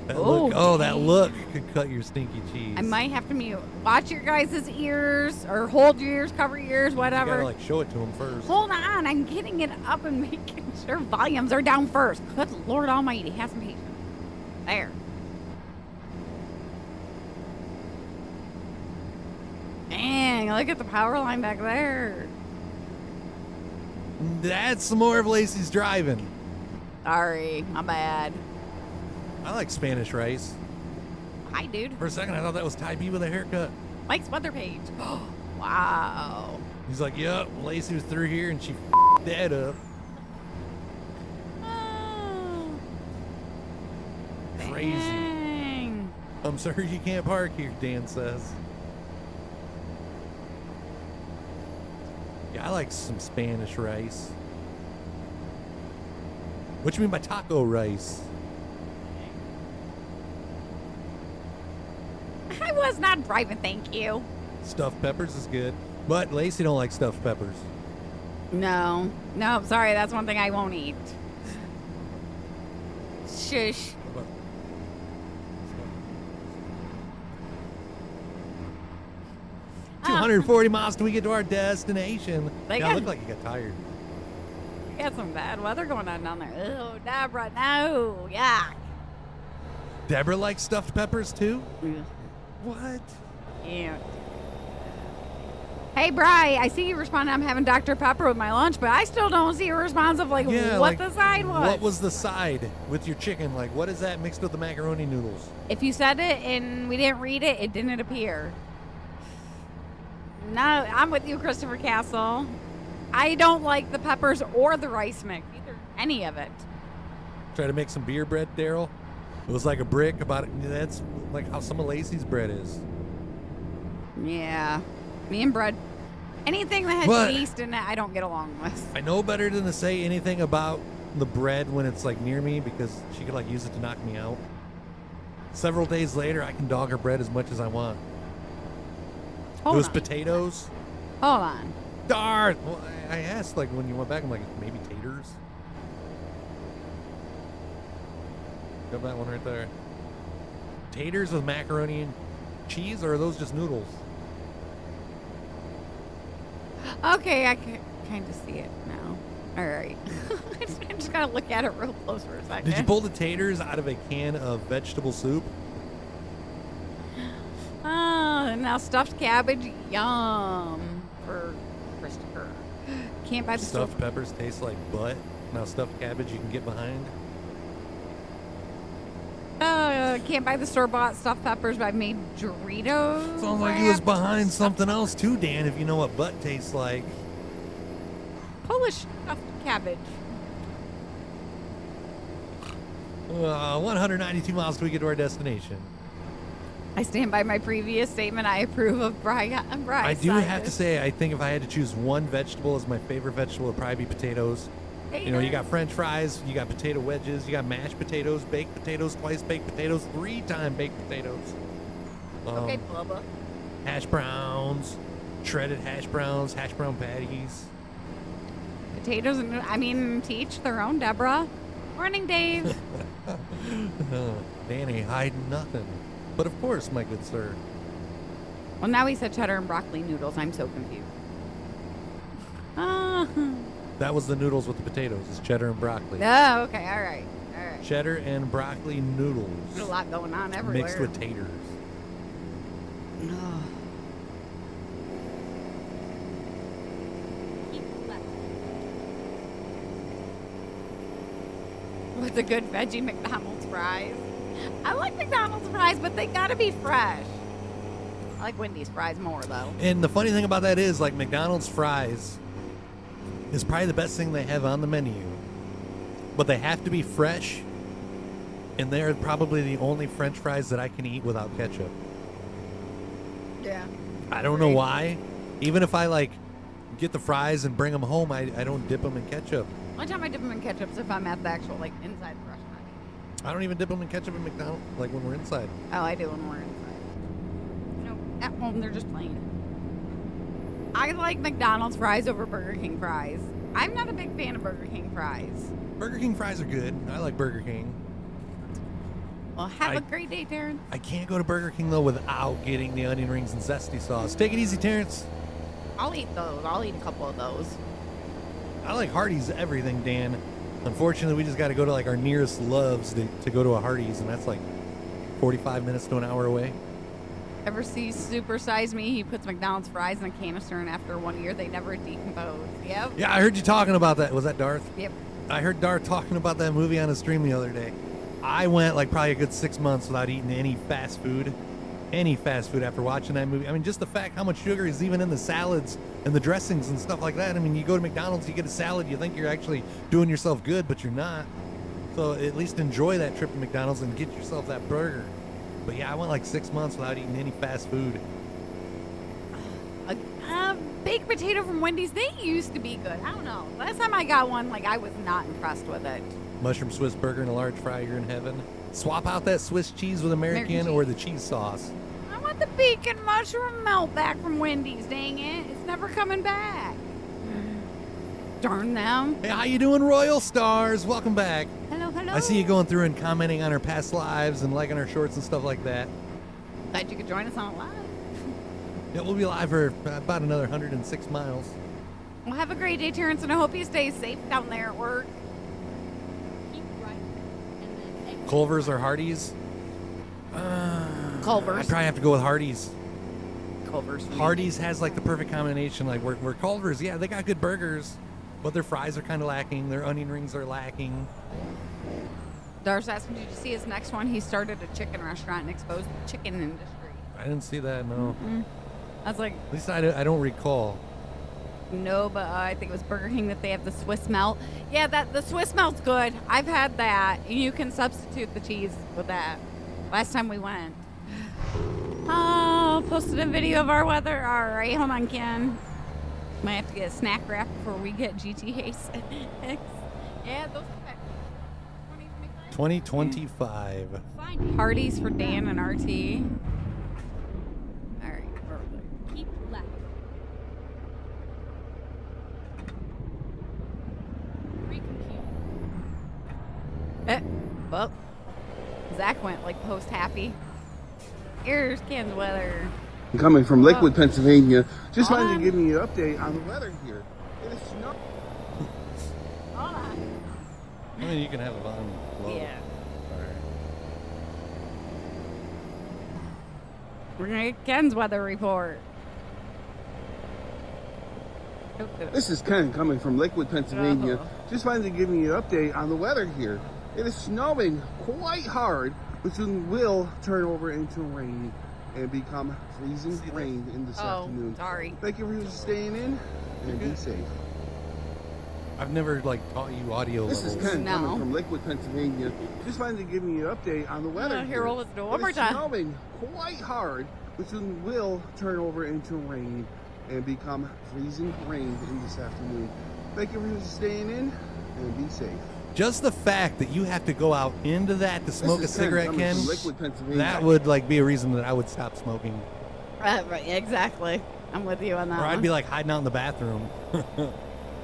That Oh, look. Oh, that dang. look could cut your stinky cheese. I might have to mute. Watch your guys' ears, or hold your ears, cover your ears, You whatever. gotta like show it to him first. Hold on, I'm getting it up and making sure volumes are down first. Good Lord Almighty, have some patience. There. Dang, look at the power line back there. That's some more of Lacey's driving. Sorry, my bad. I like Spanish rice. Hi, dude. For a second, I thought that was Ty B with a haircut. Mike's weather page. Wow. He's like, "Yep, Lacey was through here and she that up." Oh, Crazy. dang. I'm sorry you can't park here, Dan says. Yeah, I like some Spanish rice. What you mean by taco rice? I was not driving, thank you. Stuffed peppers is good, but Lacey don't like stuffed peppers. No, sorry, that's one thing I won't eat. Shush. 240 miles till we get to our destination. They Yeah, got- look like you got tired. We got some bad weather going on down there. Oh, Deborah, no. Yuck. Deborah likes stuffed peppers too? What? Yeah. Hey, Bri, I see you responding. I'm having Dr. Pepper with my lunch, but I still don't see a response of what the side was. What was the side with your chicken? Like, what is that mixed with the macaroni noodles? If you said it and we didn't read it, it didn't appear. No, I'm with you, Christopher Castle. I don't like the peppers or the rice mix, either any of it. Try to make some beer bread, Daryl. It was like a brick. That's like how some of Lacey's bread is. Yeah, me and bread. Anything that has But- yeast in it, I don't get along with. I know better than to say anything about the bread when it's like near me because she could like use it to knock me out. Several days later, I can dog her bread as much as I want. Hold Those on. potatoes. Hold on. Darn. Well, I asked like when you went back, I'm like, maybe taters. Got that one right there. Taters with macaroni and cheese, or are those just noodles? Okay, I can kind of see it now. All right. I just gotta look at it real close for a second. Did you pull the taters out of a can of vegetable soup? Oh, now stuffed cabbage, yum for Christopher. Can't buy the Stuffed stuff. peppers taste like butt. Now stuffed cabbage you can get behind. Can't buy the store-bought stuffed peppers, but I made Doritos. Sounds like he was wrapped behind stuffed something else too, Dan, if you know what butt tastes like. Polish stuffed cabbage. 192 miles till we get to our destination. I stand by my previous statement. I approve of Brian. I do have to say, I think if I had to choose one vegetable as my favorite vegetable, it'd probably be potatoes. You know, you got French fries, you got potato wedges, you got mashed potatoes, baked potatoes, twice baked potatoes, 3-time baked potatoes. Okay, Bubba. Hash browns, shredded hash browns, hash brown patties. Potatoes and I mean, to each their own. Deborah. Morning, Dave. Danny hiding nothing. But of course, my good sir. Well, now he said cheddar and broccoli noodles. I'm so confused. That was the noodles with the potatoes. It's cheddar and broccoli. Oh, okay. All right. Cheddar and broccoli noodles. There's a lot going on everywhere. Mixed with taters. Oh. Keep left. With a good veggie McDonald's fries. I like McDonald's fries, but they gotta be fresh. I like Wendy's fries more, though. And the funny thing about that is, like, McDonald's fries is probably the best thing they have on the menu. But they have to be fresh. And they're probably the only French fries that I can eat without ketchup. Yeah. I don't know why. Even if I, like, get the fries and bring them home, I don't dip them in ketchup. One time I dip them in ketchup is if I'm at the actual, like, inside the restaurant. I don't even dip them in ketchup at McDonald's, like, when we're inside. Oh, I do when we're inside. You know, at home they're just plain. I like McDonald's fries over Burger King fries. I'm not a big fan of Burger King fries. Burger King fries are good. I like Burger King. Well, have a great day, Terrence. I can't go to Burger King, though, without getting the onion rings and zesty sauce. Take it easy, Terrence. I'll eat those. I'll eat a couple of those. I like Hardee's everything, Dan. Unfortunately, we just got to go to like our nearest Loves to go to a Hardee's, and that's like 45 minutes to an hour away. Ever see Super Size Me? He puts McDonald's fries in a canister, and after 1 year, they never decompose. Yep. Yeah, I heard you talking about that. Was that Darth? Yep. I heard Darth talking about that movie on a stream the other day. I went like probably a good 6 months without eating any fast food after watching that movie. I mean, just the fact how much sugar is even in the salads and the dressings and stuff like that. I mean, you go to McDonald's, you get a salad, you think you're actually doing yourself good, but you're not. So at least enjoy that trip to McDonald's and get yourself that burger. But yeah, I went like 6 months without eating any fast food. Baked potato from Wendy's, they used to be good. I don't know. Last time I got one, like, I was not impressed with it. Mushroom Swiss burger and a large fry, you're in heaven. Swap out that Swiss cheese with American or the cheese sauce. I want the bacon mushroom melt back from Wendy's, dang it. It's never coming back. Darn them. Hey, how you doing, Royal Stars? Welcome back. Hello, hello. I see you going through and commenting on our past lives and liking our shorts and stuff like that. Glad you could join us on live. Yeah, we'll be live for about another 106 miles. Well, have a great day, Terrence, and I hope you stay safe down there at work. Keep right and then exit. Culver's or Hardee's? Culver's. I'd probably have to go with Hardee's. Culver's. Hardee's has like the perfect combination. Like where Culver's, yeah, they got good burgers, but their fries are kind of lacking. Their onion rings are lacking. Dar's asking, did you see his next one? He started a chicken restaurant and exposed the chicken industry. I didn't see that, no. Mm-mm. I was like, At least I don't recall. no, but I think it was Burger King that they have the Swiss melt. Yeah, the Swiss melt's good. I've had that. You can substitute the cheese with that. Last time we went. Oh, posted a video of our weather. All right, hold on, Ken. Might have to get a snack wrap before we get GTA 6. Yeah, those are 2025. Find Hardee's for Dan and RT. All right, keep left. Recompute. well, Zach went like post happy. Here's Ken's weather. I'm coming from Lakewood, Oh. Pennsylvania. Just Hold wanted on. to give you an update on the weather here. It is snow. Hold on. I mean, you can have it on low. Yeah. All right. We're gonna get Ken's weather report. This is Ken coming from Lakewood, Pennsylvania. Oh. Just wanted to give you an update on the weather here. It is snowing quite hard, which will turn over into rain and become freezing rain in this Oh, afternoon. sorry. Thank you for staying in and be safe. I've never like taught you audio This levels. is Ken No. coming from Lakewood, Pennsylvania. Just wanted to give you an update on the weather Here, we'll listen to it one more It is time. snowing quite hard, which will turn over into rain and become freezing rain in this afternoon. Thank you for staying in and be safe. Just the fact that you have to go out into that to smoke a This is Ken cigarette, coming Ken, from Lakewood, Pennsylvania. that would like be a reason that I would stop smoking. Right, exactly. I'm with you on that. Or I'd one. be like hiding out in the bathroom.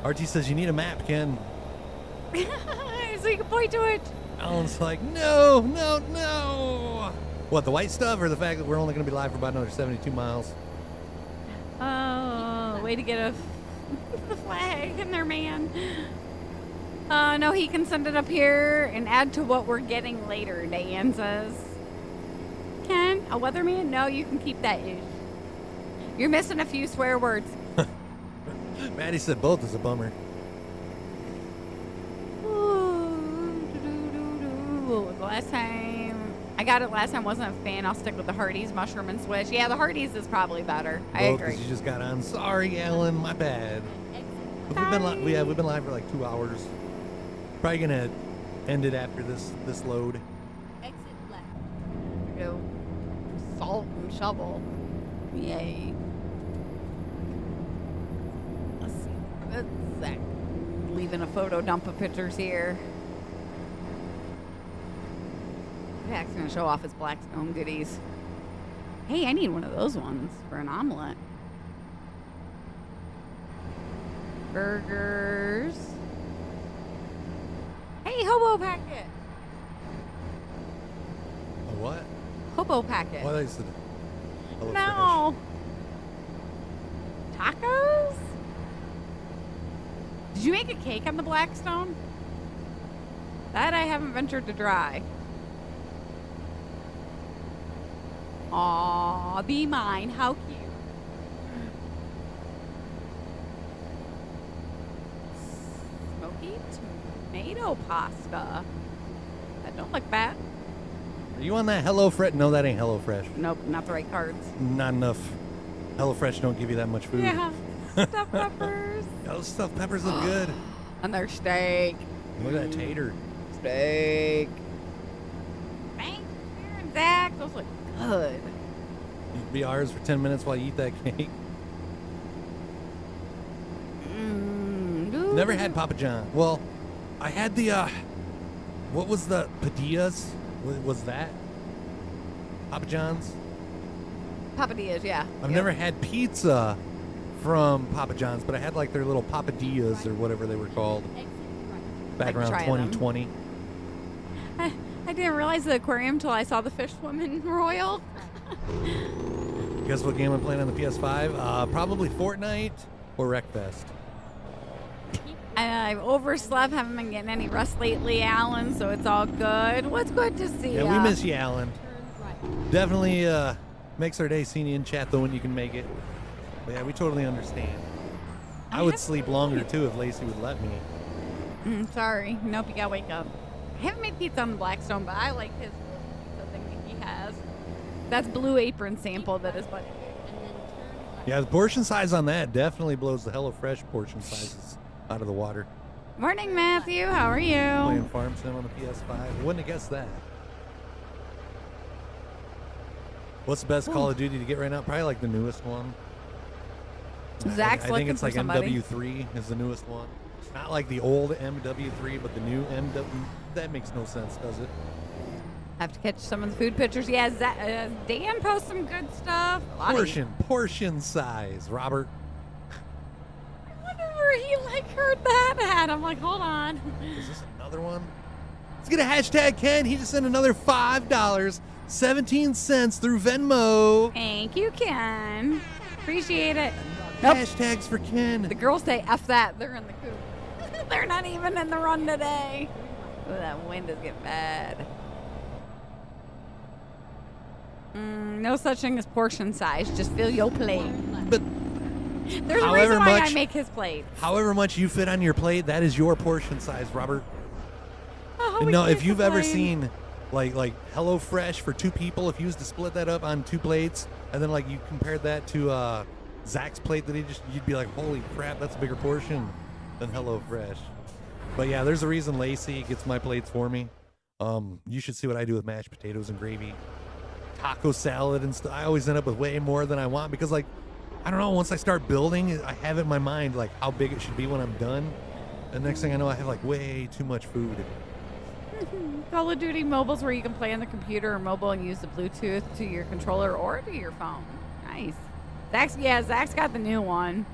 RT says, you need a map, Ken. so you can point to it. Alan's like, no. What, the white stuff or the fact that we're only going to be live for about another 72 miles? Oh, way to get the flag in there, man. No, he can send it up here and add to what we're getting later, Dan says. Ken, a weatherman? No, you can keep that ish. You're missing a few swear words. Maddie said both is a bummer. Last time I got it last time, wasn't a fan. I'll stick with the Hardee's mushroom and Swiss. Yeah, the Hardee's is probably better. I Both, 'cause agree. you just got on. Sorry, Alan, my bad. Exit. But we've been live for like 2 hours. Probably gonna end it after this load. Exit left. Go salt and shovel. Yay. Let's see. What's Zach leaving a photo dump of pictures here. Zach's gonna show off his Blackstone goodies. Hey, I need one of those ones for an omelet. Burgers. Hey, hobo packet. What? Hobo packet. What is it? No. Tacos? Did you make a cake on the Blackstone? That I haven't ventured to try. Aw, be mine. How cute. Smoky tomato pasta. That don't look bad. Are you on that HelloFresh? No, that ain't HelloFresh. Nope, not the right cards. Not enough. HelloFresh don't give you that much food. Yeah. Stuffed peppers. Those stuffed peppers look good. And their steak. Look at that tater. Steak. Thanks, Aaron, Zach. Those look good. You'd be ours for 10 minutes while you eat that cake. Never had Papa John. Well, I had the, what was the Padillas? What was that? Papa John's? Papadillas, yeah. I've Yep. never had pizza from Papa John's, but I had like their little Papadillas or whatever they were called Exit right. back Like around try them. 2020. I didn't realize the aquarium till I saw the fish swimming royal. Guess what game I'm playing on the PS5? Probably Fortnite or Wreckfest. I've overslept, haven't been getting any rest lately, Alan, so it's all good. What's good to see Yeah, ya. we miss you, Alan. Turn right. Definitely makes our day seeing you in chat, though, when you can make it. But yeah, we totally understand. I would sleep longer, too, if Lacey would let me. Sorry. Nope, you gotta wake up. I haven't made pizza on the Blackstone, but I like his pizza thing that he has. That's Blue Apron sample that is buddy. And then turn right. Yeah, the portion size on that definitely blows the HelloFresh portion sizes out of the water. Morning, Matthew. How are you? Playing Farm Sim on the PS5. Wouldn't have guessed that. What's the best Call of Duty to get right now? Probably like the newest one. Zach's I think looking it's for like somebody. MW3 is the newest one. Not like the old MW3, but the new MW. That makes no sense, does it? Have to catch some of the food pictures. Yeah, Dan posts some good stuff. A lot of- Portion size, Robert. I wonder where he heard that at. I'm like, hold on. Is this another one? Let's get a hashtag Ken. He just sent another $5.17 through Venmo. Thank you, Ken. Appreciate it. Nope. Hashtags for Ken. The girls say F that. They're in the coop. They're not even in the run today. Oh, that wind is getting bad. No such thing as portion size. Just fill your plate. But There's a However reason why I much- make his plate. however much you fit on your plate, that is your portion size, Robert. Oh, And we no, can't if you've ever complain. seen like HelloFresh for two people, if you was to split that up on two plates, and then like you compared that to Zach's plate that you'd be like, holy crap, that's a bigger portion than HelloFresh. But yeah, there's a reason Lacey gets my plates for me. You should see what I do with mashed potatoes and gravy, taco salad and stuff. I always end up with way more than I want because like, I don't know, once I start building, I have it in my mind like how big it should be when I'm done. And next thing I know, I have like way too much food. Call of Duty mobiles where you can play on the computer or mobile and use the Bluetooth to your controller or to your phone. Nice. Zach's got the new one.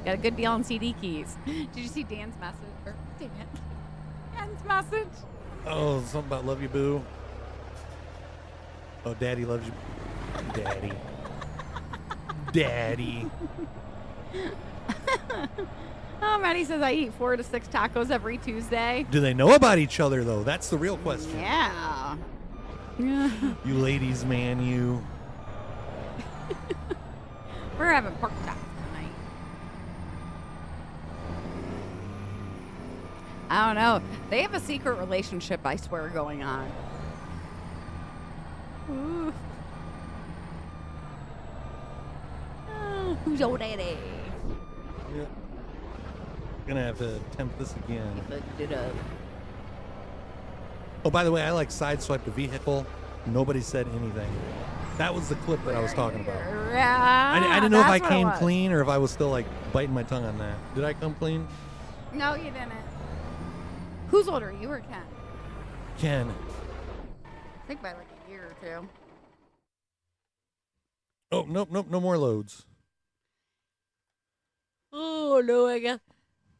Got a good deal on CD keys. Did you see Dan's message? Or, dang it. Dan's message. Oh, something about love you, boo. Oh, daddy loves you. Daddy. Daddy. Oh, Maddie says I eat 4 to 6 tacos every Tuesday. Do they know about each other, though? That's the real question. Yeah. You ladies, man, you. We're having pork chops tonight. I don't know. They have a secret relationship, I swear, going on. Ooh. Oh, who's your daddy? Yeah. Gonna have to attempt this again. Fucked it up. Oh, by the way, I like sideswiped a vehicle. Nobody said anything. That was the clip that I was talking about. Yeah, I didn't know if I that's what it came was. clean or if I was still like biting my tongue on that. Did I come clean? No, you didn't. Who's older, you or Ken? Ken. I think by like a year or two. Oh, nope, no more loads. Oh no, I got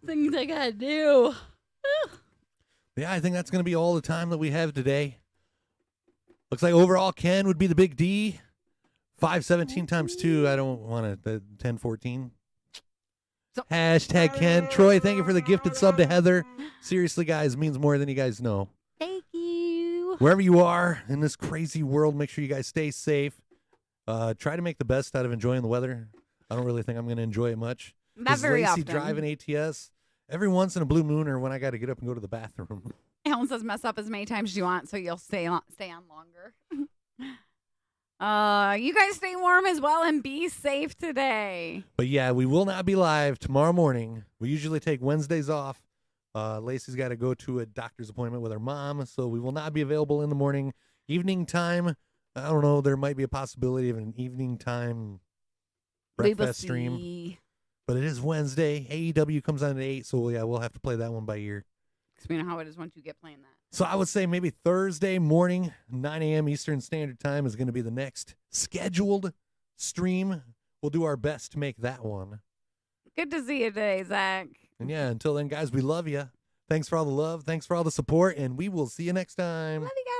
things I gotta do. Yeah, I think that's going to be all the time that we have today. Looks like overall Ken would be the big D. 517 times 2. I don't want to. 1014. So- Hashtag Ken. Troy, thank you for the gifted sub to Heather. Seriously, guys, means more than you guys know. Thank you. Wherever you are in this crazy world, make sure you guys stay safe. Try to make the best out of enjoying the weather. I don't really think I'm going to enjoy it much. Not very Lacey often. driving ATS every once in a blue moon or when I got to get up and go to the bathroom. Helen says mess up as many times as you want so you'll stay on longer. You guys stay warm as well and be safe today. But yeah, we will not be live tomorrow morning. We usually take Wednesdays off. Lacey's got to go to a doctor's appointment with her mom, so we will not be available in the morning. Evening time, I don't know, there might be a possibility of an evening time breakfast stream. But it is Wednesday. AEW comes on at 8, so yeah, we'll have to play that one by ear. Because we know how it is once you get playing that. So I would say maybe Thursday morning, 9 a.m. Eastern Standard Time is going to be the next scheduled stream. We'll do our best to make that one. Good to see you today, Zach. And yeah, until then, guys, we love you. Thanks for all the love. Thanks for all the support, and we will see you next time. Love you guys.